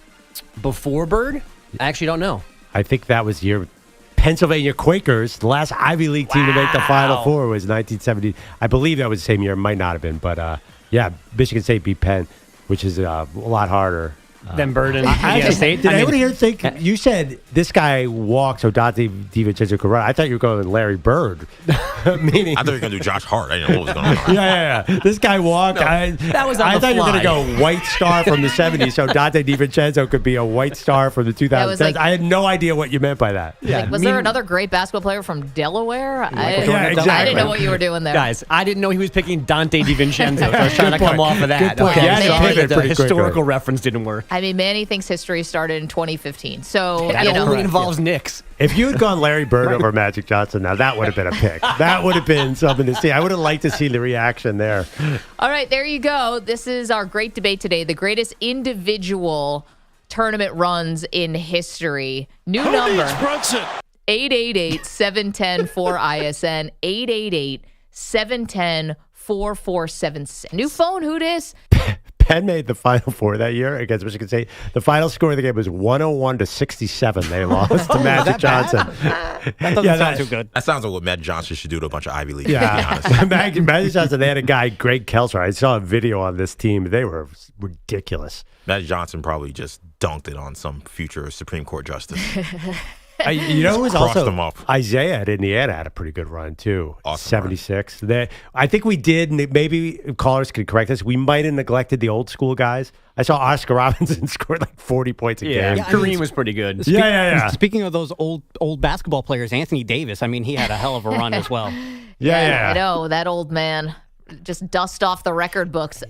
Before Bird? I actually don't know. I think that was your Pennsylvania Quakers, the last Ivy League team to make the Final Four was 1970. I believe that was the same year. It might not have been. But, yeah, Michigan State beat Penn, which is a lot harder Then Burden. Did anybody here think you said this guy walked so Dante DiVincenzo could run? I thought you were going Larry Bird. Meaning, I thought you were going to do Josh Hart. I didn't know what was going on. Yeah. This guy walked. That was on I the thought you were fly. going to go white star from the 70s, so Dante DiVincenzo could be a white star from the 2010s. like- I had no idea what you meant by that. Like, was there another great basketball player from Delaware? I exactly. didn't know what you were doing there. Guys, I didn't know he was picking Dante DiVincenzo. So I was trying to come off of that. Good point. Okay, Yeah, sorry, pivot the pretty quick, historical right? reference didn't work. I mean, Manny thinks history started in 2015. So, That only involves Knicks. If you had gone Larry Bird over Magic Johnson, now that would have been a pick. That would have been something to see. I would have liked to see the reaction there. All right, there you go. This is our great debate today. The greatest individual tournament runs in history. New number. 888-710-4ISN. 888-710-4476. New phone, who dis? Penn made the Final Four that year against Michigan State. The final score of the game was 101-67. They lost to Magic Johnson. That doesn't sound too good. That sounds like what Matt Johnson should do to a bunch of Ivy League. Yeah. Magic Johnson, they had a guy, Greg Kelser. I saw a video on this team. They were ridiculous. Matt Johnson probably just dunked it on some future Supreme Court justice. You know who was Crossed also them up. Isaiah at Indiana had a pretty good run too. Awesome 76. I think we did. Maybe callers could correct us. We might have neglected the old school guys. I saw Oscar Robinson scored like 40 points a game. Kareem was pretty good. Yeah. Speaking of those old basketball players, Anthony Davis. I mean, he had a hell of a run as well. I know that old man. Just dust off the record books.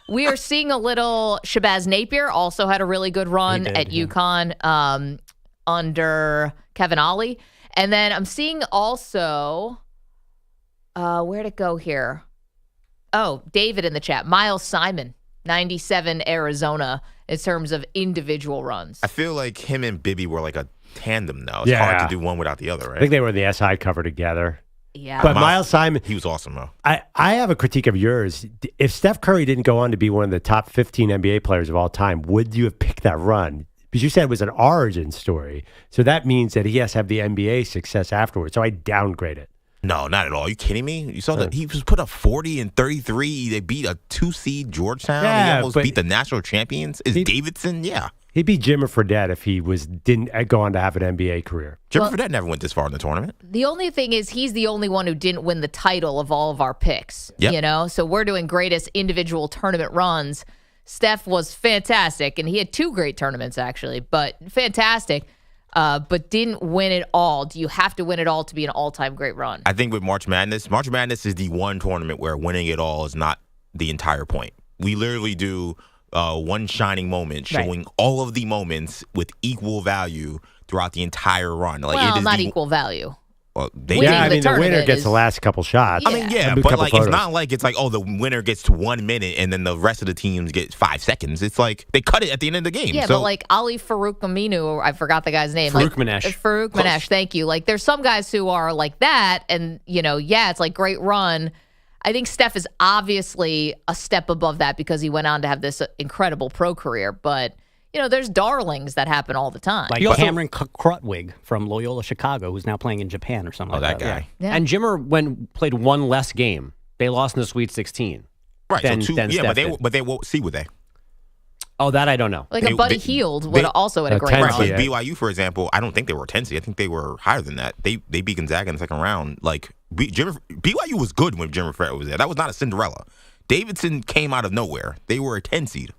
We are seeing a little. Shabazz Napier also had a really good run at UConn. Under Kevin Ollie. And then I'm seeing also, where'd it go here? Oh, David in the chat. Miles Simon, 97 Arizona, in terms of individual runs. I feel like him and Bibby were like a tandem now. It's hard to do one without the other, right? I think they were in the SI cover together. Yeah. But Miles Simon, he was awesome though. I have a critique of yours. If Steph Curry didn't go on to be one of the top 15 NBA players of all time, would you have picked that run? Because you said it was an origin story. So that means that he has to have the NBA success afterwards. So I downgrade it. No, not at all. Are you kidding me? You saw that he was put up 40 and 33. They beat a 2-seed Georgetown. Yeah, he almost beat the national champions. Is Davidson? Yeah. He'd be Jimmer Fredette if he didn't go on to have an NBA career. Jimmer Fredette never went this far in the tournament. The only thing is he's the only one who didn't win the title of all of our picks. Yep. You know? So we're doing greatest individual tournament runs. Steph was fantastic, and he had two great tournaments, actually, but fantastic, but didn't win it all. Do you have to win it all to be an all-time great run? I think with March Madness is the one tournament where winning it all is not the entire point. We literally do one shining moment, showing all of the moments with equal value throughout the entire run. Like, well, it is not equal value. The winner gets the last couple shots. I mean, but like it's not like it's like, oh, the winner gets to 1 minute and then the rest of the teams get 5 seconds. It's like they cut it at the end of the game. Yeah, so, but like Ali Farouk Aminu, I forgot the guy's name. Farouk Manesh. Farouk Manesh, thank you. Like there's some guys who are like that, and it's like great run. I think Steph is obviously a step above that because he went on to have this incredible pro career, but there's darlings that happen all the time. Like Cameron Krutwig from Loyola Chicago, who's now playing in Japan or something like that. guy. Yeah. And Jimmer played one less game. They lost in the Sweet 16. Right. Than, so two, than yeah, Steph but they won't see what they. Oh, that I don't know. Like a Buddy Hield would also had a great run. Like BYU, for example, I don't think they were 10 seed. I think they were higher than that. They beat Gonzaga in the second round. Like BYU was good when Jimmer Fredette was there. That was not a Cinderella. Davidson came out of nowhere. They were a 10 seed.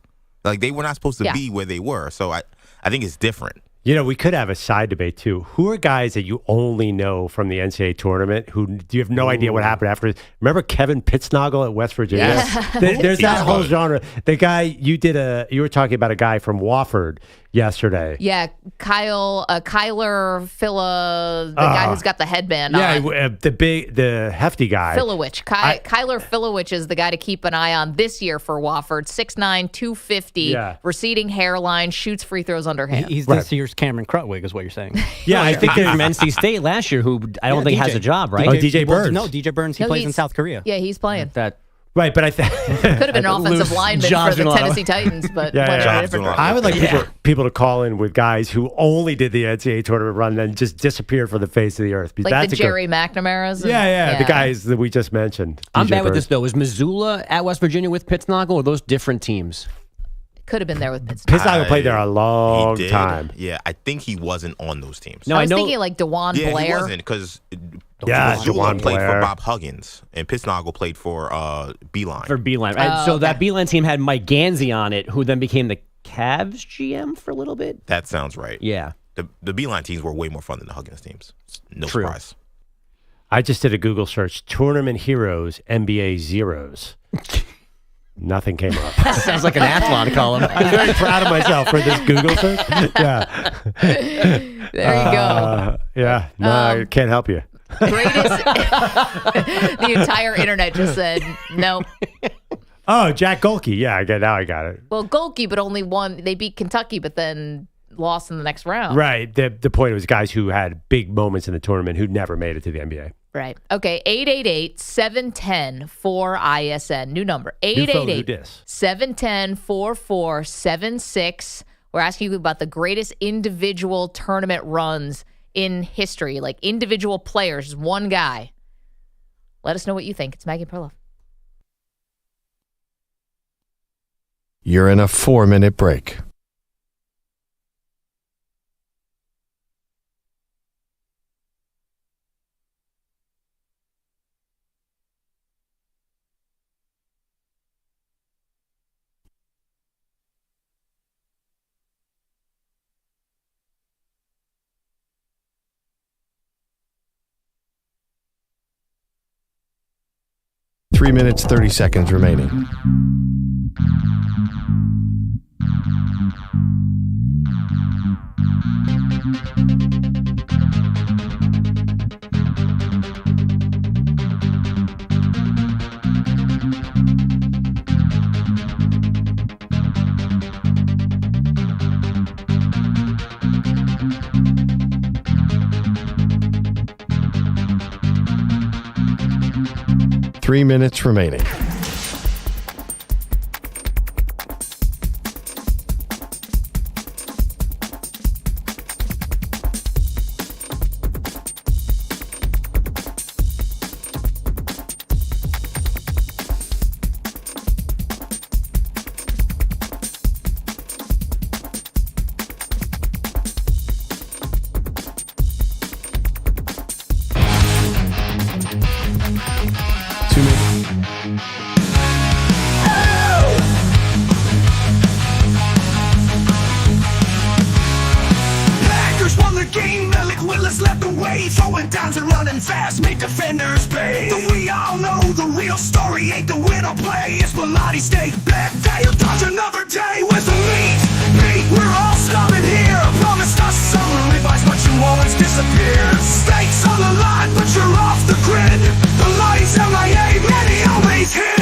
Like they were not supposed to be where they were. So I think it's different. We could have a side debate too. Who are guys that you only know from the NCAA tournament who you have no idea what happened after? Remember Kevin Pittsnoggle at West Virginia? Yes. There's that whole genre. The guy you were talking about a guy from Wofford yesterday. Yeah, Kyler Phila, the guy who's got the headband on. The hefty guy. Filowich. Kyler Filowich is the guy to keep an eye on this year for Wofford. 6'9", 250, receding hairline, shoots free throws underhand. He's this year's Cameron Krutwig, is what you're saying. I think from NC State last year, who I don't think has a job, right? DJ Burns. No, DJ Burns. He plays in South Korea. Yeah, he's playing. Right, but I think could have been an offensive lineman for the Tennessee Titans, but I would like people to call in with guys who only did the NCAA tournament run and then just disappeared from the face of the earth. Like that's the Jerry McNamara's? The guys that we just mentioned. I'm bad with this, though. Is Missoula at West Virginia with Pittsnogle, or those different teams? Could have been there with Pittsburgh. Pittsburgh played there a long time. Yeah, I think he wasn't on those teams. No, I was thinking like DeJuan Blair. Yeah, he wasn't because DeJuan played Blair. for Bob Huggins, and Pittsburgh played for Beeline. For Beeline. So that Beeline team had Mike Gansey on it, who then became the Cavs GM for a little bit. That sounds right. Yeah. The Beeline teams were way more fun than the Huggins teams. No True. surprise. I just did a Google search, tournament heroes, NBA zeros. Nothing came up. Sounds like an Athlon column. I'm very proud of myself for this Google search. Yeah. There you go. Yeah. No, I can't help you. Greatest. The entire internet just said no. Oh, Jack Golke. Yeah, now I got it. Well, Golke, but only won. They beat Kentucky, but then lost in the next round. Right. The point was guys who had big moments in the tournament who never made it to the NBA. Right. Okay. 888-710-4ISN. New number. New phone, new disc. 888-710-4476. We're asking you about the greatest individual tournament runs in history, like individual players, one guy. Let us know what you think. It's Maggie Perloff. You're in a 4-minute break. Three minutes, 30 seconds remaining. Three minutes remaining. Packers won the game, Malik Willis led the way, throwing downs and running fast, made defenders pay. But we all know the real story ain't the win or play, it's Bellotti Steak, Black Tail, dodge another day with the meat. We're all starving here, promised us some advice, but you always disappear. Stakes on the line, but you're off the grid. The lights MIA, many always hit.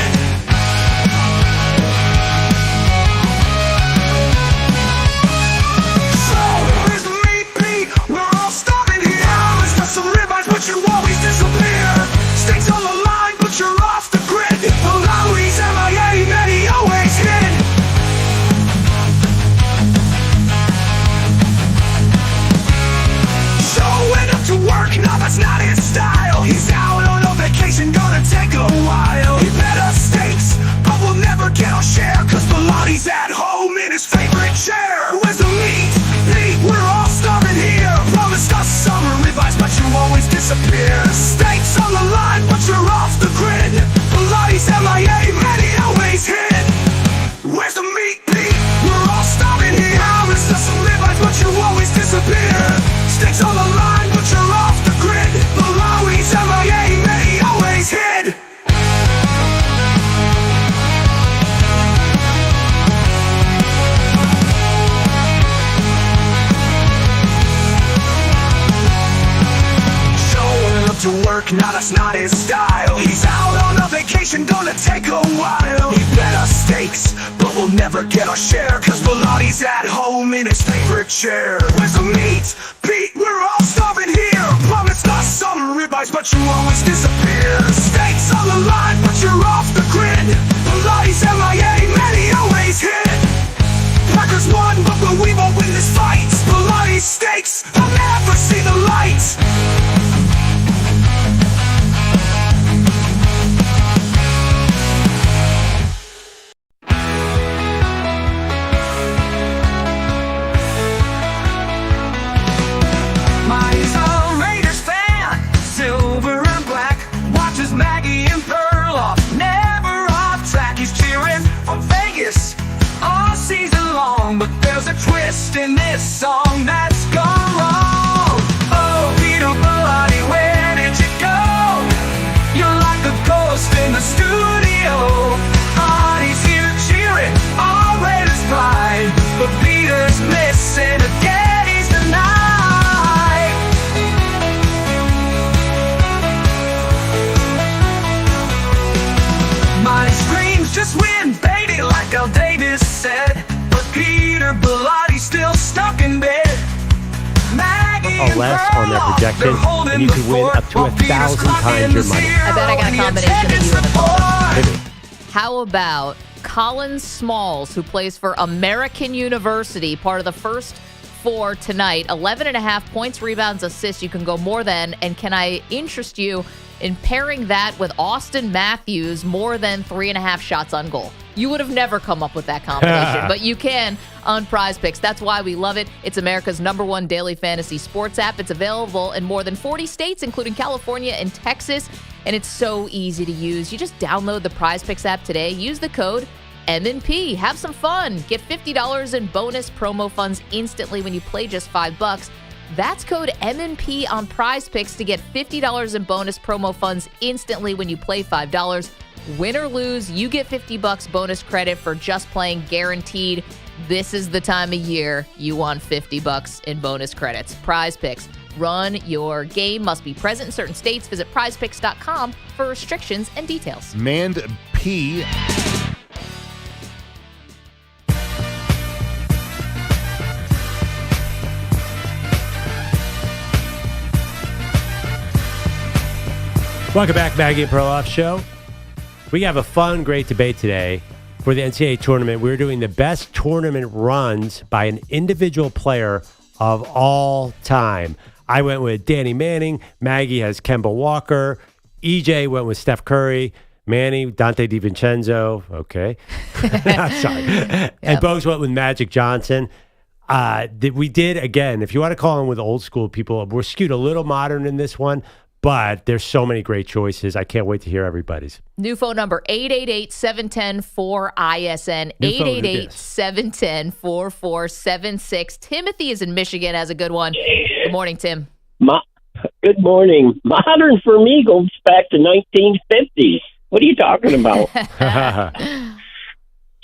Some ribeyes, but you always disappear. Stakes on the line, but you're off the grid. The Lowry's MIA, many always hit. Showing up to work, no, that's not his style. He's out on a vacation, gonna take a while. He bet us stakes, but we'll never get our share, cause Bellotti's at home in his favorite chair. Where's the meat? We're all starving here. Promised us summer ribeyes, but you always disappear. Stakes on the line, but you're off the grid. Bellotti's MIA, many always hit. Where's the meat, Pete? We're all starving here. Promised us some ribeyes, but you always disappear. Stakes on the line, but you're off the grid. Bellotti's MIA, many always hit. To work, now that's not his style. He's out on a vacation, gonna take a while. He bet us stakes, but we'll never get our share, cause Bellotti's at home in his favorite chair. Where's the meat? Pete, we're all starving here. Promised us some ribeyes, but you always disappear. Stakes on the line, but you're off the grid. Bellotti's MIA, many always hit. Packers won, but we won't win this fight. Bellotti's stakes, I'll never see the light. less on their projection, and you could win up to 1,000 times your money. I bet I got a combination of you and a phone. How about Colin Smalls, who plays for American University, part of the first 4 tonight. 11.5 points, rebounds, assists. You can go more than. And can I interest you in pairing that with Austin Matthews, more than 3.5 shots on goal? You would have never come up with that combination, but you can on Prize Picks. That's why we love it. It's America's #1 daily fantasy sports app. It's available in more than 40 states, including California and Texas, and it's so easy to use. You just download the Prize Picks app today. Use the code M&P. Have some fun. Get $50 in bonus promo funds instantly when you play just $5. That's code M&P on Prize Picks to get $50 in bonus promo funds instantly when you play $5. Win or lose, you get $50 bonus credit for just playing, guaranteed. This is the time of year you want $50 in bonus credits. Prize Picks. Run your game. Must be present in certain states. Visit prizepicks.com for restrictions and details. Mand P. Welcome back, Maggie Perloff Show. We have a fun, great debate today for the NCAA tournament. We're doing the best tournament runs by an individual player of all time. I went with Danny Manning. Maggie has Kemba Walker. EJ went with Steph Curry. Manny, Dante DiVincenzo. Okay. Sorry. And Bogusch went with Magic Johnson. We did, again, if you want to call in with old school people, we're skewed a little modern in this one. But there's so many great choices. I can't wait to hear everybody's. New phone number, 888-710-4ISN, 888-710-4476. Timothy is in Michigan, has a good one. Good morning, Tim. Good morning. Modern for me goes back to 1950s. What are you talking about?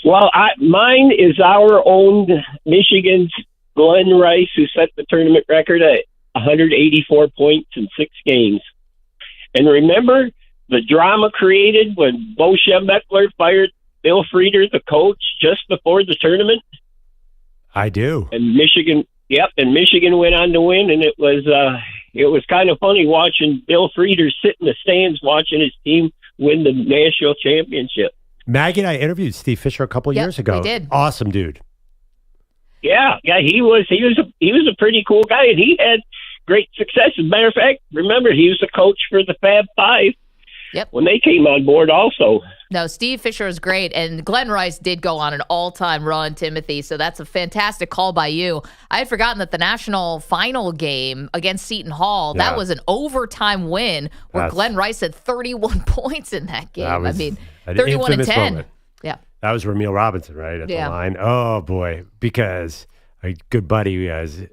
Well, mine is our own Michigan's Glenn Rice, who set the tournament record at 184 points in 6 games. And remember the drama created when Bo Schembechler fired Bill Frieder, the coach, just before the tournament? I do. And Michigan went on to win, and it was kind of funny watching Bill Frieder sit in the stands watching his team win the national championship. Maggie and I interviewed Steve Fisher a couple years ago. We did. Awesome dude. Yeah, he was a pretty cool guy, and he had great success. As a matter of fact, remember, he was the coach for the Fab Five. Yep. When they came on board also. No, Steve Fisher is great, and Glenn Rice did go on an all-time run, Timothy, so that's a fantastic call by you. I had forgotten that the national final game against Seton Hall, that was an overtime win where Glenn Rice had 31 points in that game. I mean, 31-10. Moment. Yeah. That was Ramil Robinson, right, at the line. Oh, boy, because a good buddy has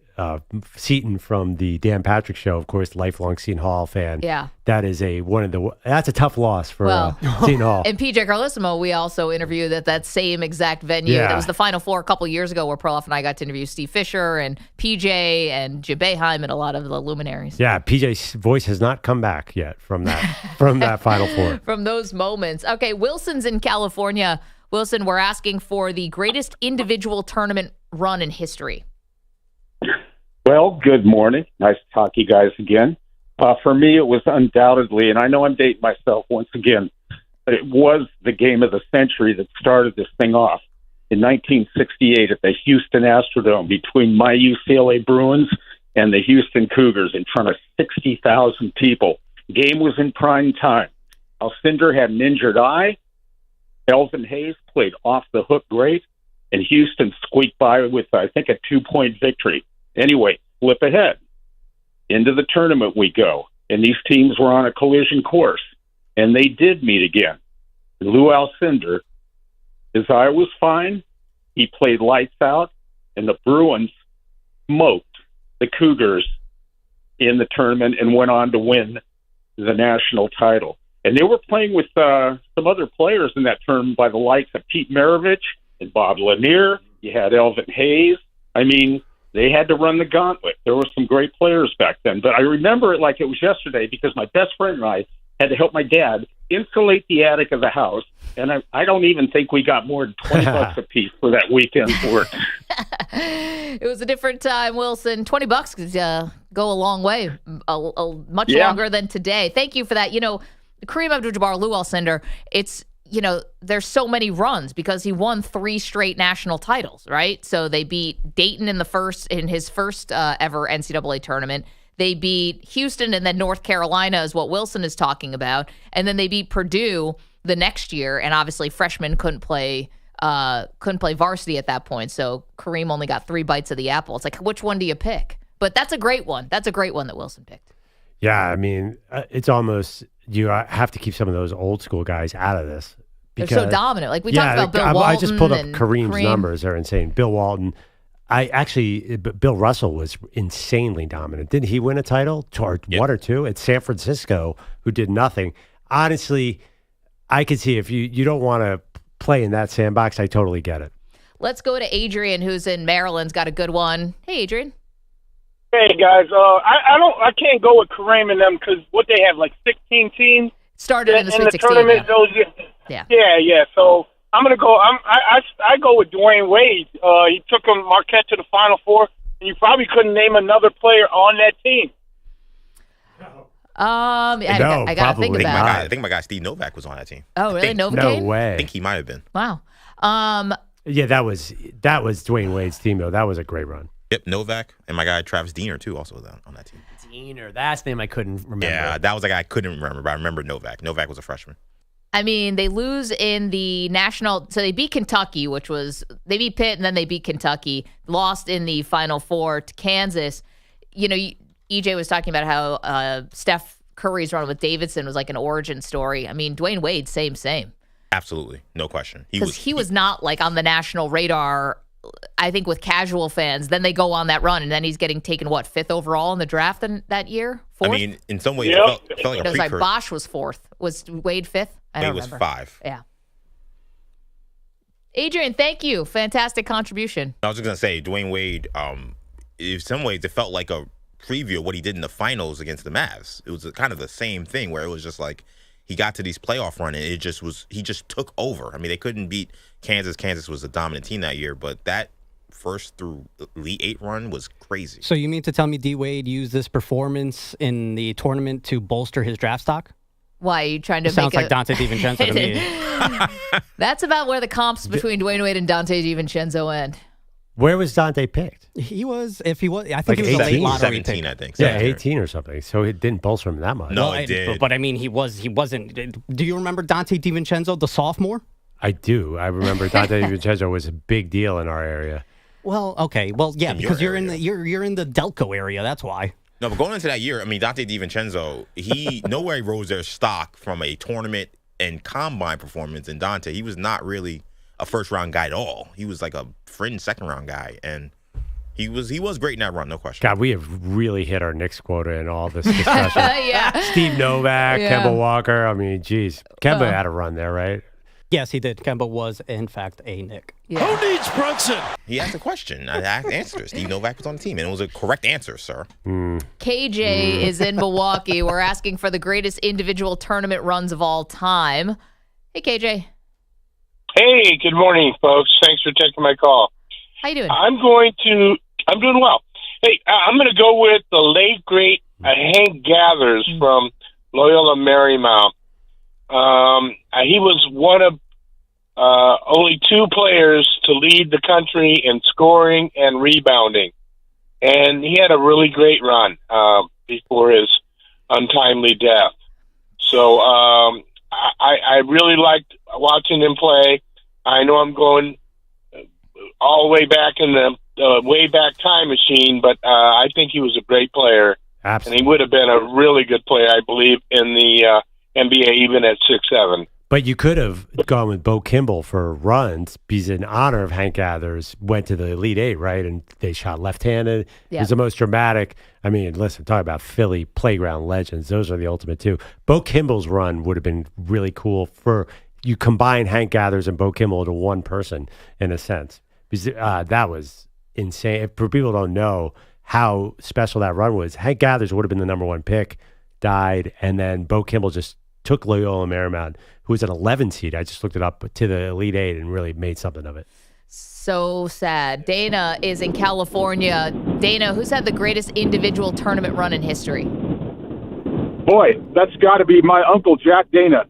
Seton from the Dan Patrick Show, of course, lifelong Seton Hall fan. Yeah. That is that's a tough loss for Seton Hall. And PJ Carlissimo, we also interviewed at that same exact venue. Yeah. That was the Final Four a couple years ago where Perloff and I got to interview Steve Fisher and PJ and Jim Boeheim and a lot of the luminaries. Yeah, PJ's voice has not come back yet from that Final Four. From those moments. Okay, Wilson's in California. Wilson, we're asking for the greatest individual tournament run in history. Well, good morning. Nice to talk to you guys again. For me, it was undoubtedly, and I know I'm dating myself once again, but it was the game of the century that started this thing off in 1968 at the Houston Astrodome between my UCLA Bruins and the Houston Cougars in front of 60,000 people. Game was in prime time. Alcindor had an injured eye. Elvin Hayes played off the hook great, and Houston squeaked by with, I think, a 2-point victory. Anyway, flip ahead. Into the tournament we go, and these teams were on a collision course, and they did meet again. Lou Alcindor, his eye was fine. He played lights out, and the Bruins smoked the Cougars in the tournament and went on to win the national title. And they were playing with some other players in that tournament by the likes of Pete Maravich and Bob Lanier. You had Elvin Hayes. I mean, they had to run the gauntlet. There were some great players back then. But I remember it like it was yesterday because my best friend and I had to help my dad insulate the attic of the house And I don't even think we got more than $20 a piece for that weekend's work. It was a different time, Wilson. $20 could go a long way, much longer than today. Thank you for that. Kareem Abdul-Jabbar, Lou Alcindor, it's, there's so many runs because he won 3 straight national titles, right? So they beat Dayton in his first ever NCAA tournament. They beat Houston, and then North Carolina is what Wilson is talking about. And then they beat Purdue the next year, and obviously freshmen couldn't play varsity at that point. So Kareem only got 3 bites of the apple. It's like, which one do you pick? But that's a great one. That's a great one that Wilson picked. Yeah, I mean, it's almost you have to keep some of those old school guys out of this. They're so dominant. Like we talked about Bill Walton. I just pulled up Kareem's numbers. They're insane. Bill Walton. Bill Russell was insanely dominant. Didn't he win a title? One or two at San Francisco, who did nothing. Honestly, I could see if you don't want to play in that sandbox, I totally get it. Let's go to Adrian, who's in Maryland's got a good one. Hey, Adrian. Hey guys, I can't go with Kareem and them because what they have, like 16 teams started in the Sweet 16 tournament. Yeah. So I'm gonna go. I go with Dwayne Wade. He took Marquette to the Final Four, and you probably couldn't name another player on that team. I got to think about it. I think my guy Steve Novak was on that team. Oh, really? No way. I think he might have been. Wow. Yeah, that was Dwayne Wade's team though. That was a great run. Yep, Novak and my guy Travis Diener too, also on that team. Diener, that's the name I couldn't remember. Yeah, that was a guy I couldn't remember, but I remember Novak. Novak was a freshman. I mean, they lose in the national. So they beat Kentucky, they beat Pitt, and then they beat Kentucky. Lost in the Final Four to Kansas. EJ was talking about how Steph Curry's run with Davidson was like an origin story. I mean, Dwayne Wade, same. Absolutely, no question. He was not like on the national radar. I think with casual fans, then they go on that run, and then he's getting taken 5th overall in the draft that year. 4th? I mean, in some ways, it felt like a precursor. Bosch was 4th. Was Wade 5th? I don't remember. Wade was 5. Yeah. Adrian, thank you. Fantastic contribution. I was just gonna say, Dwayne Wade. In some ways, it felt like a preview of what he did in the finals against the Mavs. It was kind of the same thing where it was just like he got to these playoff run and he just took over. I mean, they couldn't beat Kansas. Kansas was a dominant team that year, but that first through Elite 8 run was crazy. So you mean to tell me D. Wade used this performance in the tournament to bolster his draft stock? Why, are you trying to Sounds like Dante DiVincenzo to me. That's about where the comps between Dwayne Wade and Dante DiVincenzo end. Where was Dante picked? I think he was a late 18? lottery 17, pick. I think. Yeah, 18 or something. So it didn't bolster him that much. No, it did. But I mean, he wasn't. Do you remember Dante DiVincenzo, the sophomore? I do. I remember Dante DiVincenzo was a big deal in our area. Well, okay. Well, yeah, because you're in area. the Delco area. That's why. No, but going into that year, I mean, Dante DiVincenzo, he nowhere rose their stock from a tournament and combine performance. And Dante, he was not really a first-round guy at all. He was like a fringe second-round guy, and he was great in that run, no question. God, we have really hit our Knicks quota in all this discussion. Yeah. Steve Novak, Yeah. Kemba Walker. I mean, geez. Kemba had a run there, right? Yes, he did. Kemba was, in fact, a Knick. Yeah. Who needs Brunson? He asked a question. I answered. Steve Novak was on the team, and it was a correct answer, sir. KJ is in Milwaukee. We're asking for the greatest individual tournament runs of all time. Hey, KJ. Hey, good morning, folks. Thanks for taking my call. How you doing? I'm doing well. Hey, I'm going to go with the late, great Hank Gathers from Loyola Marymount. He was one of only 2 players to lead the country in scoring and rebounding. And he had a really great run before his untimely death. So I really liked watching him play. I know I'm going all the way back in the way back time machine, but I think he was a great player. Absolutely. And he would have been a really good player, I believe, in the NBA, even at 6'7". But you could have gone with Bo Kimball for runs because in honor of Hank Gathers, went to the Elite 8, right? And they shot left-handed. Yeah. It was the most dramatic. I mean, listen, talk about Philly playground legends. Those are the ultimate 2. Bo Kimball's run would have been really cool for you combine Hank Gathers and Bo Kimball into one person in a sense. Because that was insane. If people don't know how special that run was, Hank Gathers would have been the number 1 pick, died, and then Bo Kimball just took Loyola Marymount, who was an 11 seed. I just looked it up to the Elite Eight and really made something of it. So sad. Dana is in California. Dana, who's had the greatest individual tournament run in history? Boy, that's got to be my uncle, Jack Dana.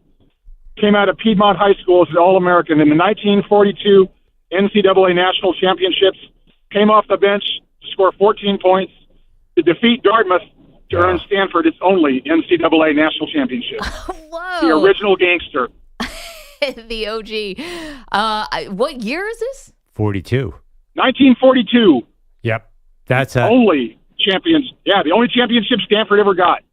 Came out of Piedmont High School as an All-American in the 1942 NCAA National Championships. Came off the bench to score 14 points to defeat Dartmouth to earn Stanford its only NCAA National Championship. Whoa. The original gangster. The OG. What year is this? 42. 1942. Yep. That's only champions. Yeah, the only championship Stanford ever got.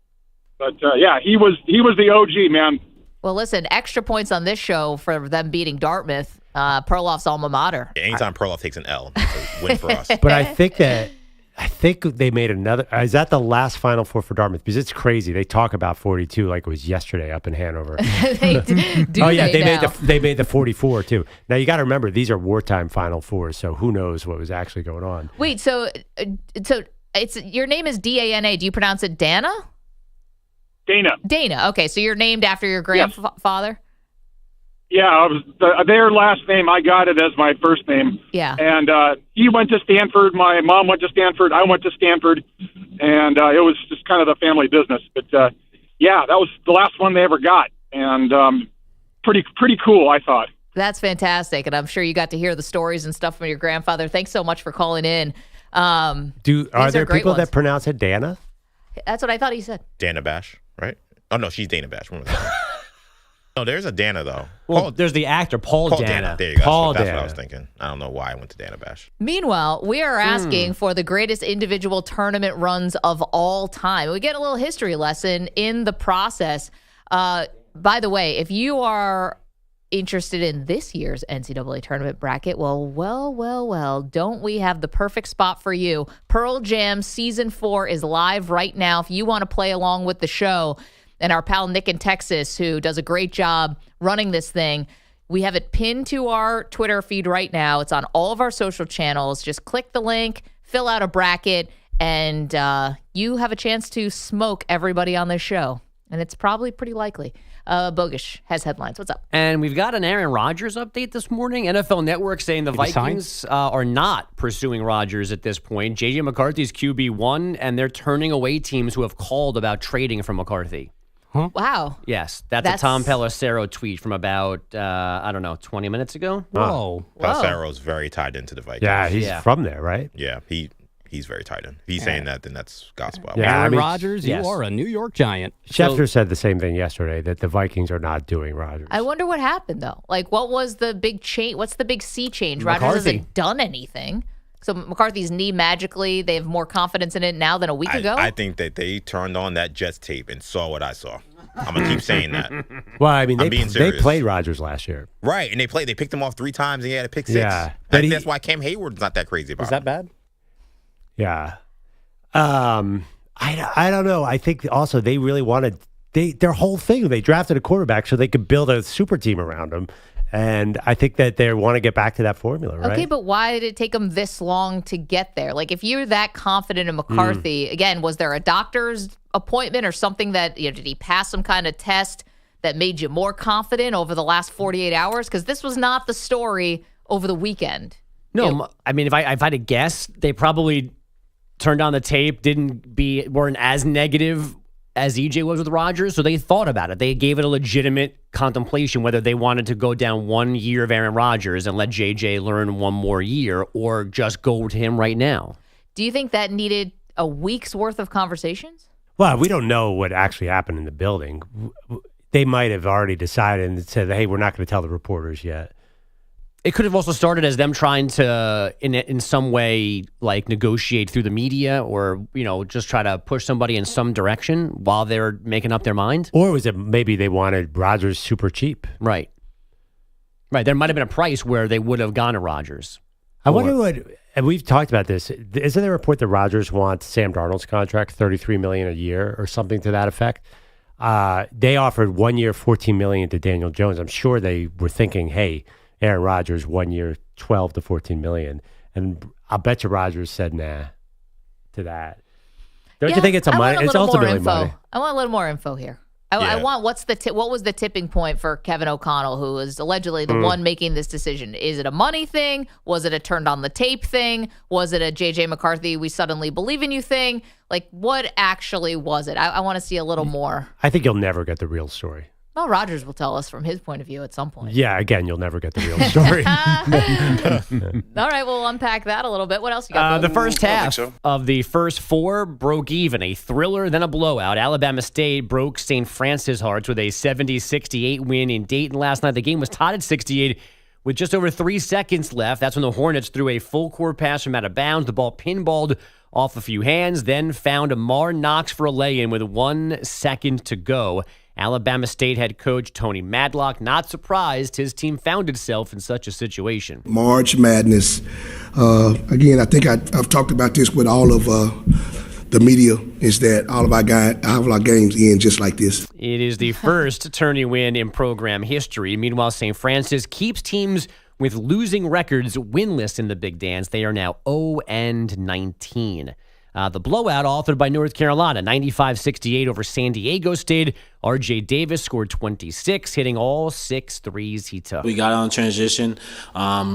But yeah, he was the OG, man. Well, listen, extra points on this show for them beating Dartmouth, Perloff's alma mater. Anytime Perloff takes an L, it's a win for us. But I think they made another. Is that the last Final Four for Dartmouth? Because it's crazy. They talk about 42 like it was yesterday up in Hanover. They made the 44 too. Now you got to remember these are wartime Final Fours, so who knows what was actually going on? Wait, so it's your name is Dana. Do you pronounce it Dana? Dana. Okay, so you're named after your grandfather? Yeah, their last name. I got it as my first name. Yeah. And he went to Stanford. My mom went to Stanford. I went to Stanford. And it was just kind of the family business. But, yeah, that was the last one they ever got. And pretty cool, I thought. That's fantastic. And I'm sure you got to hear the stories and stuff from your grandfather. Thanks so much for calling in. Are there people that pronounce it Dana? That's what I thought he said. Dana Bash, right? Oh, no, she's Dana Bash. No, there's a Dana, though. Well, there's the actor, Paul Dana. There you go. Paul that's Dana. what I was thinking. I don't know why I went to Dana Bash. Meanwhile, we are asking for the greatest individual tournament runs of all time. We get a little history lesson in the process. By the way, if you are interested in this year's NCAA tournament bracket, well, don't we have the perfect spot for you? Pearl Jam Season 4 is live right now. If you want to play along with the show, and our pal Nick in Texas, who does a great job running this thing, we have it pinned to our Twitter feed right now. It's on all of our social channels. Just click the link, fill out a bracket, and you have a chance to smoke everybody on this show. And it's probably pretty likely. Bogusch has headlines. What's up? And we've got an Aaron Rodgers update this morning. NFL Network saying the Vikings are not pursuing Rodgers at this point. J.J. McCarthy's QB1, and they're turning away teams who have called about trading for McCarthy. Huh? Wow. Yes, that's a Tom Pelissero tweet from about, 20 minutes ago. Whoa. Pelissero's very tied into the Vikings. Yeah, he's from there, right? Yeah, he's very tied in. If he's saying that, then that's gospel. Yeah, Aaron Rodgers, you are a New York Giant. Schefter said the same thing yesterday, that the Vikings are not doing Rodgers. I wonder what happened, though. Like, what was the big change? What's the big sea change? Rodgers hasn't done anything. So McCarthy's knee magically, they have more confidence in it now than a week ago? I think that they turned on that Jets tape and saw what I saw. I'm going to keep saying that. Well, I mean, they played Rodgers last year. Right, and they picked him off 3 times and he had a pick 6. Yeah. I think that's why Cam Heyward's not that crazy about it. Is that bad? Yeah. I don't know. I think also they really wanted their whole thing. They drafted a quarterback so they could build a super team around him. And I think that they want to get back to that formula, right? Okay, but why did it take them this long to get there? Like, if you're that confident in McCarthy, again, was there a doctor's appointment or something that, did he pass some kind of test that made you more confident over the last 48 hours? Because this was not the story over the weekend. No, I mean, if I had to guess, they probably turned on the tape, weren't as negative as EJ was with Rodgers, so they thought about it. They gave it a legitimate contemplation whether they wanted to go down 1 year of Aaron Rodgers and let JJ learn 1 more year or just go to him right now. Do you think that needed a week's worth of conversations? Well, we don't know what actually happened in the building. They might have already decided and said, hey, we're not going to tell the reporters yet. It could have also started as them trying to, in some way, like negotiate through the media or, just try to push somebody in some direction while they're making up their mind. Or was it maybe they wanted Rodgers super cheap? Right. There might have been a price where they would have gone to Rodgers. I wonder and we've talked about this. Isn't there a report that Rodgers wants Sam Darnold's contract, $33 million a year or something to that effect? They offered 1 year, $14 million to Daniel Jones. I'm sure they were thinking, hey, Aaron Rodgers, 1 year, $12 to $14 million. And I'll bet you Rodgers said nah to that. Don't you think it's a money? It's ultimately money. I want a little more info here. I want what was the tipping point for Kevin O'Connell, who is allegedly the one making this decision? Is it a money thing? Was it a turned on the tape thing? Was it a JJ McCarthy, we suddenly believe in you thing? Like, what actually was it? I want to see a little more. I think you'll never get the real story. Well, Rodgers will tell us from his point of view at some point. Yeah, again, you'll never get the real story. All right, we'll unpack that a little bit. What else you got? The first half of the first four broke even. A thriller, then a blowout. Alabama State broke St. Francis hearts with a 70-68 win in Dayton last night. The game was tied at 68 with just over 3 seconds left. That's when the Hornets threw a full court pass from out of bounds. The ball pinballed off a few hands, then found Amar Knox for a lay-in with 1 second to go. Alabama State head coach Tony Madlock not surprised his team found itself in such a situation. March Madness. Again, I think I've talked about this with all of the media, is that all of our games end just like this. It is the first tourney win in program history. Meanwhile, St. Francis keeps teams with losing records winless in the Big Dance. They are now 0-19. The blowout authored by North Carolina, 95-68 over San Diego State. R.J. Davis scored 26, hitting all 6 threes he took. We got on transition.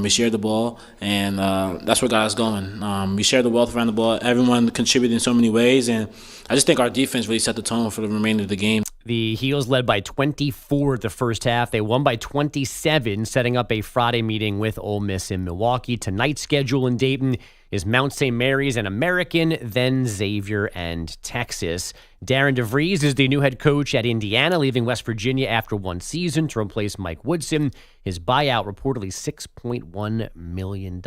We shared the ball, and that's what got us going. We shared the wealth around the ball. Everyone contributed in so many ways, and I just think our defense really set the tone for the remainder of the game. The Heels led by 24 the first half. They won by 27, setting up a Friday meeting with Ole Miss in Milwaukee. Tonight's schedule in Dayton is Mount St. Mary's and American, then Xavier and Texas. Darren DeVries is the new head coach at Indiana, leaving West Virginia after 1 season to replace Mike Woodson. His buyout reportedly $6.1 million.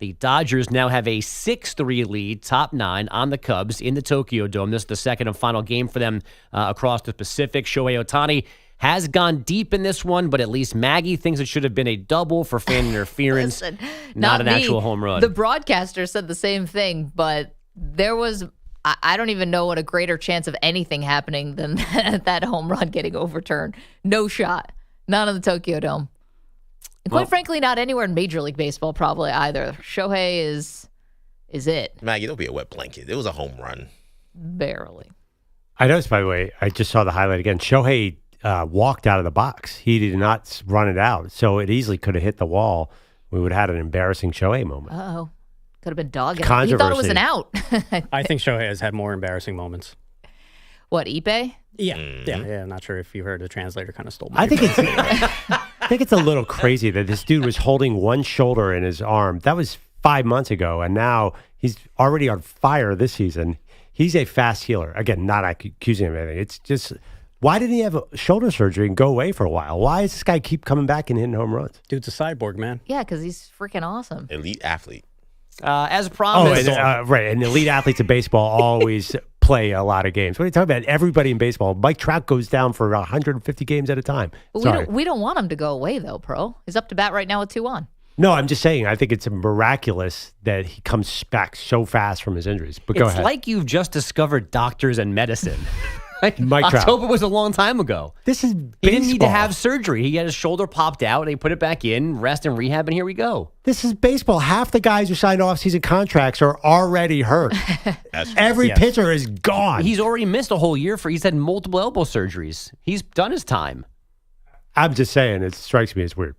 The Dodgers now have a 6-3 lead, top 9 on the Cubs in the Tokyo Dome. This is the second and final game for them across the Pacific. Shohei Ohtani has gone deep in this one, but at least Maggie thinks it should have been a double for fan interference, Listen, not an me. actual home run. The broadcaster said the same thing, but there was, I don't even know what a greater chance of anything happening than that home run getting overturned. No shot. Not in the Tokyo Dome. And quite frankly, not anywhere in Major League Baseball probably either. Shohei is it. Maggie, don't be a wet blanket. It was a home run. Barely. I noticed, by the way, I just saw the highlight again. Shohei walked out of the box. He did not run it out, so it easily could have hit the wall. We would have had an embarrassing Shohei moment. Uh-oh. Could have been dogging. He Controversy. thought it was an out. I think Shohei has had more embarrassing moments. What, Ipe? Yeah. I'm not sure if you heard the translator kind of stole my I think it's a little crazy that this dude was holding one shoulder in his arm. That was 5 months ago, and now he's already on fire this season. He's a fast healer. Again, not accusing him of anything. It's just, why didn't he have a shoulder surgery and go away for a while? Why does this guy keep coming back and hitting home runs? Dude's a cyborg, man. Yeah, because he's freaking awesome. Elite athlete. As promised. Right. And elite athletes in baseball always play a lot of games. What are you talking about? Everybody in baseball. Mike Trout goes down for 150 games at a time. But we don't want him to go away, though, Pro. He's up to bat right now with 2 on. No, I'm just saying, I think it's miraculous that he comes back so fast from his injuries. But go ahead. It's like you've just discovered doctors and medicine. Mike Trout. October was a long time ago. This is baseball. He didn't need to have surgery. He had his shoulder popped out. They put it back in, rest and rehab, and here we go. This is baseball. Half the guys who signed off-season contracts are already hurt. Every pitcher is gone. He's already missed a whole year. He's had multiple elbow surgeries. He's done his time. I'm just saying, it strikes me as weird.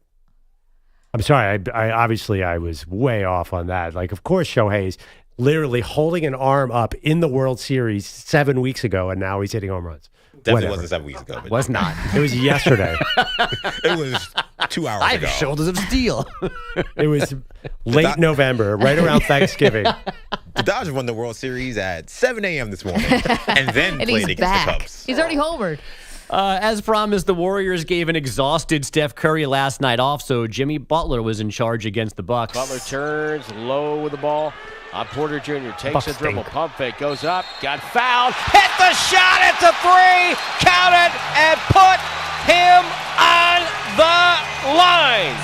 I'm sorry. I obviously I was way off on that. Like, of course, Shohei's literally holding an arm up in the World Series 7 weeks ago, and now he's hitting home runs. Definitely wasn't 7 weeks ago. Was not. It was yesterday. It was 2 hours ago. I have shoulders of steel. It was late November, right around Thanksgiving. The Dodgers won the World Series at 7 a.m. this morning, and then And played he's against back. the Cubs. He's already homered. As promised, the Warriors gave an exhausted Steph Curry last night off, so Jimmy Butler was in charge against the Bucks. Butler turns low with the ball. Porter Jr. takes a dribble, pump fake, goes up, got fouled, hit the shot at the 3, count it, and put him on the line.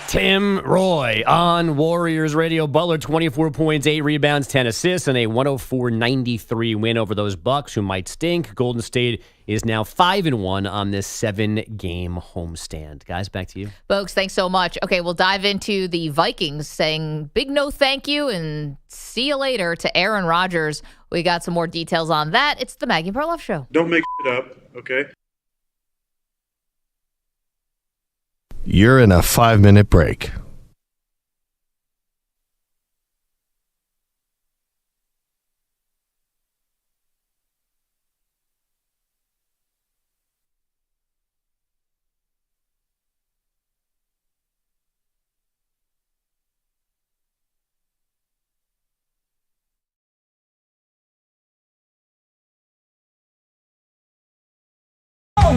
Tim Roy on Warriors Radio. Butler, 24 points, 8 rebounds, 10 assists, and a 104-93 win over those Bucks, who might stink. Golden State is now 5-1 on this 7-game homestand. Guys, back to you. Bogusch, thanks so much. Okay, we'll dive into the Vikings saying big no thank you and see you later to Aaron Rodgers. We got some more details on that. It's the Maggie Perloff Show. Don't make it up, okay? You're in a 5-minute break.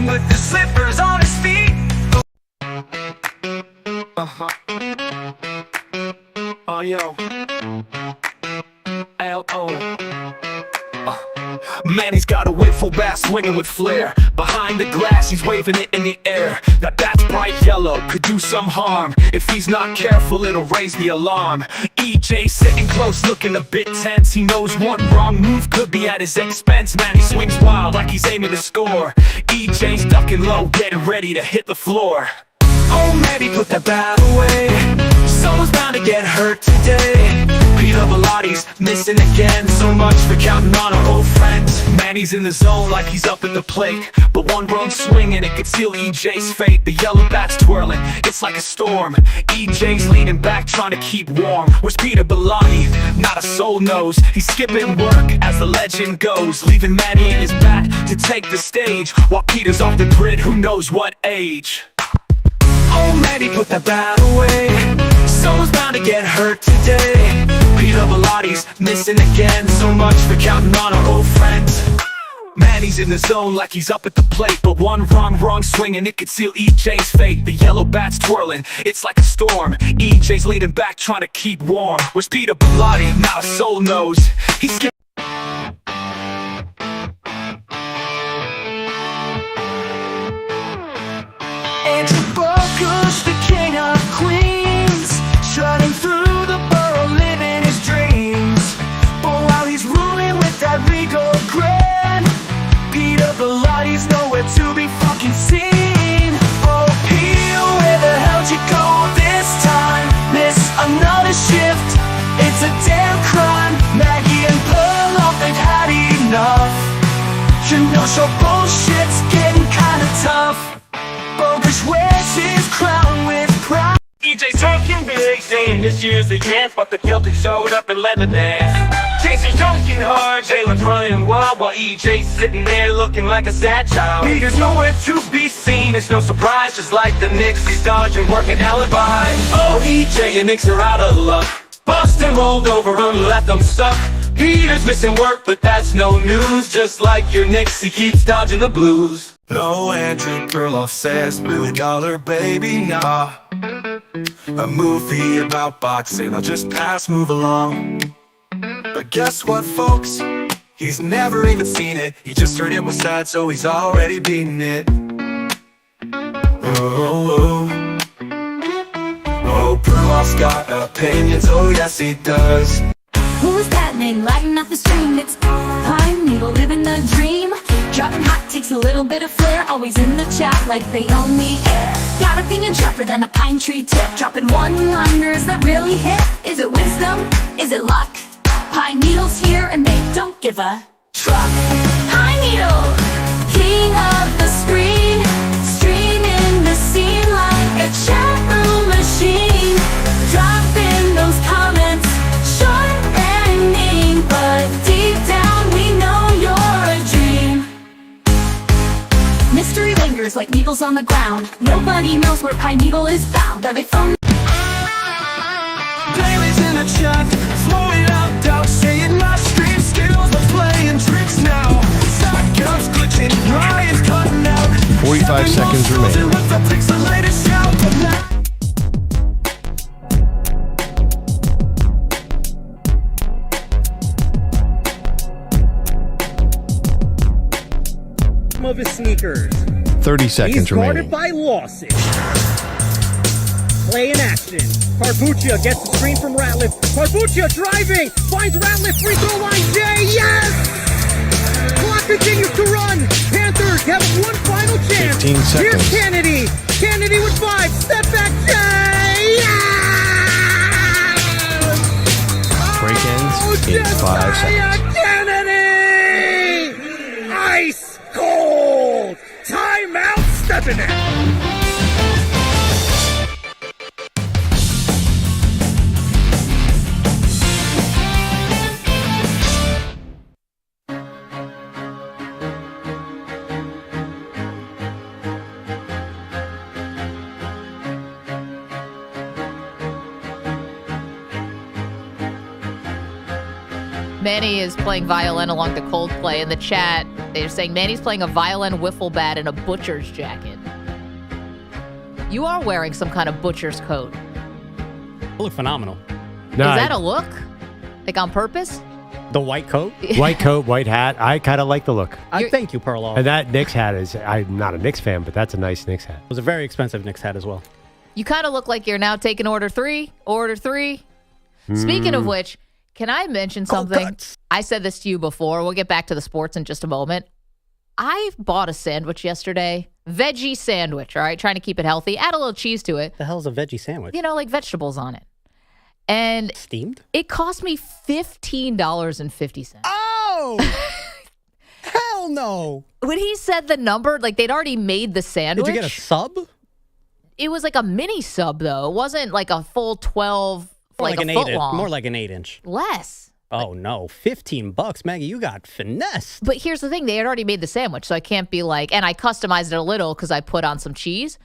With the slippers on his feet. Oh, yo. L-O. Man, he's got a wiffle bat swinging with flair. Behind the glass, he's waving it in the air. Now that's bright yellow, could do some harm. If he's not careful, it'll raise the alarm. EJ sitting close, looking a bit tense. He knows one wrong move could be at his expense. Man, he swings wild like he's aiming to score. EJ's ducking low, getting ready to hit the floor. Oh, maybe put that bat away. Someone's bound to get hurt today. Peter Velotti's missing again. So much for counting on our old friends. Man, he's in the zone like he's up in the plate. But one wrong swing and it could seal EJ's fate. The yellow bat's twirling, it's like a storm. EJ's leaning back trying to keep warm. Where's Peter Vellotti? Not a soul knows. He's skipping work as the legend goes, leaving Manny in his bat to take the stage. While Peter's off the grid, who knows what age. Oh, Manny, put that bat away. Someone's bound to get hurt today. Peter Velotti's missing again. So much for counting on our old friends. Man, he's in the zone like he's up at the plate. But one wrong swing and it could seal EJ's fate. The yellow bat's twirling, it's like a storm. EJ's leaning back trying to keep warm. Where's Peter Vellotti? Not a soul knows. He's skipping. Andrew Bogusch, the king of Queens, shutting through the borough, living his dreams. But while he's ruling with that regal grin, Peter Velotti's nowhere to be fucking seen. Oh, Peter, where the hell'd you go this time? Miss another shift, it's a damn crime. Maggie and Perloff, they've had enough. You know, so bullshit's getting kinda tough. Bogusch wears his crown with pride. EJ's talking big, saying this year's the chance, but the guilty showed up and led the dance. Casey's talking hard, Jalen's running wild, while EJ's sitting there looking like a sad child. Peter's nowhere to be seen, it's no surprise, just like the Knicks, he's dodging, working alibi. Oh, EJ and Knicks are out of luck. Boston rolled over and let them suck. Peter's missing work, but that's no news. Just like your Knicks, he keeps dodging the blues. No, Andrew Perloff says $1 million baby, nah. A movie about boxing, I'll just pass, move along. But guess what, folks? He's never even seen it. He just heard it was sad, so he's already beaten it. Oh, Perloff's got opinions, oh yes he does. Who's that name lighting up the stream? It's Pine Needle living the dream. Dropping hot takes a little bit of flair. Always in the chat like they own the air. Got a thing sharper than a pine tree tip. Dropping one-liners that really hit. Is it wisdom? Is it luck? Pine Needle's here and they don't give a truck. Pine Needle, king of the screen, streaming the scene like a chat room machine. Dropping those comments, short and mean, but deep down we know you're a dream. Mystery lingers like needles on the ground. Nobody knows where Pine Needle is found. Are they from? Dailies in the chat, slow it up, doubt, saying my stream skills, but playing tricks now. Shotguns glitching, Ryan's cutting out. 45 seconds remaining. With the pixelated shout, but now of his sneakers. 30 seconds He's guarded remaining. by Lawson. Play in action. Carbuccia gets the screen from Ratliff. Carbuccia driving. Finds Ratliff. Free throw line. Jay. Yes! Clock continues to run. Panthers have one final chance. 15 seconds. Here's Kennedy. Kennedy with 5. Step back. Jay. Yes! Break ends in 5 seconds. Kennedy! Ice cold. Timeout. Stepping in. Manny is playing violin along to Coldplay. In the chat, they're saying Manny's playing a violin wiffle bat in a butcher's jacket. You are wearing some kind of butcher's coat. You look phenomenal. Is that a look? Like on purpose? The white coat? White coat, white hat. I kind of like the look. Thank you, Perloff. And that Knicks hat is, I'm not a Knicks fan, but that's a nice Knicks hat. It was a very expensive Knicks hat as well. You kind of look like you're now taking order 3. Order 3. Speaking of which, can I mention something? I said this to you before. We'll get back to the sports in just a moment. I bought a sandwich yesterday. Veggie sandwich, all right? Trying to keep it healthy. Add a little cheese to it. The hell's a veggie sandwich? You know, like vegetables on it. And steamed? It cost me $15.50. Oh! Hell no. When he said the number, like they'd already made the sandwich. Did you get a sub? It was like a mini sub, though. It wasn't like a full 12, like an a foot 8 long. More like an 8-inch. Less. Oh, no. $15, Maggie. You got finessed. But here's the thing. They had already made the sandwich, so I can't be like, and I customized it a little because I put on some cheese.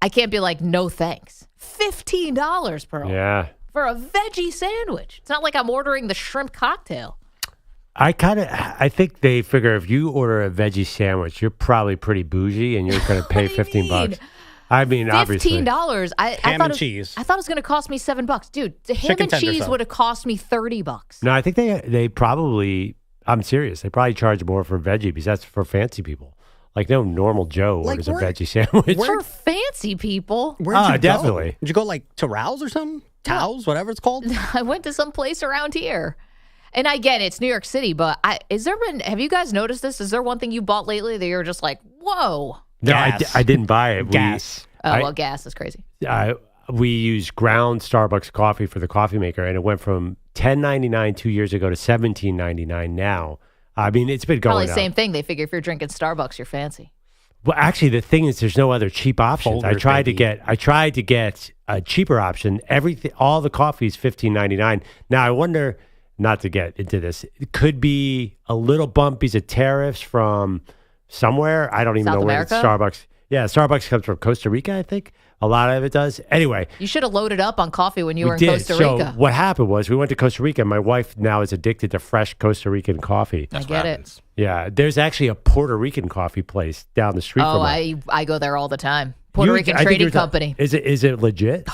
I can't be like, no thanks. $15 per for a veggie sandwich. It's not like I'm ordering the shrimp cocktail. I think they figure if you order a veggie sandwich, you're probably pretty bougie and you're going to pay $15. I mean, obviously. $15. Ham and cheese. I thought it was going to cost me $7. Dude, the ham Chicken and tender cheese sub. would have cost me $30. No, I think they probably, I'm serious, they probably charge more for veggie because that's for fancy people. Like no normal Joe orders a veggie sandwich. For fancy people. Where'd you go? Definitely. Did you go like to Rouse or something? Towels, whatever it's called? I went to some place around here. And I get it, it's New York City, but have you guys noticed this? Is there one thing you bought lately that you're just like, whoa? No, I didn't buy it. Gas. Well, gas is crazy. We use ground Starbucks coffee for the coffee maker, and it went from $10.99 2 years ago to $17.99 now. I mean, it's been going Probably up. same thing. They figure if you're drinking Starbucks, you're fancy. Well, actually, the thing is, there's no other cheap options. I tried to get a cheaper option. All the coffee is $15.99. Now, I wonder, not to get into this, it could be a little bump because of tariffs from somewhere. I don't even know where Starbucks. Yeah, Starbucks comes from Costa Rica, I think. A lot of it does. Anyway. You should have loaded up on coffee when you were in Costa So Rica. what happened was we went to Costa Rica, and my wife now is addicted to fresh Costa Rican coffee. I get it. Yeah, there's actually a Puerto Rican coffee place down the street from us. I go there all the time. Puerto Rican Trading Company. Is it legit?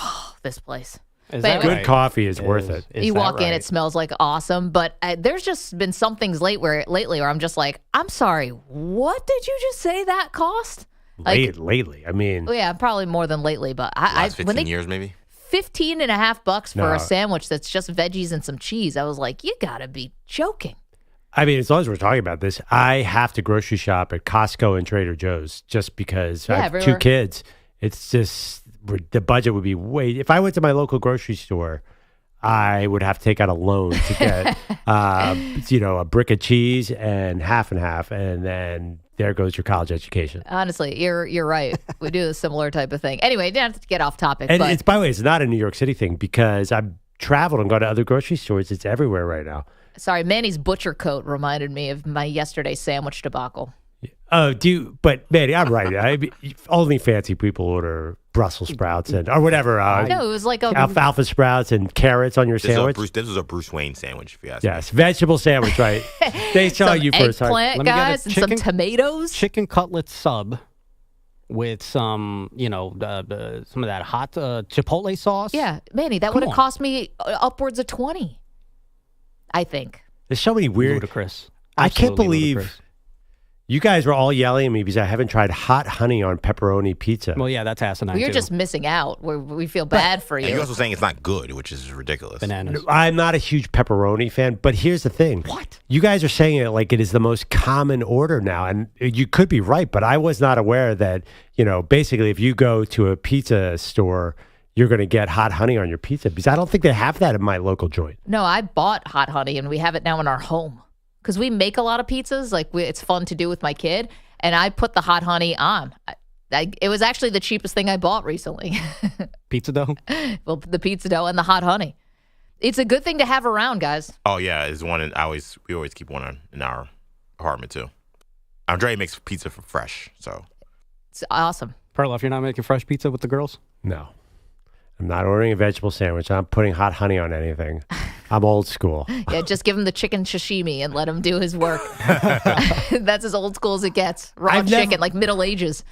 This place. Good coffee is worth it. You walk in, it smells like awesome. But there's just been some things lately where I'm just like, I'm sorry, what did you just say that cost? Lately, I mean. Yeah, probably more than lately. But last 15 years, maybe. $15.50 for a sandwich that's just veggies and some cheese. I was like, you gotta be joking. I mean, as long as we're talking about this, I have to grocery shop at Costco and Trader Joe's just because I have everywhere. 2 kids. It's just the budget would be way. If I went to my local grocery store, I would have to take out a loan to get, a brick of cheese and half, and then there goes your college education. Honestly, you're right. We do a similar type of thing. Anyway, didn't have to get off topic. And but it's, by the way, it's not a New York City thing because I've traveled and gone to other grocery stores. It's everywhere right now. Sorry, Manny's butcher coat reminded me of my yesterday sandwich debacle. Oh, but Manny, I'm right. Only fancy people order Brussels sprouts or whatever. No, it was like alfalfa sprouts and carrots on your sandwich. This was a Bruce Wayne sandwich, if you ask me. Yes, vegetable sandwich, right? They saw you first. Eggplant, guys, and some tomatoes. Chicken cutlet sub with some, some of that hot chipotle sauce. Yeah, Manny, that would have cost me upwards of $20. I think. There's so many weird. Ludicrous. I can't Absolutely believe. ludicrous. You guys were all yelling at me because I haven't tried hot honey on pepperoni pizza. Well, yeah, that's asinine. Well, you're too. just missing out. We feel bad for And you. you're also saying it's not good, which is ridiculous. Bananas. I'm not a huge pepperoni fan, but here's the thing. What? You guys are saying it like it is the most common order now, and you could be right, but I was not aware that, basically if you go to a pizza store, you're going to get hot honey on your pizza, because I don't think they have that in my local joint. No, I bought hot honey, and we have it now in our home because we make a lot of pizzas. Like it's fun to do with my kid, and I put the hot honey on. It was actually the cheapest thing I bought recently. Pizza dough? Well, the pizza dough and the hot honey. It's a good thing to have around, guys. Oh yeah, it's one. We always keep one in our apartment too. Andre makes pizza for fresh, so it's awesome. Perloff, you're not making fresh pizza with the girls? No. I'm not ordering a vegetable sandwich. I'm putting hot honey on anything. I'm old school. Yeah, just give him the chicken sashimi and let him do his work. That's as old school as it gets. Raw chicken, like Middle Ages.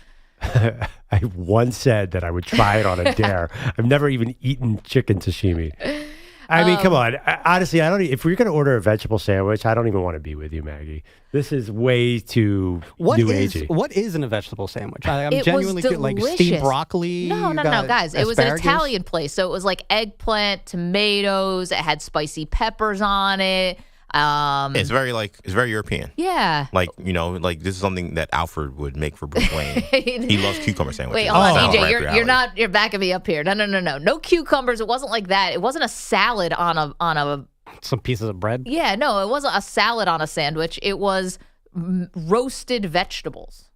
I once said that I would try it on a dare. I've never even eaten chicken sashimi. I mean, come on. Honestly, I don't. If we're going to order a vegetable sandwich, I don't even want to be with you, Maggie. This is way too new agey. What is in a vegetable sandwich? I'm It genuinely was like delicious. steamed broccoli. No, guys. It was an Italian place, so it was like eggplant, tomatoes. It had spicy peppers on it. it's very European. Yeah. Like this is something that Alfred would make for Bruce Wayne. He loves cucumber sandwiches. Wait, hold on, EJ. You're backing me up here. No. No cucumbers. It wasn't like that. It wasn't a salad on a some pieces of bread. Yeah, no, it wasn't a salad on a sandwich. It was roasted vegetables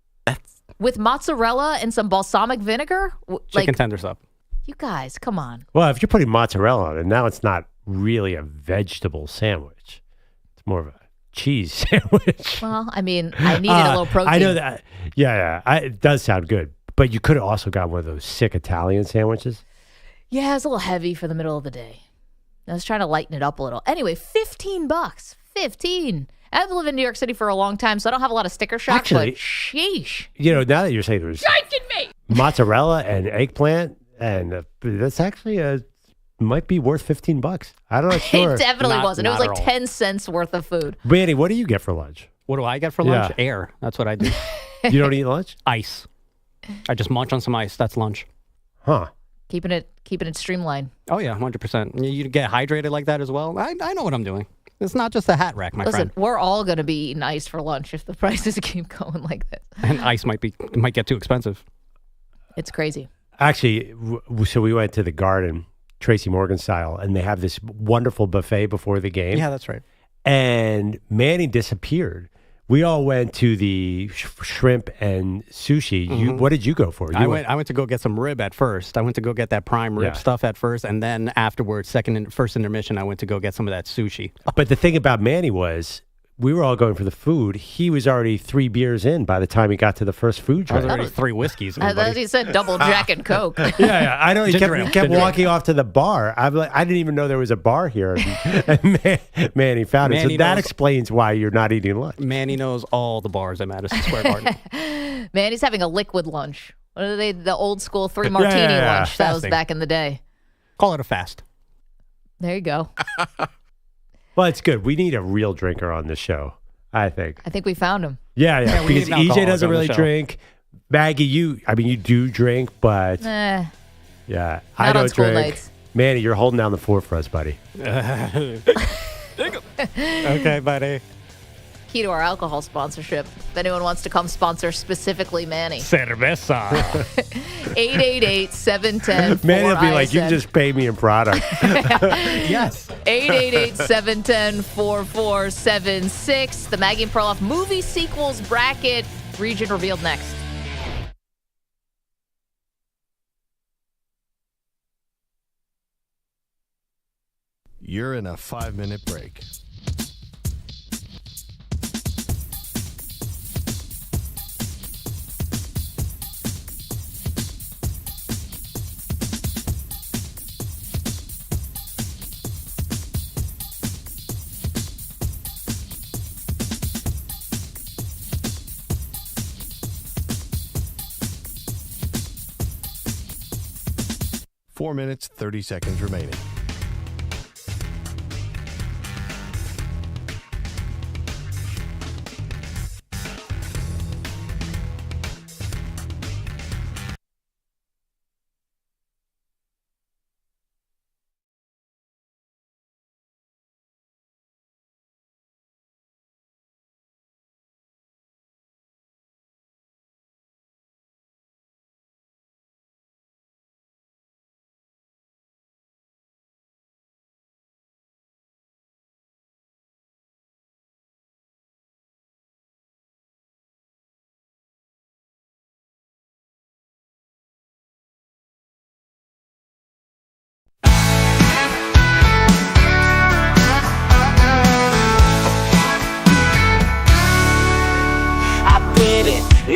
with mozzarella and some balsamic vinegar. Chicken tender stuff. You guys, come on. Well, if you're putting mozzarella on it, now it's not really a vegetable sandwich. It's more of a cheese sandwich. Well, I mean, I needed a little protein. I know that. Yeah. It does sound good. But you could have also got one of those sick Italian sandwiches. Yeah, it's a little heavy for the middle of the day. I was trying to lighten it up a little. Anyway, $15. $15. I've lived in New York City for a long time, so I don't have a lot of sticker shock. Actually, but sheesh. Now that you're saying there's mozzarella and eggplant, and that's actually might be worth $15. I'm not sure. It definitely wasn't. It was like 10 cents worth of food. Brandy, what do you get for lunch? What do I get for lunch? Yeah. Air. That's what I do. You don't eat lunch? Ice. I just munch on some ice. That's lunch. Huh. Keeping it streamlined. Oh, yeah, 100%. You get hydrated like that as well. I know what I'm doing. It's not just a hat rack, my friend. Listen, we're all going to be eating ice for lunch if the prices keep going like this. And ice might get too expensive. It's crazy. Actually, so we went to the Garden, Tracy Morgan style, and they have this wonderful buffet before the game. Yeah, that's right. And Manny disappeared. We all went to the shrimp and sushi. Mm-hmm. What did you go for? I went to go get some rib at first. I went to go get that prime rib stuff at first, and then afterwards, first intermission, I went to go get some of that sushi. But the thing about Manny was, we were all going for the food. He was already 3 beers in by the time he got to the first food tray. I was already 3 whiskeys. I thought he said double Jack and Coke. Yeah. I know. He kept walking off to the bar. I'm like, I didn't even know there was a bar here. And Manny found it. So that explains why you're not eating lunch. Manny knows all the bars at Madison Square Garden. Manny's having a liquid lunch. What are they? The old school 3 martini lunch. That was back in the day. Call it a fast. There you go. Well, it's good. We need a real drinker on this show, I think. I think we found him. Yeah. Because EJ doesn't really drink. Maggie, you do drink, but yeah, I don't drink. Nights. Manny, you're holding down the fort for us, buddy. Okay, buddy. Key to our alcohol sponsorship. If anyone wants to come sponsor specifically Manny. Cerveza. 888-710-4ISN. Manny will be like, you can just pay me in product. Yes. 888-710-4476. The Maggie Perloff movie sequels bracket. Region revealed next. You're in a 5-minute break. Four minutes, 30 seconds remaining.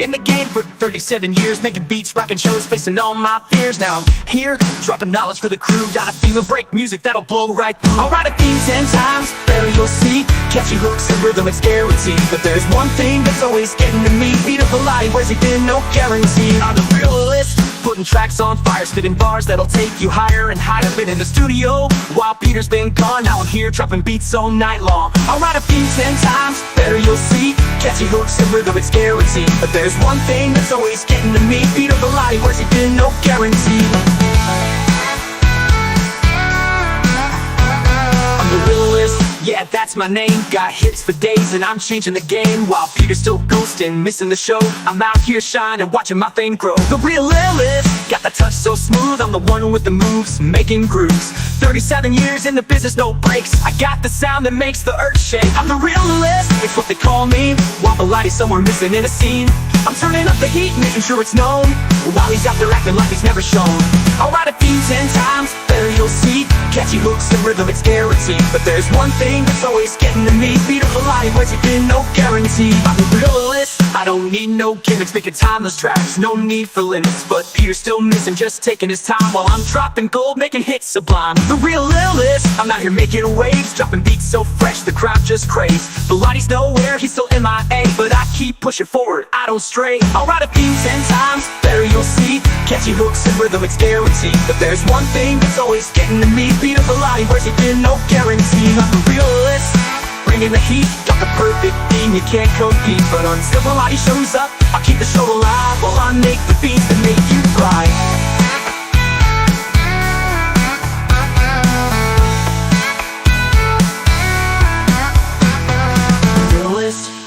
In the game for 37 years, making beats, rocking shows, facing all my fears. Now I'm here, dropping knowledge for the crew. Got a feeling, break music that'll blow right through. I'll write a theme 10 times, better you'll see. Catchy hooks and rhythm, it's guaranteed. But there's one thing that's always getting to me. Beat of the light, where's he been? No guarantee. On the realist, putting tracks on fire, spitting bars that'll take you higher and higher. Been in the studio while Peter's been gone. Now I'm here dropping beats all night long. I'll write a few 10 times, better you'll see. Catchy hooks and rhythm, it's guaranteed. But there's one thing that's always getting to me. Beat of the light, where's he been? No guarantee. I'm the realist, yeah, that's my name. Got hits for days and I'm changing the game. While Peter's still ghosting, missing the show, I'm out here shining, watching my thing grow. The realist, got the touch so smooth. I'm the one with the moves, making grooves. 37 years in the business, no breaks. I got the sound that makes the earth shake. I'm the realist, it's what they call me. While the light is somewhere missing in a scene, I'm turning up the heat, making sure it's known. While he's out there acting like he's never shown. I'll write a few 10 times, better you'll see. Catchy hooks and rhythm, it's guaranteed. But there's one thing that's always getting to me. Beat of the light, where's it been? No guarantee. I'm the realist, I don't need no gimmicks. Making timeless tracks, no need for limits. But Peter's still missing, just taking his time. While I'm dropping gold, making hits sublime. The realist, I'm out here making waves. Dropping beats so fresh, the crowd just craves. The Lottie's nowhere, he's still MIA. But I keep pushing forward, I don't stray. I'll write a few 10 times, better you'll see. Catchy hooks and rhythm, it's guaranteed. But there's one thing that's always getting to me. Beat of the light, where's it been? No guarantee. I'm the realist, bringing the heat. Got the perfect thing, you can't compete. But until the light shows up, I'll keep the show alive. While I make the beats that make you thrive.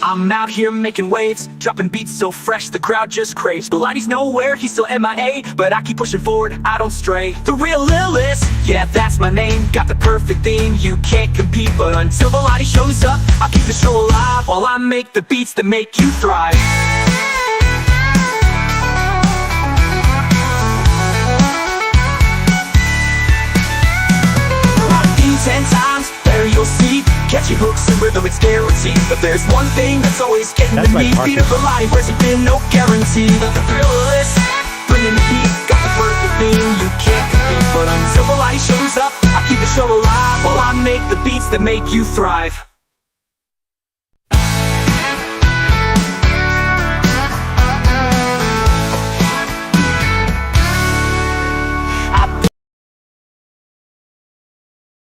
I'm out here making waves, dropping beats so fresh the crowd just craves. The lighty's nowhere, he's still MIA, but I keep pushing forward, I don't stray. The realist, yeah, that's my name. Got the perfect theme, you can't compete. But until the lighty shows up, I'll keep the show alive. While I make the beats that make you thrive. 10 times, better you'll see. Catchy hooks and rhythm, it's guaranteed. But there's one thing that's always getting to me. Beat of the light, where's it been? No guarantee. The realist, bringing the heat. Got the perfect thing, you can't compete. But until the light shows up, I keep the show alive. While I make the beats that make you thrive.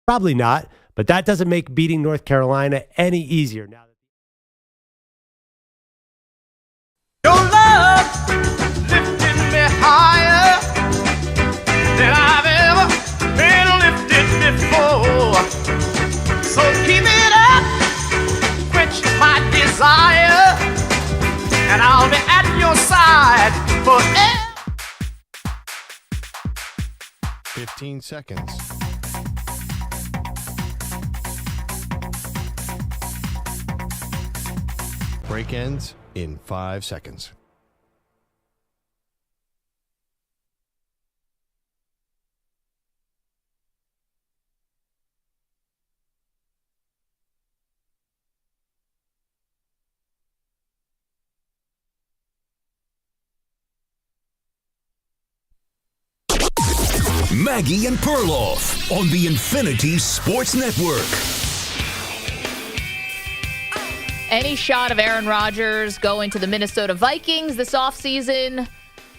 Probably not, but that doesn't make beating North Carolina any easier now. Your love lifted me higher than I've ever been lifted before. So keep it up, quench my desire, and I'll be at your side forever. 15 seconds. Break ends in 5 seconds. Maggie and Perloff on the Infinity Sports Network. Any shot of Aaron Rodgers going to the Minnesota Vikings this offseason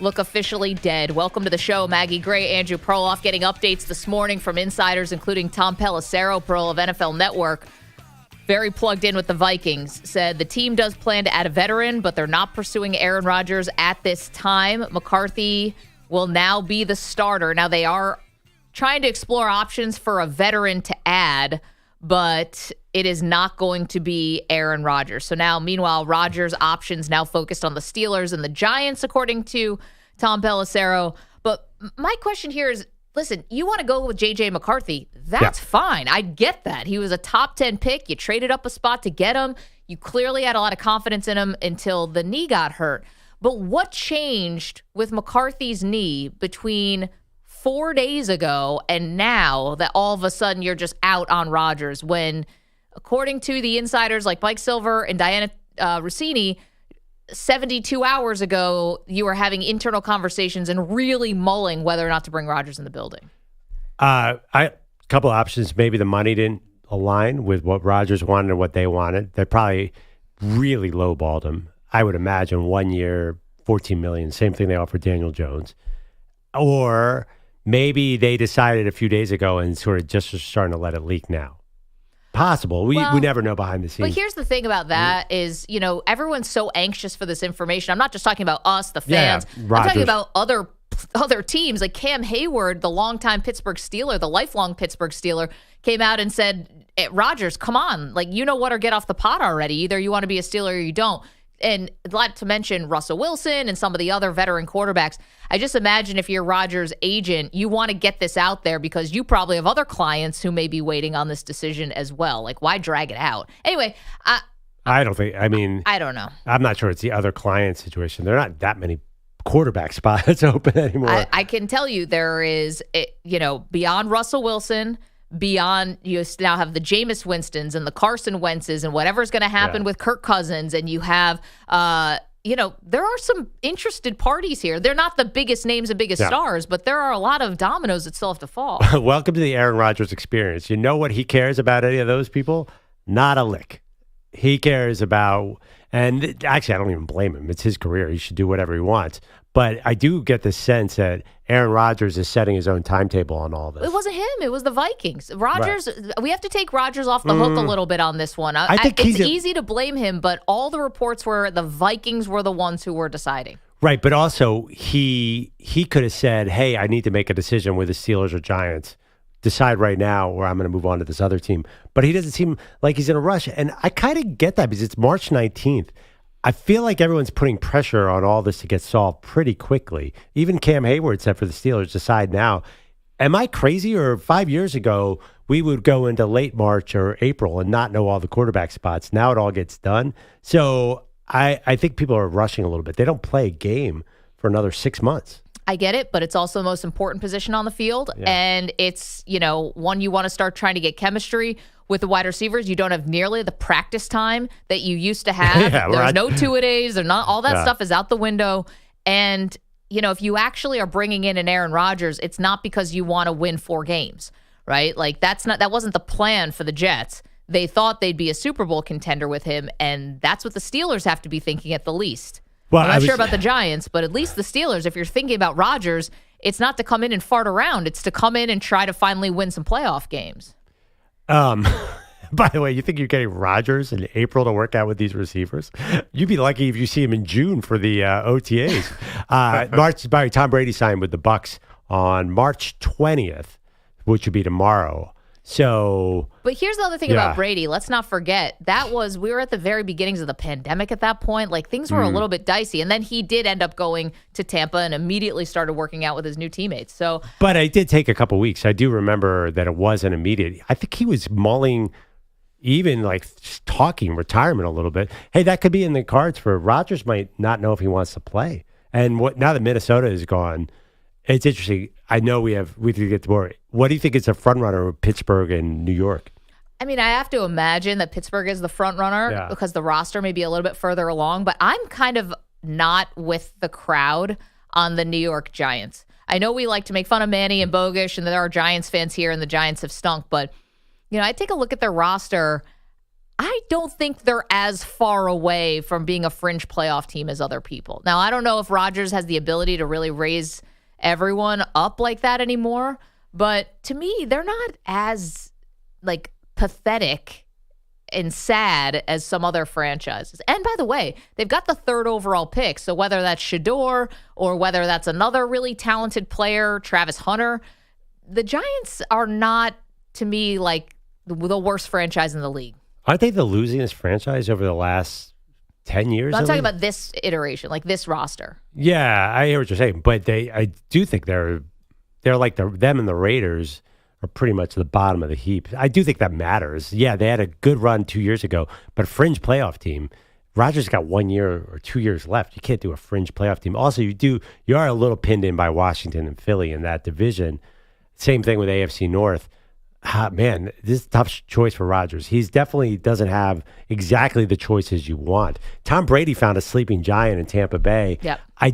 look officially dead. Welcome to the show, Maggie Gray, Andrew Perloff, getting updates this morning from insiders, including Tom Pelissero, Pearl of NFL Network. Very plugged in with the Vikings. Said the team does plan to add a veteran, but they're not pursuing Aaron Rodgers at this time. McCarthy will now be the starter. Now, they are trying to explore options for a veteran to add, but it is not going to be Aaron Rodgers. So now, meanwhile, Rodgers' options now focused on the Steelers and the Giants, according to Tom Pelissero. But my question here is, listen, you want to go with J.J. McCarthy. That's fine. I get that. He was a top 10 pick. You traded up a spot to get him. You clearly had a lot of confidence in him until the knee got hurt. But what changed with McCarthy's knee between 4 days ago and now that all of a sudden you're just out on Rodgers when, according to the insiders like Mike Silver and Diana Rossini, 72 hours ago, you were having internal conversations and really mulling whether or not to bring Rodgers in the building? A couple options. Maybe the money didn't align with what Rodgers wanted and what they wanted. They probably really lowballed him. I would imagine 1 year, $14 million. Same thing they offered Daniel Jones. Or maybe they decided a few days ago and sort of just are starting to let it leak now. Possible. We never know behind the scenes. But here's the thing about that is, everyone's so anxious for this information. I'm not just talking about us, the fans. Yeah, I'm Rodgers. talking about other teams. Like Cam Heyward, the longtime Pittsburgh Steeler, the lifelong Pittsburgh Steeler, came out and said, Rodgers, come on. Like, you know what, or get off the pot already. Either you want to be a Steeler or you don't. And not to mention Russell Wilson and some of the other veteran quarterbacks. I just imagine if you're Rodgers' agent, you want to get this out there because you probably have other clients who may be waiting on this decision as well. Like, why drag it out? Anyway, I don't think, I don't know. I'm not sure it's the other client situation. There are not that many quarterback spots open anymore. I can tell you there is, beyond Russell Wilson, beyond, you now have the Jameis Winstons and the Carson Wentzes and whatever's going to happen with Kirk Cousins. And you have, there are some interested parties here. They're not the biggest names and biggest stars, but there are a lot of dominoes that still have to fall. Welcome to the Aaron Rodgers experience. You know what he cares about any of those people? Not a lick. He cares about, and actually I don't even blame him. It's his career. He should do whatever he wants. But I do get the sense that Aaron Rodgers is setting his own timetable on all this. It wasn't him. It was the Vikings. Rodgers, we have to take Rodgers off the hook a little bit on this one. I think it's easy to blame him, but all the reports were the Vikings were the ones who were deciding. Right, but also he could have said, hey, I need to make a decision with the Steelers or Giants. Decide right now or I'm going to move on to this other team. But he doesn't seem like he's in a rush. And I kind of get that because it's March 19th. I feel like everyone's putting pressure on all this to get solved pretty quickly. Even Cam Heyward said for the Steelers, decide now. Am I crazy? Or 5 years ago, we would go into late March or April and not know all the quarterback spots. Now it all gets done. So I think people are rushing a little bit. They don't play a game for another 6 months. I get it, but it's also the most important position on the field. Yeah. And it's, one, you want to start trying to get chemistry with the wide receivers. You don't have nearly the practice time that you used to have. There's no two-a-days. There's not, all that stuff is out the window. And, if you actually are bringing in an Aaron Rodgers, it's not because you want to win 4 games, right? Like that wasn't the plan for the Jets. They thought they'd be a Super Bowl contender with him, and that's what the Steelers have to be thinking at the least. Well, I'm not sure about the Giants, but at least the Steelers, if you're thinking about Rodgers, it's not to come in and fart around. It's to come in and try to finally win some playoff games. By the way, you think you're getting Rodgers in April to work out with these receivers? You'd be lucky if you see him in June for the OTAs. Tom Brady signed with the Bucs on March 20th, which would be tomorrow. So, but here's the other thing about Brady. Let's not forget we were at the very beginnings of the pandemic at that point. Like things were a little bit dicey, and then he did end up going to Tampa and immediately started working out with his new teammates. So, but it did take a couple weeks. I do remember that it wasn't immediate. I think he was mulling, even like talking retirement a little bit. Hey, that could be in the cards for Rodgers. Might not know if he wants to play. And now that Minnesota is gone. It's interesting. I know we could get to more. What do you think is a front runner with Pittsburgh and New York? I mean, I have to imagine that Pittsburgh is the front runner because the roster may be a little bit further along, but I'm kind of not with the crowd on the New York Giants. I know we like to make fun of Manny and Bogusch, and there are Giants fans here, and the Giants have stunk, but I take a look at their roster. I don't think they're as far away from being a fringe playoff team as other people. Now, I don't know if Rodgers has the ability to really raise everyone up like that anymore, but to me they're not as pathetic and sad as some other franchises. And by the way, they've got the 3rd overall pick, so whether that's Shedeur or whether that's another really talented player, Travis Hunter, the Giants are not, to me, like the worst franchise in the league. Aren't they the losingest franchise over the last 10 years? I'm talking about this iteration, like this roster. Yeah, I hear what you're saying, but I do think they're like them and the Raiders are pretty much the bottom of the heap. I do think that matters. Yeah, they had a good run 2 years ago, but a fringe playoff team. Rodgers got 1 year or 2 years left. You can't do a fringe playoff team. Also, you are a little pinned in by Washington and Philly in that division. Same thing with AFC North. Man, this is a tough choice for Rodgers. He's definitely doesn't have exactly the choices you want. Tom Brady found a sleeping giant in Tampa Bay. Yep. I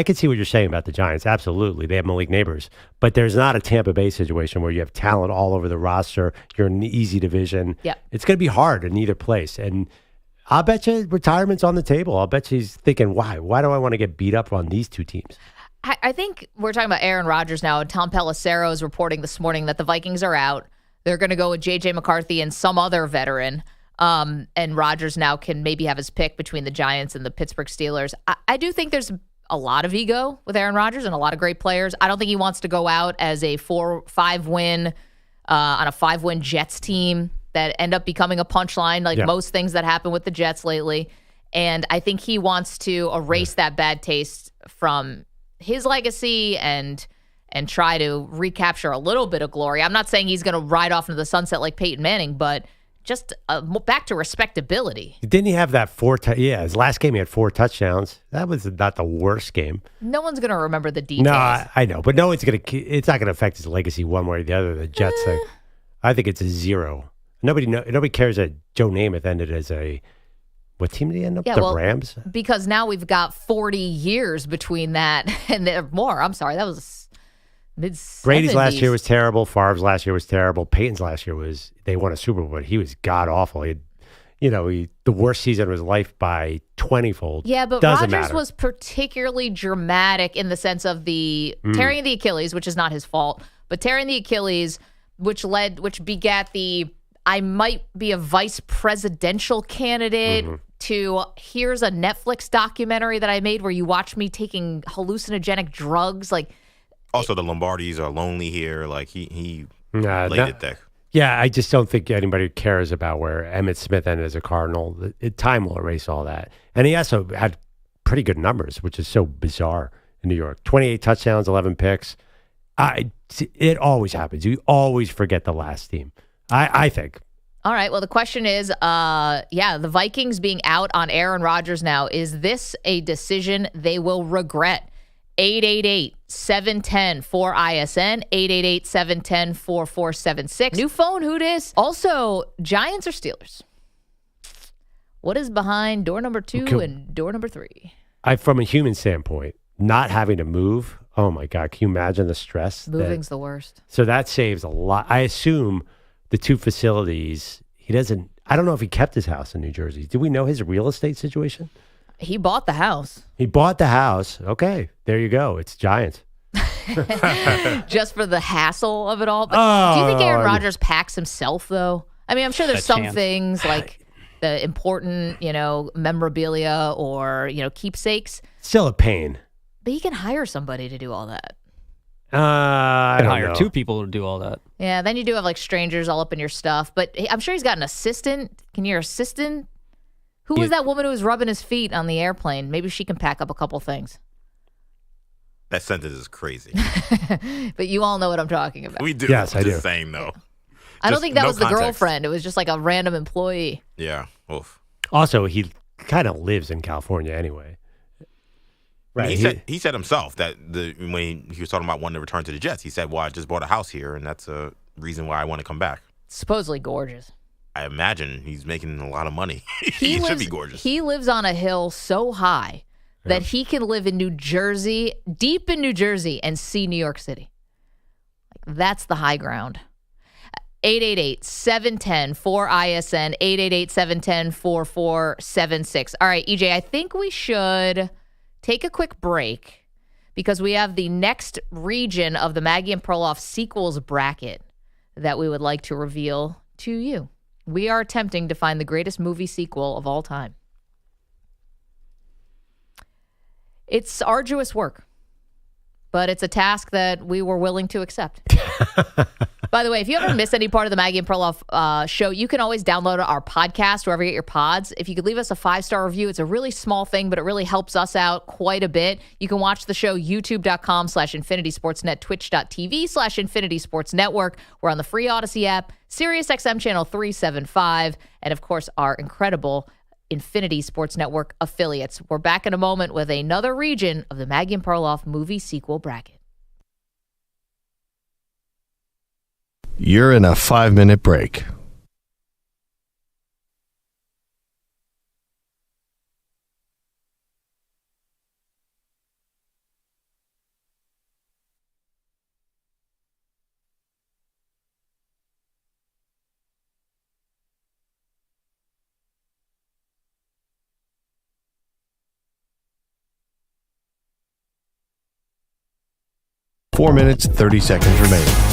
could see what you're saying about the Giants. Absolutely. They have Malik Neighbors. But there's not a Tampa Bay situation where you have talent all over the roster. You're in an easy division. Yep. It's going to be hard in either place. And I'll bet you retirement's on the table. I'll bet you he's thinking, why? Why do I want to get beat up on these two teams? I think we're talking about Aaron Rodgers now, and Tom Pelissero is reporting this morning that the Vikings are out. They're going to go with J.J. McCarthy and some other veteran, and Rodgers now can maybe have his pick between the Giants and the Pittsburgh Steelers. I do think there's a lot of ego with Aaron Rodgers and a lot of great players. I don't think he wants to go out as a 4-5 win on a 5-win Jets team that end up becoming a punchline, like most things that happen with the Jets lately. And I think he wants to erase that bad taste from his legacy and try to recapture a little bit of glory. I'm not saying he's going to ride off into the sunset like Peyton Manning, but just back to respectability. Didn't he have that his last game he had 4 touchdowns. That was not the worst game. No one's going to remember the details. No, I know, but it's not going to affect his legacy one way or the other. The Jets thing, I think it's a 0. Nobody cares that Joe Namath ended as a. What team did he end up? Rams? Because now we've got 40 years between that and more. I'm sorry, that was mid-70s. Brady's last year was terrible. Favre's last year was terrible. Peyton's last year they won a Super Bowl, but he was god-awful. He the worst season of his life by 20-fold. Yeah, but Doesn't Rodgers matter. was particularly dramatic in the sense of the tearing the Achilles, which is not his fault, but tearing the Achilles, which begat the I might be a vice presidential candidate to here's a Netflix documentary that I made where you watch me taking hallucinogenic drugs. Also, the Lombardis are lonely here. Like he laid it there. Yeah, I just don't think anybody cares about where Emmitt Smith ended as a Cardinal. Time will erase all that. And he also had pretty good numbers, which is so bizarre in New York. 28 touchdowns, 11 picks. It always happens. You always forget the last team. I think. All right. Well, the question is, the Vikings being out on Aaron Rodgers now, is this a decision they will regret? 888-710-4ISN, 888-710-4476. New phone, who dis? Also, Giants or Steelers? What is behind door number 2 and door number 3? From a human standpoint, not having to move, oh my God, can you imagine the stress? Moving's the worst. So that saves a lot. I assume the 2 facilities, I don't know if he kept his house in New Jersey. Do we know his real estate situation? He bought the house. He bought the house. Okay, there you go. It's Giants. Just for the hassle of it all. But do you think Aaron Rodgers packs himself, though? I mean, I'm sure there's some things like the important, memorabilia or, keepsakes. Still a pain. But he can hire somebody to do all that. I can don't hire know. 2 people to do all that. Yeah, then you do have strangers all up in your stuff. But I'm sure he's got an assistant. Can your assistant? Who was that woman who was rubbing his feet on the airplane? Maybe she can pack up a couple things. That sentence is crazy. But you all know what I'm talking about. We do. Yes, I do. Just saying, though. I don't think that no was the context. girlfriend. It was just like a random employee. Yeah. Oof. Also, he kind of lives in California anyway. Right. He said himself that when he was talking about wanting to return to the Jets, he said, well, I just bought a house here, and that's a reason why I want to come back. Supposedly gorgeous. I imagine he's making a lot of money. He should be gorgeous. He lives on a hill so high that he can live in New Jersey, deep in New Jersey, and see New York City. That's the high ground. 888-710-4ISN, 888-710-4476. All right, EJ, I think we should take a quick break because we have the next region of the Maggie and Perloff sequels bracket that we would like to reveal to you. We are attempting to find the greatest movie sequel of all time. It's arduous work, but it's a task that we were willing to accept. By the way, if you ever miss any part of the Maggie and Perloff show, you can always download our podcast wherever you get your pods. If you could leave us a 5-star review, it's a really small thing, but it really helps us out quite a bit. You can watch the show youtube.com/infinitysportsnet, twitch.tv/infinitysportsnetwork. We're on the free Odyssey app, SiriusXM channel 375, and of course, our incredible Infinity Sports Network affiliates. We're back in a moment with another region of the Maggie and Perloff movie sequel bracket. You're in a 5-minute break. Four minutes, 30 seconds remaining.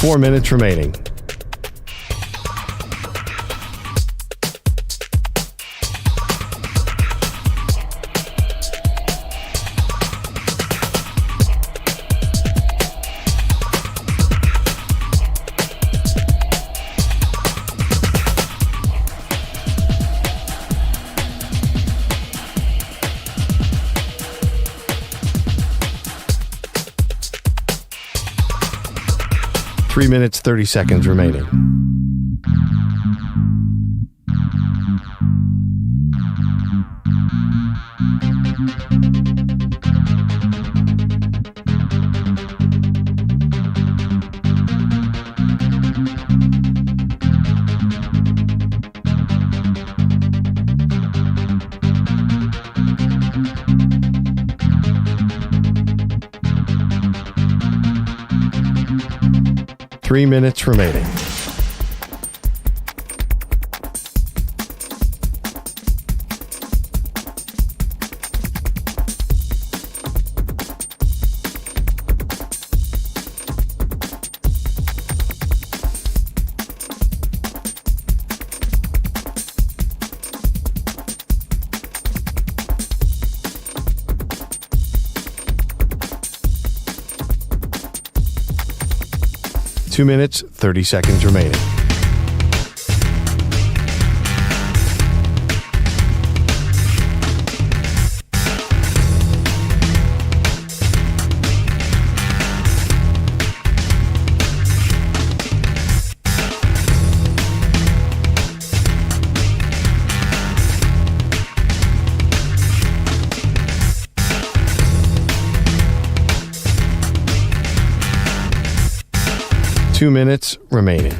Four minutes remaining. Three minutes, 30 seconds remaining. Three minutes remaining. Two minutes, 30 seconds remaining. Two minutes remaining.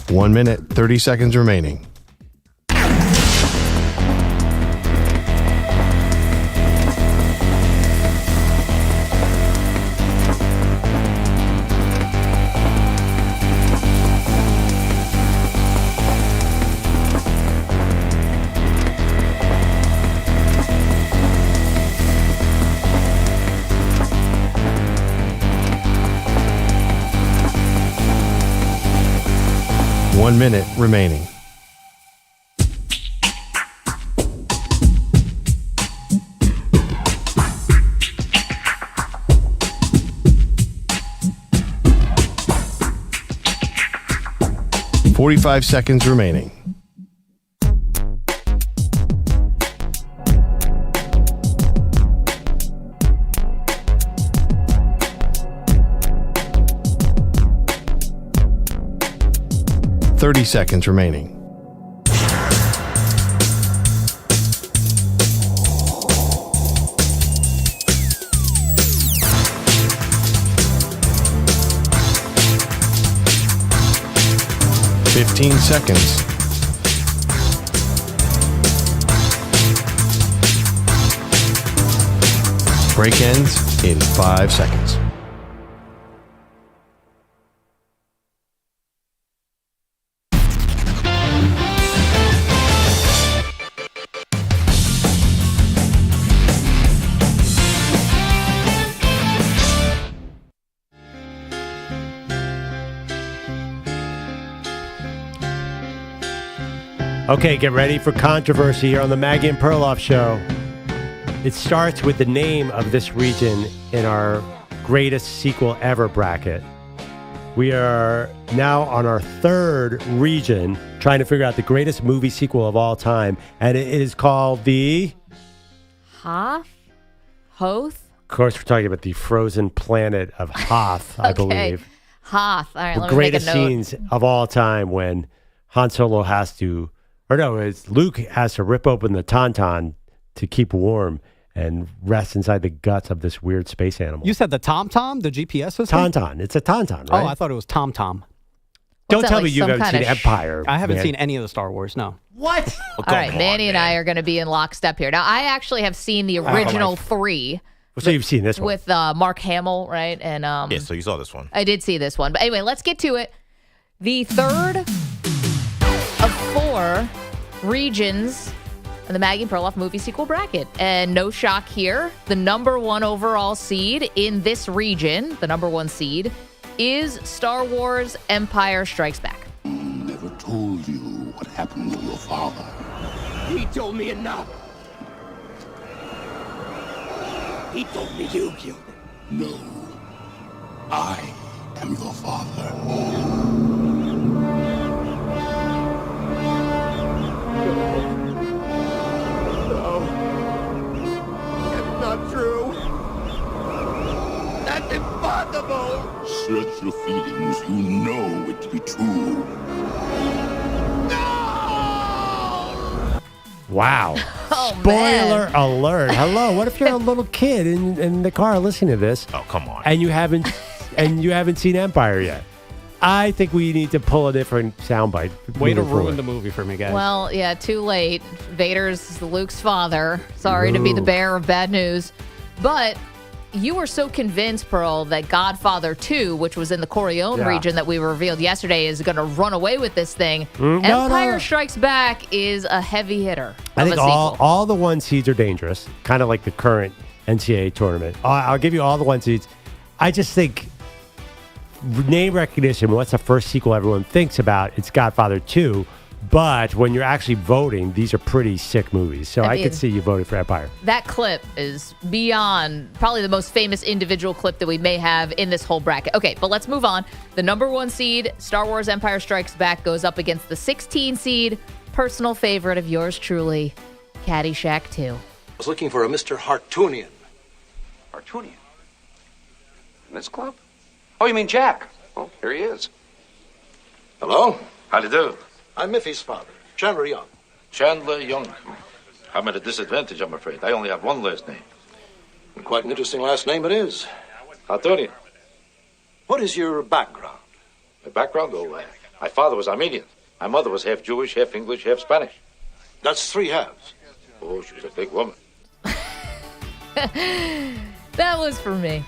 One minute, 30 seconds remaining. One minute remaining. $45 seconds remaining. $30 seconds remaining. $15 seconds. Break ends in 5 seconds. Okay, get ready for controversy here on the Maggie and Perloff Show. It starts with the name of this region in our greatest sequel ever bracket. We are now on our third region trying to figure out the greatest movie sequel of all time, and it is called the... Hoth? Of course, we're talking about the frozen planet of Hoth, I believe. Hoth. All right, The let me make a greatest note. scenes of all time when Han Solo has to... Luke has to rip open the tauntaun to keep warm and rest inside the guts of this weird space animal. You said the TomTom, the GPS system? Tauntaun. It's a tauntaun, right? Oh, I thought it was TomTom. Don't tell me you haven't seen Empire. I haven't man. seen any of the Star Wars, no. What? All right, Manny and I are going to be in lockstep here. Now, I actually have seen the original three. So you've seen this one. With Mark Hamill, right? And Yeah, so you saw this one. I did see this one. But anyway, let's get to it. The third of four regions in the Maggie Perloff movie sequel bracket. And no shock here, the number one overall seed in this region, the number one seed, is Star Wars Empire Strikes Back. Never told you what happened to your father. He told me enough. He told me you killed him. No. I am your father. No. That's not true. That's impossible. Search your feelings. You know it to be true. Wow. Oh, Spoiler alert. Hello. What if you're a little kid in the car listening to this? Oh, come on. And you haven't seen Empire yet. I think we need to pull a different soundbite. Way to moving ruin forward. the movie for me, guys. Well, yeah, too late. Vader's Luke's father. Sorry to be the bearer of bad news. But you were so convinced, Pearl, that Godfather 2, which was in the Corleone region that we revealed yesterday, is going to run away with this thing. Empire Strikes Back is a heavy hitter. I think of a sequel. all the one seeds are dangerous, kind of like the current NCAA tournament. I'll give you all the one seeds. I just think name recognition, what's the first sequel everyone thinks about? It's Godfather 2. But when you're actually voting, these are pretty sick movies. So I could see you voting for Empire. That clip is beyond probably the most famous individual clip that we may have in this whole bracket. Okay, but let's move on. The number one seed, Star Wars Empire Strikes Back, goes up against the 16 seed, personal favorite of yours truly, Caddyshack 2. I was looking for a Mr. Hartunian. Hartunian? In this club? Oh, you mean Jack? Well, here he is. Hello? How do you do? I'm Miffy's father, Chandler Young. Chandler Young. I'm at a disadvantage, I'm afraid. I only have one last name. And quite an interesting last name it is. Hartunian. What is your background? My background? Oh, my father was Armenian. My mother was half Jewish, half English, half Spanish. That's three halves. Oh, she was a big woman. That was for me.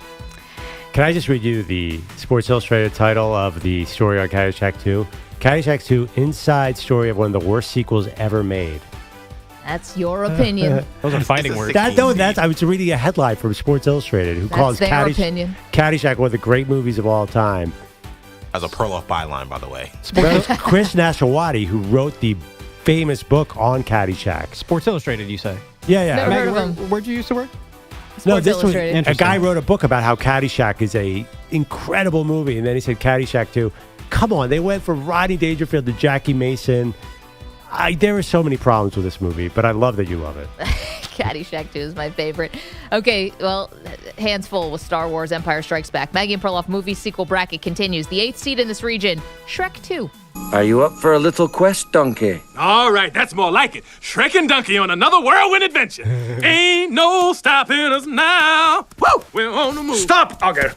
Can I just read you the Sports Illustrated title of the story on Caddyshack 2? Caddyshack 2, inside story of one of the worst sequels ever made. That's your opinion. Those are fighting words. I was reading a headline from Sports Illustrated who calls their opinion. Caddyshack one of the great movies of all time. As a Perloff byline, by the way. Chris Nashawati, who wrote the famous book on Caddyshack. Sports Illustrated, you say? Yeah. Never heard of him. Where'd you use the word? No, Sports this was Illustrated. a guy wrote a book about how Caddyshack is a incredible movie, and then he said Caddyshack 2. Come on, they went from Rodney Dangerfield to Jackie Mason. There are so many problems with this movie, but I love that you love it. Caddyshack 2 is my favorite. Okay, well, hands full with Star Wars Empire Strikes Back. Maggie and Perloff movie sequel bracket continues. The 8th seed in this region, Shrek 2. Are you up for a little quest, donkey? All right, that's more like it. Shrek and Donkey on another whirlwind adventure. Ain't no stopping us now. Woo! We're on the move. Stop, Auger.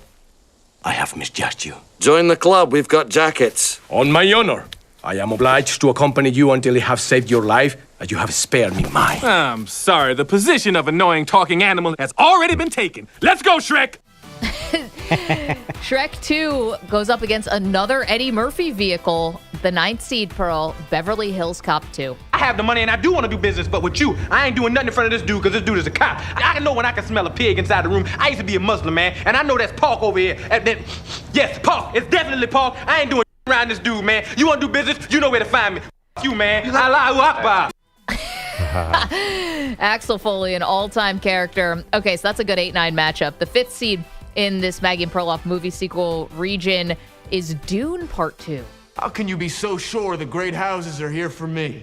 I have misjudged you. Join the club. We've got jackets. On my honor, I am obliged to accompany you until you have saved your life, as you have spared me mine. I'm sorry, the position of annoying talking animal has already been taken. Let's go, Shrek! Shrek 2 goes up against another Eddie Murphy vehicle, the 9th seed, Pearl, Beverly Hills Cop 2. I have the money and I do want to do business, but with you, I ain't doing nothing in front of this dude because this dude is a cop. I know when I can smell a pig inside the room. I used to be a Muslim, man, and I know that's pork over here. And then, yes, pork. It's definitely pork. I ain't doing around this dude, man. You want to do business? You know where to find me. You, man. Allahu Akbar. Axel Foley, an all-time character. Okay, so that's a good 8-9 matchup. The 5th seed in this Maggie Perloff movie sequel region is Dune Part 2. How can you be so sure the great houses are here for me?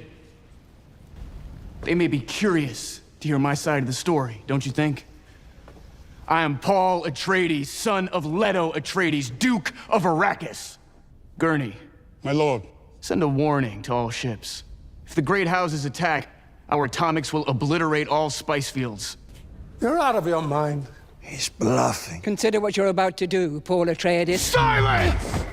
They may be curious to hear my side of the story, don't you think? I am Paul Atreides, son of Leto Atreides, Duke of Arrakis. Gurney. My lord. Send a warning to all ships. If the great houses attack, our atomics will obliterate all spice fields. You're out of your mind. He's bluffing. Consider what you're about to do, Paul Atreides. Silence!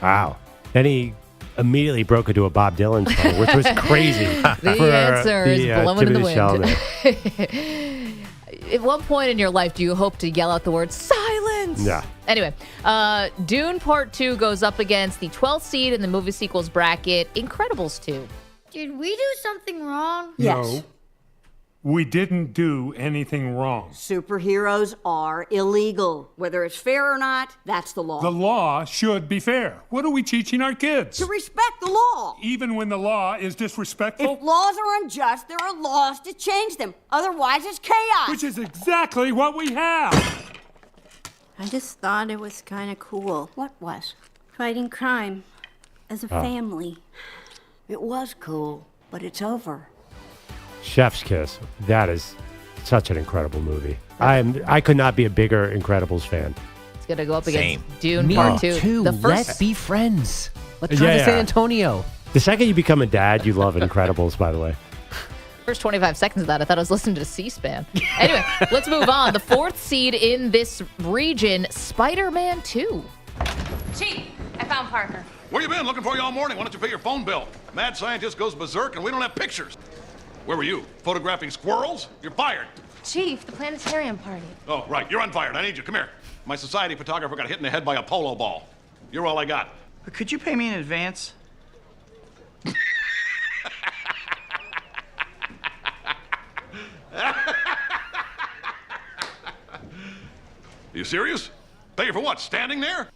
Wow. Then he immediately broke into a Bob Dylan song, which was crazy. The answer is blowing in the wind. At what point in your life do you hope to yell out the word silence? Yeah. Anyway, Dune Part 2 goes up against the 12th seed in the movie sequels bracket, Incredibles 2. Did we do something wrong? No. We didn't do anything wrong. Superheroes are illegal. Whether it's fair or not, that's the law. The law should be fair. What are we teaching our kids? To respect the law. Even when the law is disrespectful? If laws are unjust, there are laws to change them. Otherwise, it's chaos. Which is exactly what we have. I just thought it was kind of cool. What was? Fighting crime as a family. It was cool, but it's over. Chef's Kiss. That is such an incredible movie. I could not be a bigger Incredibles fan. It's going to go up against Dune Part 2. Too. The first... Let's be friends. Let's try to San Antonio. The second you become a dad, you love Incredibles, by the way. First 25 seconds of that, I thought I was listening to C-SPAN. Anyway, let's move on. The 4th seed in this region, Spider-Man 2. Chief, I found Parker. Where you been? Looking for you all morning. Why don't you pay your phone bill? Mad scientist goes berserk and we don't have pictures. Where were you? Photographing squirrels? You're fired. Chief, the planetarium party. Oh, right. You're unfired. I need you. Come here. My society photographer got hit in the head by a polo ball. You're all I got. Could you pay me in advance? You serious? Pay you for what? Standing there?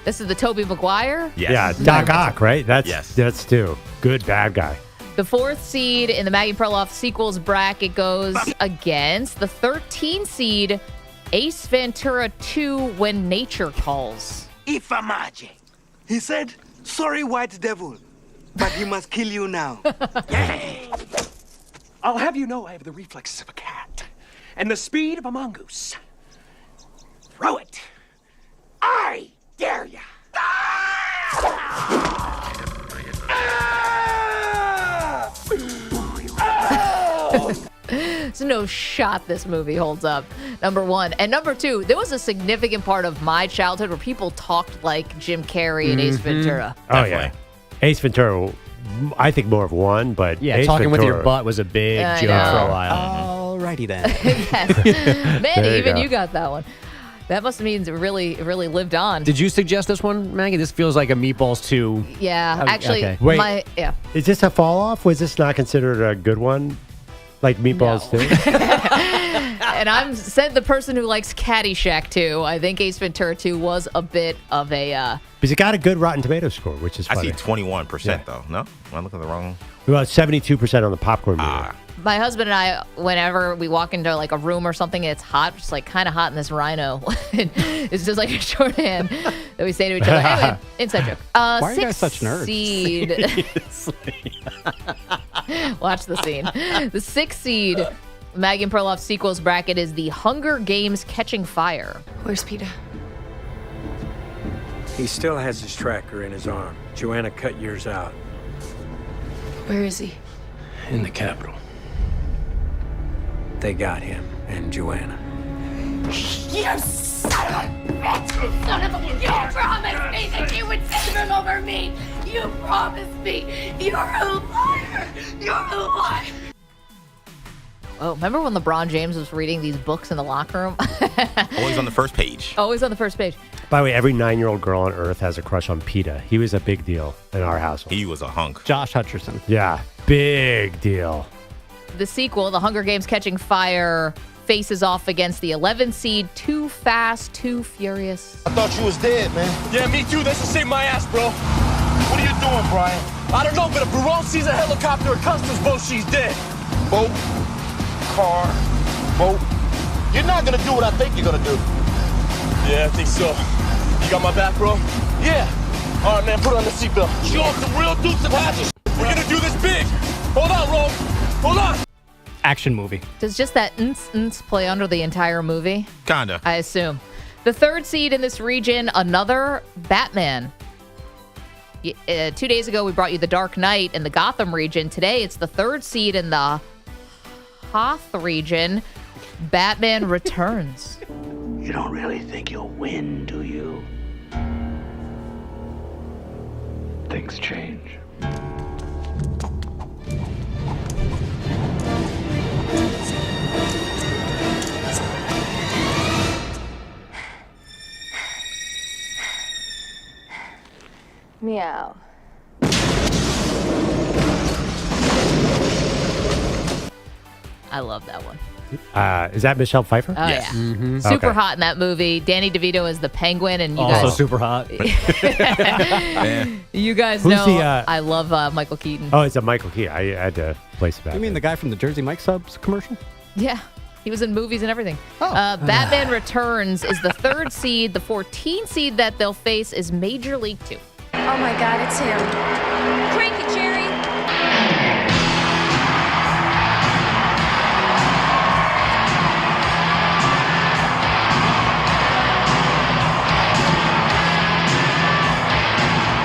This is the Tobey Maguire? Yes. Yeah, Doc Ock, right? That's Stu. Good bad guy. The 4th seed in the Maggie Perloff sequels bracket goes against the 13 seed Ace Ventura 2 When Nature Calls. Ifamaje. He said, sorry, white devil, but he must kill you now. I'll have you know I have the reflexes of a cat and the speed of a mongoose. Throw it. I dare ya. There's no shot this movie holds up, number one. And number two, there was a significant part of my childhood where people talked like Jim Carrey and Ace Ventura. Oh, yeah. Ace Ventura, I think more of one, but yeah, Ace talking Ventura, with your butt was a big joke for a while. Alrighty then. Yes. Manny, you even go. you got that one. That must mean it really lived on. Did you suggest this one, Maggie? This feels like a Meatballs 2. Yeah, actually, okay. Wait. Is this a fall off? Was this not considered a good one? Like Meatballs too? And I'm said the person who likes Caddyshack 2. I think Ace Ventura 2 was a bit of a... Because it got a good Rotten Tomatoes score, which is I funny. see 21% though. No? Am I looking at the wrong? About 72% on the popcorn meter. My husband and I, whenever we walk into like a room or something and it's hot, it's like kind of hot in this rhino. It's just like a shorthand that we say to each other. Anyway, inside joke. Why are you guys such nerds? Seed. Watch the scene. The 6th seed, Maggie Perloff sequels bracket is the Hunger Games Catching Fire. Where's Peter? He still has his tracker in his arm. Joanna cut yours out. Where is he? In the Capitol. They got him and Joanna. You son of a bitch! You son of a... You promised me that you would save him over me! You promised me! You're a liar! You're a liar! Oh, remember when LeBron James was reading these books in the locker room? Always on the first page. Always on the first page. By the way, every 9-year-old girl on earth has a crush on PETA. He was a big deal in our household. He was a hunk. Josh Hutcherson. Yeah, big deal. The sequel, The Hunger Games Catching Fire, faces off against the 11th seed, Too Fast, Too Furious. I thought you was dead, man. Yeah, me too. They should save my ass, bro. What are you doing, Brian? I don't know, but if Barone sees a helicopter or customs boat, she's dead. Boat, car, boat. You're not gonna do what I think you're gonna do. Yeah, I think so. You got my back, bro? Yeah. All right, man, put on the seatbelt. Show off some real Dukes of Hazzard. We're gonna do this big. Hold on, Rome. Hold on. Action movie. Does just that play under the entire movie? Kinda. I assume. The third seed in this region, another Batman. 2 days ago, we brought you The Dark Knight in the Gotham region. Today, it's the third seed in the Hoth region. Batman Returns. You don't really think you'll win, do you? Things change. Meow. I love that one. Is that Michelle Pfeiffer? Oh, yeah. Mm-hmm. Super Okay. hot in that movie. Danny DeVito is the Penguin, and you Also guys... super hot. You guys Who's know the, I love Michael Keaton. Oh, it's a Michael Keaton. I had to place that. You mean the guy from the Jersey Mike Subs commercial? Yeah. He was in movies and everything. Oh. Batman Returns is the third seed. The 14 seed that they'll face is Major League 2. Oh my God, it's him. Crank it, Jerry.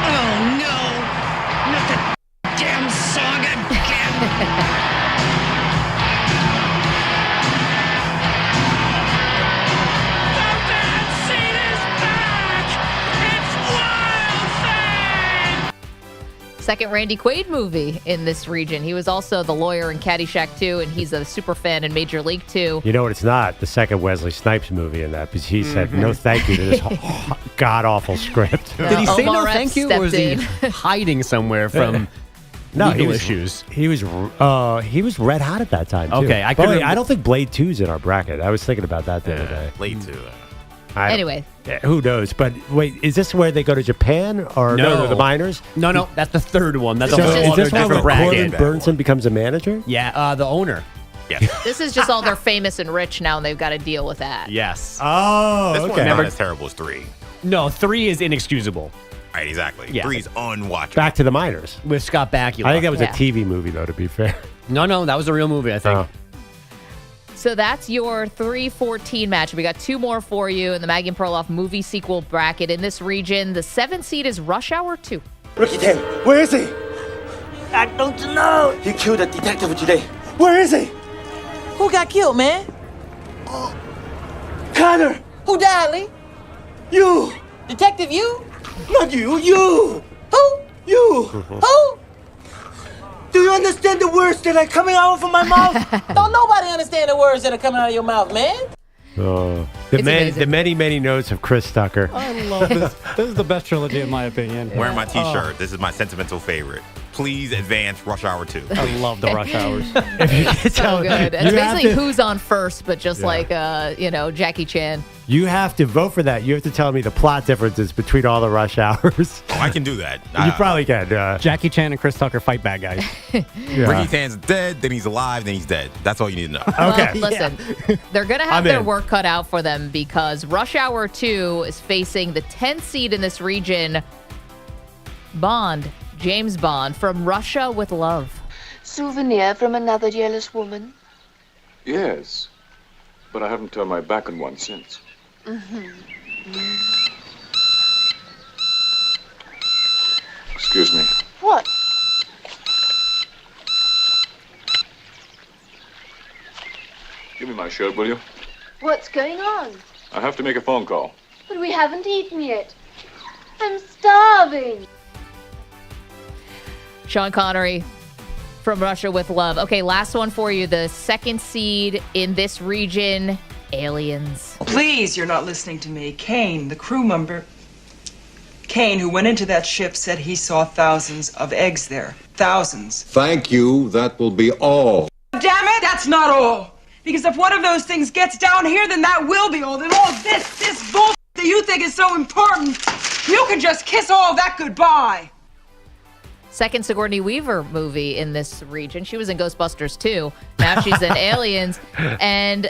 Oh no! Not the damn song again! Second Randy Quaid movie in this region. He was also the lawyer in Caddyshack 2, and he's a super fan in Major League 2. You know what? It's not the second Wesley Snipes movie in that because he said no thank you to this god awful script. Did he say no Omar thank you, or was he hiding somewhere from legal issues? He was red hot at that time. Too. Okay, I don't think Blade 2's in our bracket. I was thinking about that the other day. Blade 2. Anyway. Who knows? But wait, is this where they go to Japan or no the minors? No, that's the third one. That's So a whole is other this one different where bracket. Corbin Burnson becomes a manager? Yeah, the owner. Yeah. This is just all they're famous and rich now, and they've got to deal with that. Yes. Oh, This one's okay. not as terrible as 3. No, 3 is inexcusable. Right, exactly. Yeah. 3's unwatchable. Back to the minors. With Scott Bakula. I think that was Yeah. a TV movie, though, to be fair. No, that was a real movie, I think. Oh. So that's your 3-14 match. We got 2 more for you in the Maggie Perloff movie sequel bracket. In this region, the 7th seed is Rush Hour 2. Rookie 10, where is he? I don't know. He killed a detective today. Where is he? Who got killed, man? Connor! Who died, Lee? You! Detective, you? Not you, you! Who? You! Who? Do you understand the words that are coming out of my mouth? Don't nobody understand the words that are coming out of your mouth, man. Oh, It's amazing. the many notes of Chris Tucker. I love this. This is the best trilogy, in my opinion. Wearing my T-shirt. This is my sentimental favorite. Please advance Rush Hour 2. I love the Rush Hours. So good. It's You have basically to- who's on first, but just like, Jackie Chan. You have to vote for that. You have to tell me the plot differences between all the Rush Hours. Oh, I can do that. You probably can. Jackie Chan and Chris Tucker fight bad guys. Ricky Tan's dead, then he's alive, then he's dead. That's all you need to know. Okay. Well, listen, they're going to have I'm their in. work cut out for them because Rush Hour 2 is facing the 10th seed in this region, James Bond, from Russia with Love. Souvenir from another jealous woman. Yes, but I haven't turned my back on one since. Excuse me. What? Give me my shirt, will you? What's going on? I have to make a phone call. But we haven't eaten yet. I'm starving. Sean Connery from Russia with Love. Okay, last one for you. The 2nd seed in this region, Aliens. Please, you're not listening to me. Kane, the crew member. Kane, who went into that ship, said he saw thousands of eggs there. Thousands. Thank you. That will be all. Damn it, that's not all. Because if one of those things gets down here, then that will be all. Then all this bullshit that you think is so important, you can just kiss all that goodbye. second Sigourney Weaver movie in this region. She was in Ghostbusters too. Now she's in Aliens. And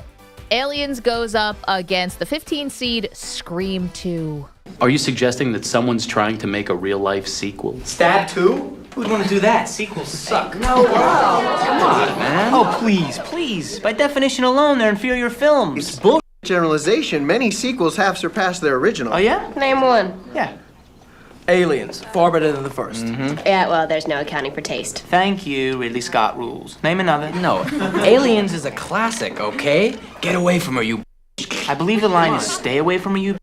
Aliens goes up against the 15 seed Scream 2. Are you suggesting that someone's trying to make a real-life sequel? Stab 2? Who'd want to do that? Sequels suck. No, come on, man. Oh, please. By definition alone, they're inferior films. It's bullshit generalization. Many sequels have surpassed their original. Oh, yeah? Name one. Yeah. Aliens, far better than the first. Yeah, well, there's no accounting for taste. Thank you, Ridley Scott rules. Name another. No, Aliens is a classic, okay? Get away from her, you. I believe the line is stay away from her, you.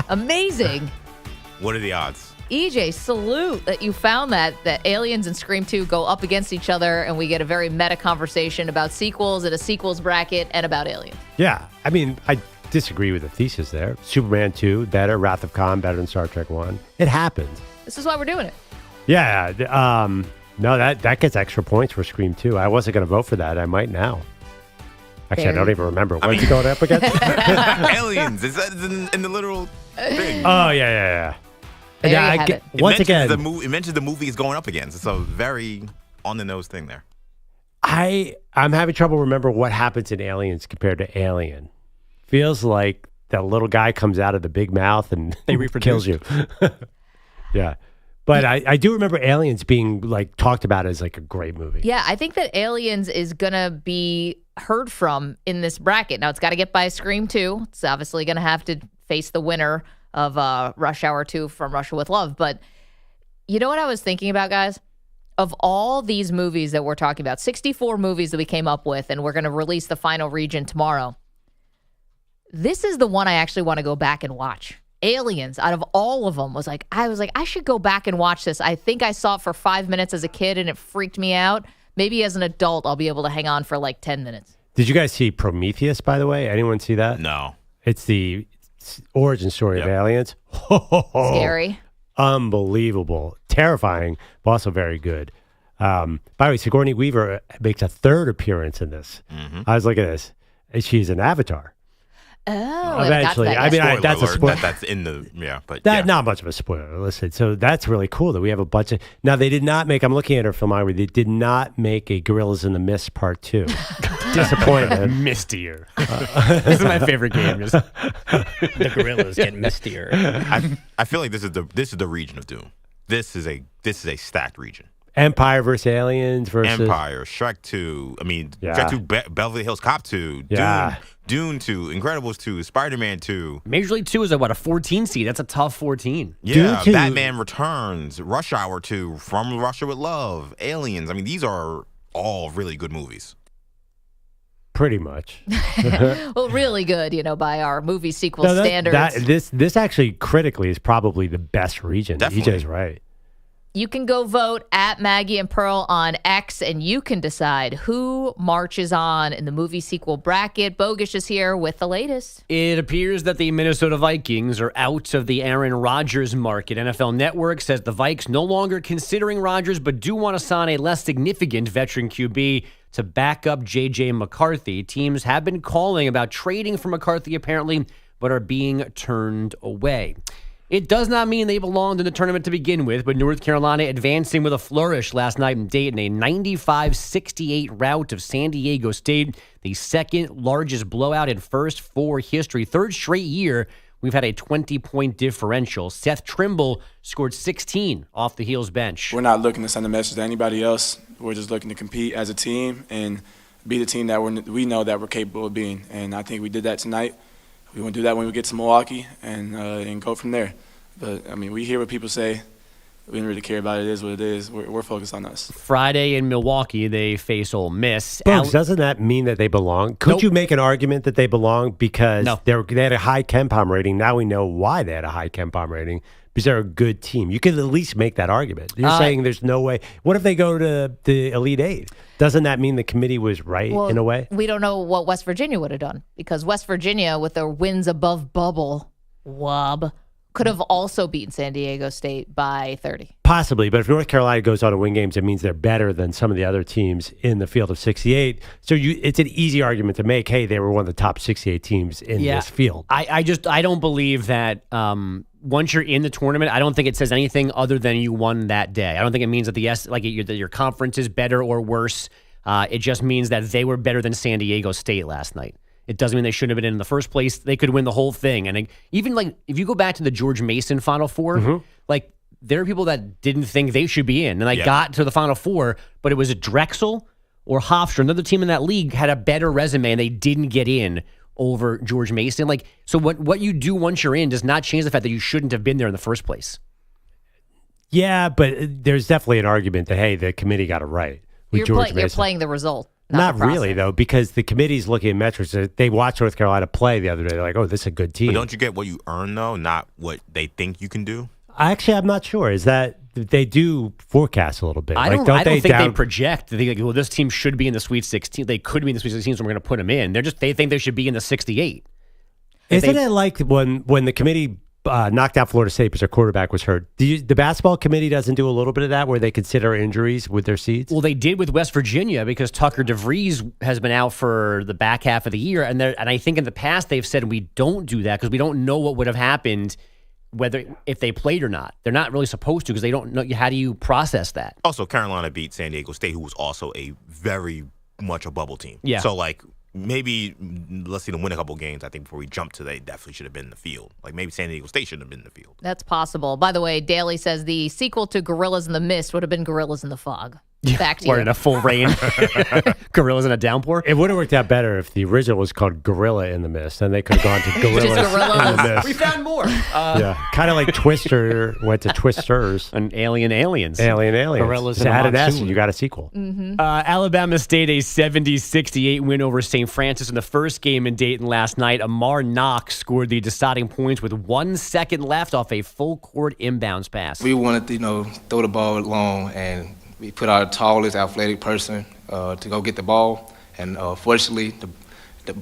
Amazing. What are the odds? EJ, salute that you found that Aliens and Scream 2 go up against each other, and we get a very meta conversation about sequels and a sequels bracket and about Aliens. Yeah, I mean, I disagree with the thesis there. Superman 2, better. Wrath of Khan, better than Star Trek 1. It happens. This is why we're doing it. Yeah, no, that gets extra points for Scream 2. I wasn't going to vote for that. I might now. Actually, I don't even remember. What's it going up against? Aliens. It's in the literal thing. Oh, yeah. There you have it. Once again, it mentions the movie is going up against. It's a very on-the-nose thing there. I'm having trouble remember what happens in Aliens compared to Alien. Feels like that little guy comes out of the big mouth and They kills you. Yeah. But I do remember Aliens being like talked about as like a great movie. Yeah, I think that Aliens is going to be heard from in this bracket. Now, it's got to get by Scream 2. It's obviously going to have to face the winner of Rush Hour 2 from Russia with Love. But you know what I was thinking about, guys? Of all these movies that we're talking about, 64 movies that we came up with, and we're going to release the final region tomorrow. This is the one I actually want to go back and watch. Aliens, out of all of them, I was like, I should go back and watch this. I think I saw it for 5 minutes as a kid, and it freaked me out. Maybe as an adult, I'll be able to hang on for like 10 minutes. Did you guys see Prometheus, by the way? Anyone see that? No. It's the origin story of Aliens. Scary. Unbelievable. Terrifying, but also very good. By the way, Sigourney Weaver makes a third appearance in this. I was looking at this. She's an avatar. Oh, eventually. I mean, that's a spoiler. That's in the, but not much of a spoiler. Listen, so that's really cool that we have a bunch of. Now, they did not make, I'm looking at her filmography, they did not make a Gorillas in the Mist Part 2. Disappointment. Mistier. This is my favorite game. Just The gorillas get mistier. I feel like this is the region of doom. This is a stacked region. Empire versus Aliens versus Empire, Shrek 2. I mean, Shrek 2, Beverly Hills Cop 2, Dune 2, Incredibles 2, Spider-Man 2. Major League 2 is a 14 seed. That's a tough 14. Yeah, Batman Returns, Rush Hour 2, From Russia with Love, Aliens. I mean, these are all really good movies. Pretty much. Well, really good, by our movie sequel standards. This actually critically is probably the best region. Definitely. EJ's right. You can go vote at Maggie and Pearl on X, and you can decide who marches on in the movie sequel bracket. Bogusch is here with the latest. It appears that the Minnesota Vikings are out of the Aaron Rodgers market. NFL Network says the Vikes no longer considering Rodgers, but do want to sign a less significant veteran QB to back up J.J. McCarthy. Teams have been calling about trading for McCarthy, apparently, but are being turned away. It does not mean they belonged in the tournament to begin with, but North Carolina advancing with a flourish last night in Dayton, a 95-68 rout of San Diego State, the second largest blowout in First Four history. Third straight year, we've had a 20-point differential. Seth Trimble scored 16 off the Heels bench. We're not looking to send a message to anybody else. We're just looking to compete as a team and be the team that we know that we're capable of being. And I think we did that tonight. We want to do that when we get to Milwaukee and go from there. But, I mean, we hear what people say. We don't really care about it. It is what it is. We're focused on us. Friday in Milwaukee, they face Ole Miss. Doesn't that mean that they belong? Could you make an argument that they belong because they had a high KenPom rating? Now we know why they had a high KenPom rating, because they're a good team. You could at least make that argument. You're saying there's no way. What if they go to the Elite Eight? Doesn't that mean the committee was right in a way? We don't know what West Virginia would have done, because West Virginia, with their wins above bubble, could have also beaten San Diego State by 30. Possibly, but if North Carolina goes on to win games, it means they're better than some of the other teams in the field of 68. So it's an easy argument to make, hey, they were one of the top 68 teams in this field. I don't believe that once you're in the tournament, I don't think it says anything other than you won that day. I don't think it means that that your conference is better or worse. It just means that they were better than San Diego State last night. It doesn't mean they shouldn't have been in the first place. They could win the whole thing. And even if you go back to the George Mason Final Four, there are people that didn't think they should be in. And they got to the Final Four, but it was Drexel or Hofstra, another team in that league, had a better resume and they didn't get in over George Mason. So what you do once you're in does not change the fact that you shouldn't have been there in the first place. Yeah, but there's definitely an argument that, hey, the committee got it right with George Mason. You're playing the result. Not really, though, because the committee's looking at metrics. They watched North Carolina play the other day. They're like, oh, this is a good team. But don't you get what you earn, though, not what they think you can do? Actually, I'm not sure. Is that they do forecast a little bit? I don't think they project. They think, well, this team should be in the Sweet 16. They could be in the Sweet 16, so we're going to put them in. They think they should be in the 68. Isn't it like when the committee knocked out Florida State because their quarterback was hurt? The basketball committee doesn't do a little bit of that where they consider injuries with their seeds? Well, they did with West Virginia because Tucker DeVries has been out for the back half of the year. And I think in the past they've said we don't do that because we don't know what would have happened if they played or not. They're not really supposed to because they don't know. How do you process that? Also, Carolina beat San Diego State, who was also a very much a bubble team. Yeah. So, maybe let's see them win a couple games. I think before we jump to they definitely should have been in the field. Maybe San Diego State shouldn't have been in the field. That's possible. By the way, Daly says the sequel to Gorillas in the Mist would have been Gorillas in the Fog. Back to you. Or in a full rain. Gorillas in a downpour. It would have worked out better if the original was called Gorilla in the Mist, and they could have gone to Gorillas in the Mist. We found more. Kind of like Twister went to Twisters. And Aliens. Gorillas Just add an S and you got a sequel. Mm-hmm. Alabama State, a 70-68 win over St. Francis in the first game in Dayton last night. Amar Knox scored the deciding points with 1 second left off a full-court inbounds pass. We wanted to, throw the ball long, and we put our tallest athletic person to go get the ball. And fortunately,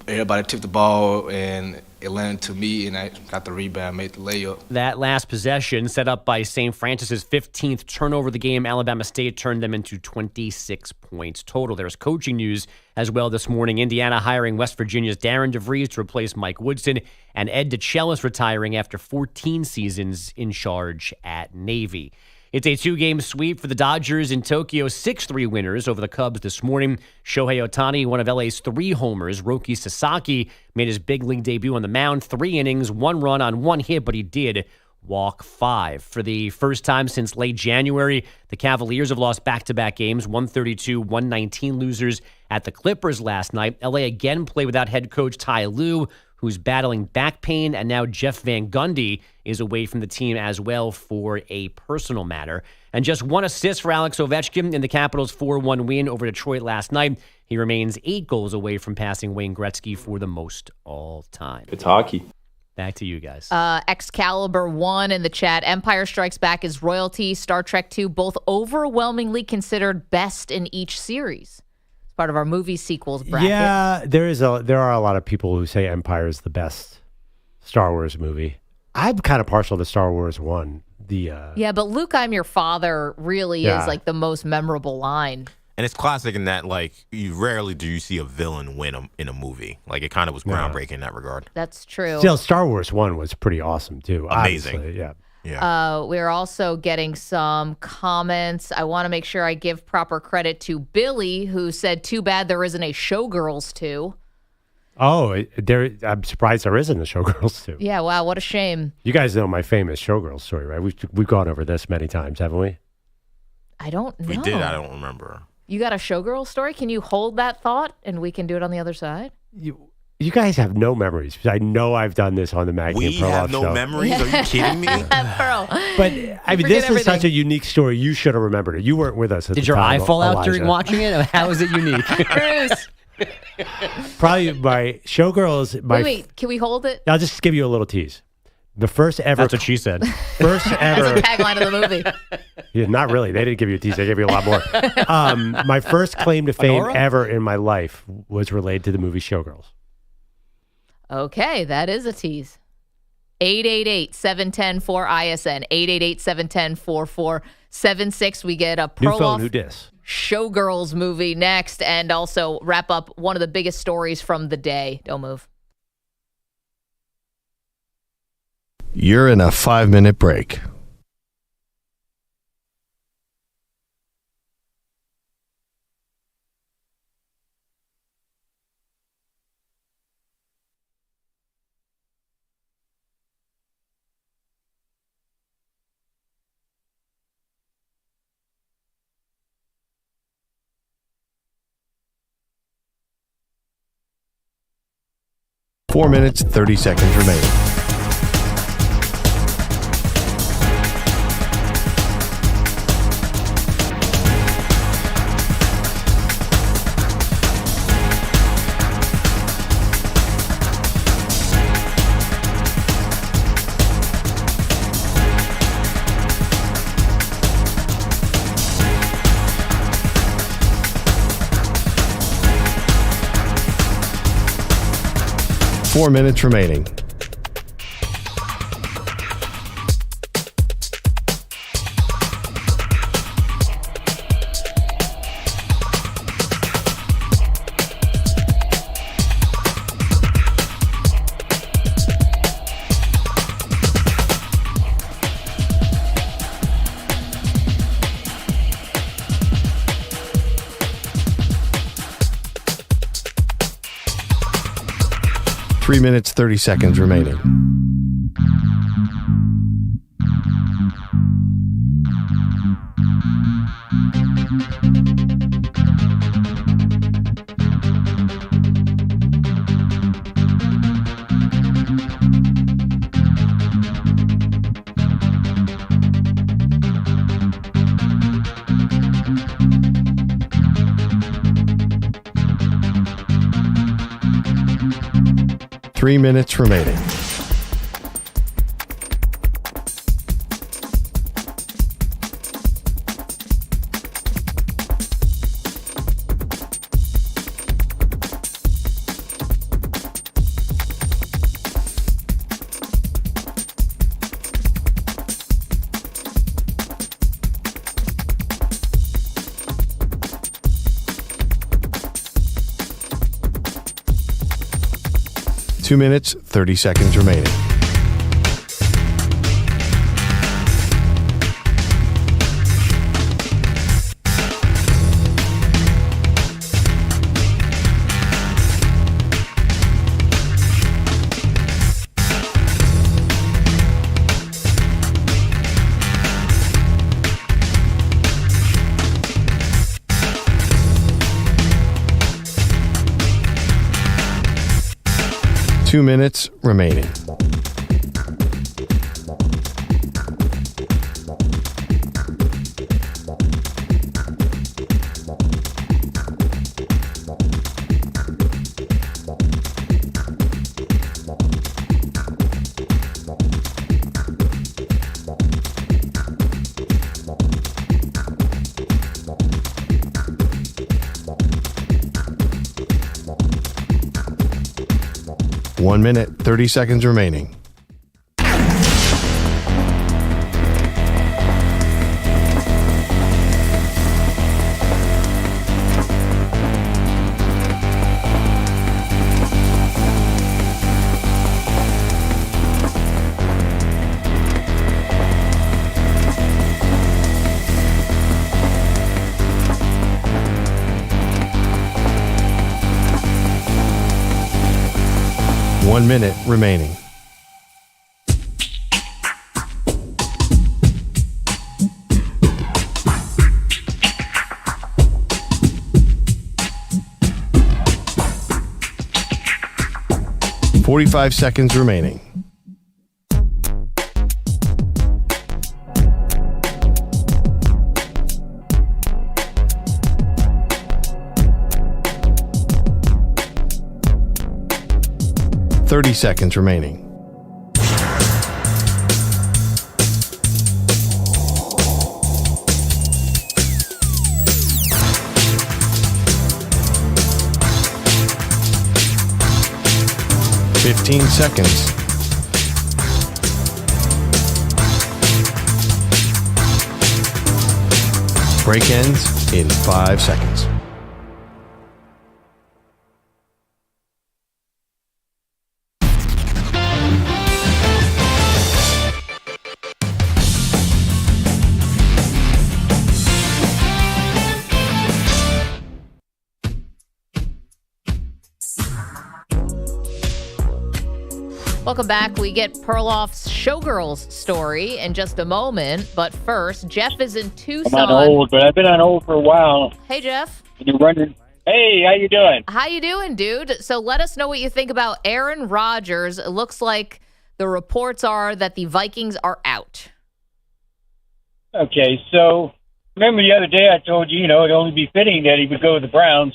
everybody took the ball, and it landed to me, and I got the rebound, made the layup. That last possession, set up by St. Francis's 15th turnover of the game, Alabama State turned them into 26 points total. There's coaching news as well this morning. Indiana hiring West Virginia's Darren DeVries to replace Mike Woodson, and Ed DeChellis retiring after 14 seasons in charge at Navy. It's a 2-game sweep for the Dodgers in Tokyo. 6-3 winners over the Cubs this morning. Shohei Ohtani, one of LA's 3 homers. Roki Sasaki made his big league debut on the mound. 3 innings, 1 run on 1 hit, but he did walk 5. For the first time since late January, the Cavaliers have lost back-to-back games. 132-119 losers at the Clippers last night. LA again played without head coach Ty Lue, who's battling back pain, and now Jeff Van Gundy is away from the team as well for a personal matter. And just 1 assist for Alex Ovechkin in the Capitals' 4-1 win over Detroit last night. He remains 8 goals away from passing Wayne Gretzky for the most all time. It's hockey. Back to you guys. Excalibur 1 in the chat. Empire Strikes Back is royalty. Star Trek 2, both overwhelmingly considered best in each series. Part of our movie sequels bracket. Yeah, there are a lot of people who say Empire is the best Star Wars movie. I'm kind of partial to Star Wars 1. Yeah, but Luke, I'm your father really is like the most memorable line. And it's classic in that, you rarely do you see a villain win in a movie. It kind of was groundbreaking in that regard. That's true. Still, Star Wars 1 was pretty awesome, too. Amazing. Obviously, yeah. Yeah. We're also getting some comments. I want to make sure I give proper credit to Billy, who said, too bad there isn't a Showgirls 2. Oh, I'm surprised there isn't a Showgirls 2. Yeah, wow, what a shame. You guys know my famous Showgirls story, right? We've gone over this many times, haven't we? I don't know. We did. I don't remember. You got a Showgirls story? Can you hold that thought, and we can do it on the other side? You guys have no memories because I know I've done this on the Maggie Perloff show. We have no memories? Are you kidding me? Pearl. But this is such a unique story. You should have remembered it. You weren't with us at the time. Did your eye fall out during watching it? How is it unique? Bruce. Probably my Showgirls. Wait, can we hold it? I'll just give you a little tease. The first ever. That's what she said. First ever. That's the tagline of the movie. Yeah, not really. They didn't give you a tease. They gave you a lot more. My first claim to fame ever in my life was related to the movie Showgirls. Okay, that is a tease. 888-710-4ISN. 888-710-4476. We get a New phone, Perloff who dis? Showgirls movie next, and also wrap up one of the biggest stories from the day. Don't move. You're in a 5-minute break. Four minutes, 30 seconds remaining. Four minutes remaining. Three minutes, 30 seconds remaining. Three minutes remaining. Two minutes, 30 seconds remaining. Two minutes remaining. One minute, 30 seconds remaining. One minute remaining. .45 seconds remaining. .30 seconds remaining. .15 seconds. Break ends in 5 seconds. Welcome back. We get Perloff's Showgirls story in just a moment. But first, Jeff is in Tucson. I'm on hold, but I've been on hold for a while. Hey, Jeff. You're wondering, hey, how you doing? How you doing, dude? So let us know what you think about Aaron Rodgers. It looks like the reports are that the Vikings are out. Okay, so remember the other day I told you, it'd only be fitting that he would go to the Browns,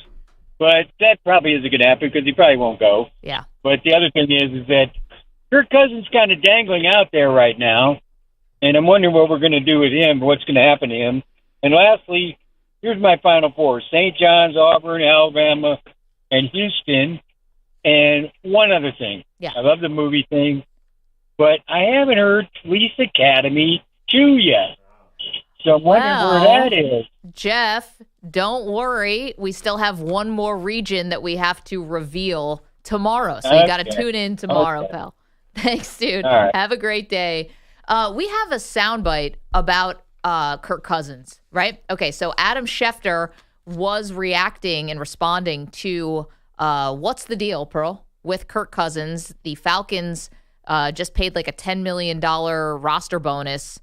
but that probably isn't going to happen because he probably won't go. Yeah. But the other thing is that Kirk Cousins kind of dangling out there right now, and I'm wondering what we're going to do with him, what's going to happen to him. And lastly, here's my Final Four: St. John's, Auburn, Alabama, and Houston. And one other thing. Yeah. I love the movie thing, but I haven't heard Police Academy 2 yet. So I'm wondering where that is. Jeff, don't worry. We still have one more region that we have to reveal tomorrow. So you got to tune in tomorrow, pal. Thanks, dude. All right. Have a great day. We have a soundbite about Kirk Cousins, right? Okay, so Adam Schefter was reacting and responding to what's the deal, Pearl, with Kirk Cousins. The Falcons just paid like a $10 million roster bonus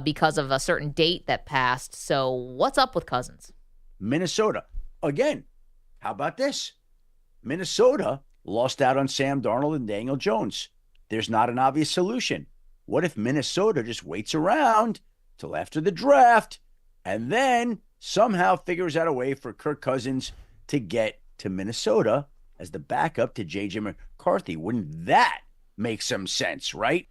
because of a certain date that passed. So what's up with Cousins? Minnesota. Again, how about this? Minnesota lost out on Sam Darnold and Daniel Jones. There's not an obvious solution. What if Minnesota just waits around till after the draft and then somehow figures out a way for Kirk Cousins to get to Minnesota as the backup to J.J. McCarthy? Wouldn't that make some sense, right?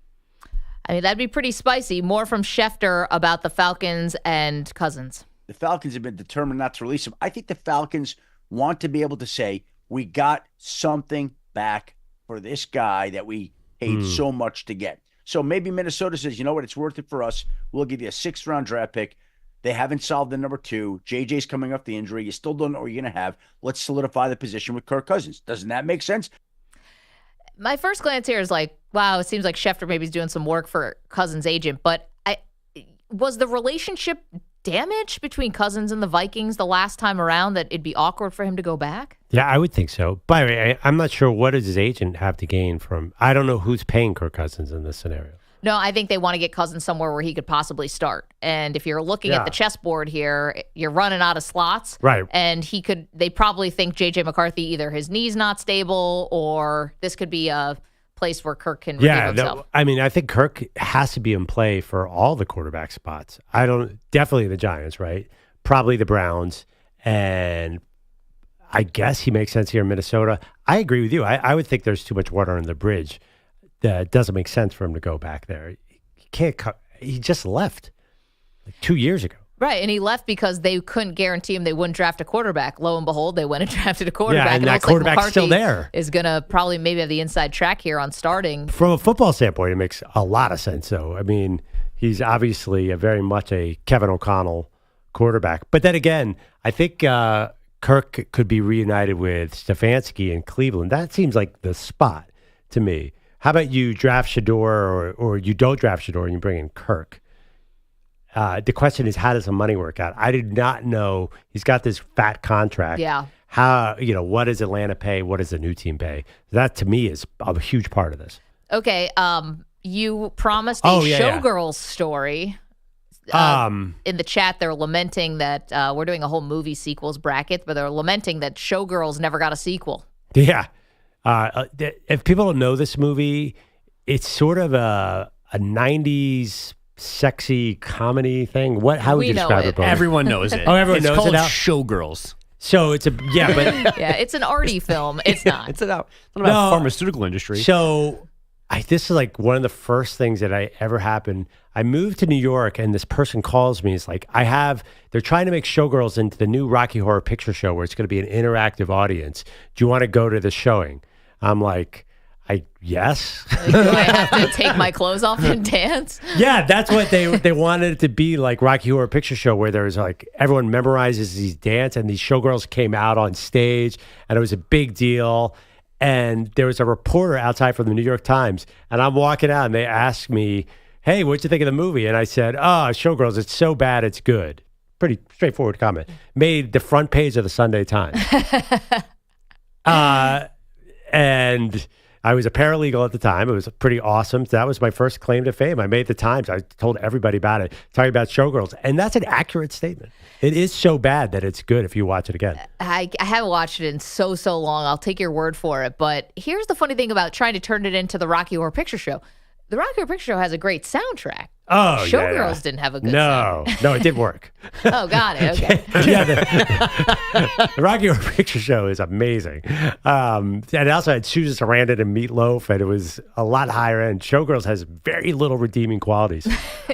I mean, that'd be pretty spicy. More from Schefter about the Falcons and Cousins. The Falcons have been determined not to release him. I think the Falcons want to be able to say, we got something back for this guy that we paid so much to get. So maybe Minnesota says, you know what, it's worth it for us. We'll give you a 6th-round draft pick. They haven't solved the number 2. JJ's coming off the injury. You still don't know what you're going to have. Let's solidify the position with Kirk Cousins. Doesn't that make sense? My first glance here is like, wow, it seems like Schefter maybe is doing some work for Cousins' agent. But was the relationship damaged between Cousins and the Vikings the last time around that it'd be awkward for him to go back? Yeah, I would think so. By the way, I'm not sure what does his agent have to gain from. I don't know who's paying Kirk Cousins in this scenario. No, I think they want to get Cousins somewhere where he could possibly start. And if you're looking at the chessboard here, you're running out of slots. Right. And they probably think J.J. McCarthy, either his knee's not stable or this could be a place where Kirk can redeem himself. I mean, I think Kirk has to be in play for all the quarterback spots. Definitely the Giants, right? Probably the Browns. And I guess he makes sense here in Minnesota. I agree with you. I would think there's too much water under the bridge. That doesn't make sense for him to go back there. He just left like 2 years ago. Right, and he left because they couldn't guarantee him they wouldn't draft a quarterback. Lo and behold, they went and drafted a quarterback. Yeah, and that quarterback's still there. Is going to probably maybe have the inside track here on starting. From a football standpoint, it makes a lot of sense, though. I mean, he's obviously very much a Kevin O'Connell quarterback. But then again, I think Kirk could be reunited with Stefanski in Cleveland. That seems like the spot to me. How about you draft Shedeur or you don't draft Shedeur and you bring in Kirk? The question is, how does the money work out? I did not know he's got this fat contract. Yeah. How, what does Atlanta pay? What does the new team pay? That to me is a huge part of this. Okay. You promised a Showgirls story. In the chat, they're lamenting that we're doing a whole movie sequels bracket, but they're lamenting that Showgirls never got a sequel. Yeah. If people don't know this movie, it's sort of a 90s sexy comedy thing. How would you describe it? Everyone knows it. Oh, everyone knows it now? Showgirls. So it's but yeah, it's an arty film. It's not. It's not about pharmaceutical industry. So this is like one of the first things that ever happened. I moved to New York and this person calls me. It's like, they're trying to make Showgirls into the new Rocky Horror Picture Show where it's going to be an interactive audience. Do you want to go to the showing? I'm like, Yes. Do I have to take my clothes off and dance? Yeah, that's what they wanted it to be, like Rocky Horror Picture Show, where there was like everyone memorizes these dance, and these showgirls came out on stage, and it was a big deal. And there was a reporter outside from the New York Times, and I'm walking out, and they asked me, "Hey, what'd you think of the movie?" And I said, "Oh, Showgirls, it's so bad, it's good." Pretty straightforward comment. Made the front page of the Sunday Times. And I was a paralegal at the time. It was pretty awesome. That was my first claim to fame. I made the Times. I told everybody about it, talking about Showgirls. And that's an accurate statement. It is so bad that it's good if you watch it again. I haven't watched it in so long. I'll take your word for it. But here's the funny thing about trying to turn it into the Rocky Horror Picture Show. The Rocky Horror Picture Show has a great soundtrack. Oh, Showgirls didn't have a good soundtrack. No, it did work. Oh, got it. Okay. Yeah, the Rocky Horror Picture Show is amazing. And it also had Susan Sarandon and Meatloaf, and it was a lot higher end. Showgirls has very little redeeming qualities.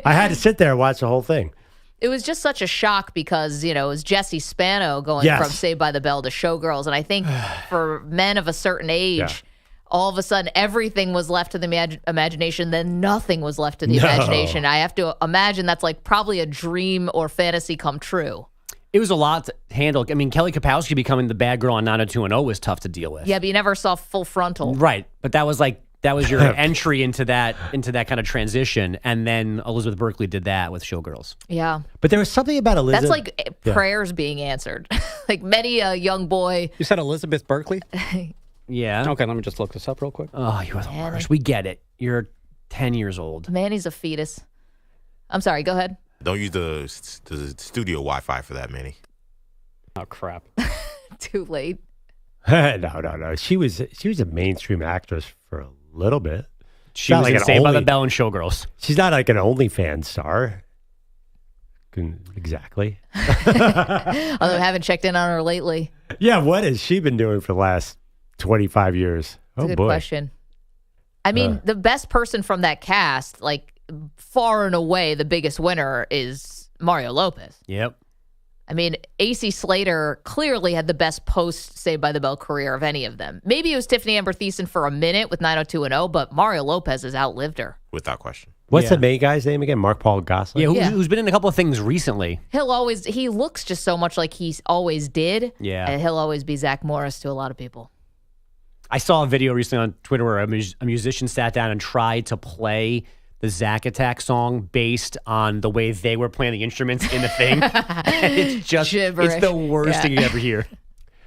I had to sit there and watch the whole thing. It was just such a shock because, it was Jesse Spano going from Saved by the Bell to Showgirls. And I think for men of a certain age, all of a sudden everything was left to the imagination, then nothing was left to the imagination. I have to imagine that's like probably a dream or fantasy come true. It was a lot to handle. I mean, Kelly Kapowski becoming the bad girl on 90210 was tough to deal with. Yeah, but you never saw Full Frontal. Right. But that was your entry into that kind of transition. And then Elizabeth Berkley did that with Showgirls. Yeah. But there was something about Elizabeth. That's like prayers being answered. Like many a young boy. You said Elizabeth Berkley? Yeah. Okay, let me just look this up real quick. Oh, you are the worst. We get it. You're 10 years old. Manny's a fetus. I'm sorry, go ahead. Don't use the studio Wi-Fi for that, Manny. Oh, crap. Too late. No. She was a mainstream actress for a little bit. She was like Saved by the Bell and Showgirls. She's not like an OnlyFans star. Exactly. Although I haven't checked in on her lately. Yeah, what has she been doing for the last 25 years? That's a good question. I mean, the best person from that cast, like far and away the biggest winner, is Mario Lopez. Yep. I mean, AC Slater clearly had the best post Saved by the Bell career of any of them. Maybe it was Tiffany Amber Thiessen for a minute with 90210, but Mario Lopez has outlived her. Without question. What's the main guy's name again? Mark Paul Gosselaar? Yeah, who's been in a couple of things recently. He looks just so much like he always did. Yeah. And he'll always be Zach Morris to a lot of people. I saw a video recently on Twitter where a musician sat down and tried to play the Zack Attack song based on the way they were playing the instruments in the thing. It's just gibberish. It's the worst thing you ever hear.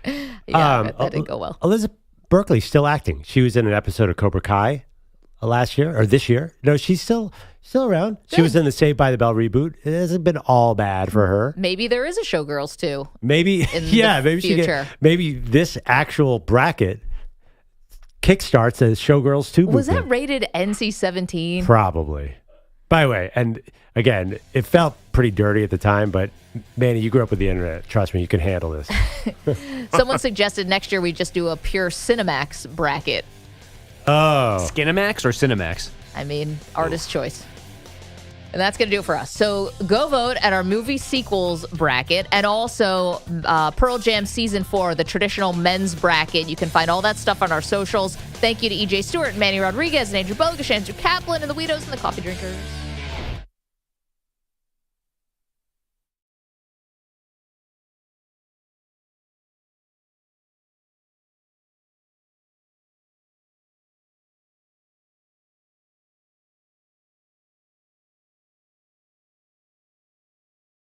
Yeah, that didn't go well. Elizabeth Berkley's still acting. She was in an episode of Cobra Kai last year or this year. No, she's still around. Good. She was in the Saved by the Bell reboot. It hasn't been all bad for her. Maybe there is a Showgirls too. Maybe maybe future. Maybe this actual bracket kickstarts as Showgirls 2 movie. Was that rated NC-17? Probably. By the way, and again, it felt pretty dirty at the time, but Manny, you grew up with the internet. Trust me, you can handle this. Someone suggested next year we just do a pure Cinemax bracket. Oh. Skinemax or Cinemax? I mean, artist choice. And that's going to do it for us. So go vote at our movie sequels bracket and also Pearl Jam Season 4, the traditional men's bracket. You can find all that stuff on our socials. Thank you to EJ Stewart, Manny Rodriguez, and Andrew Bogusch, Andrew Kaplan, and the Weedos and the Coffee Drinkers.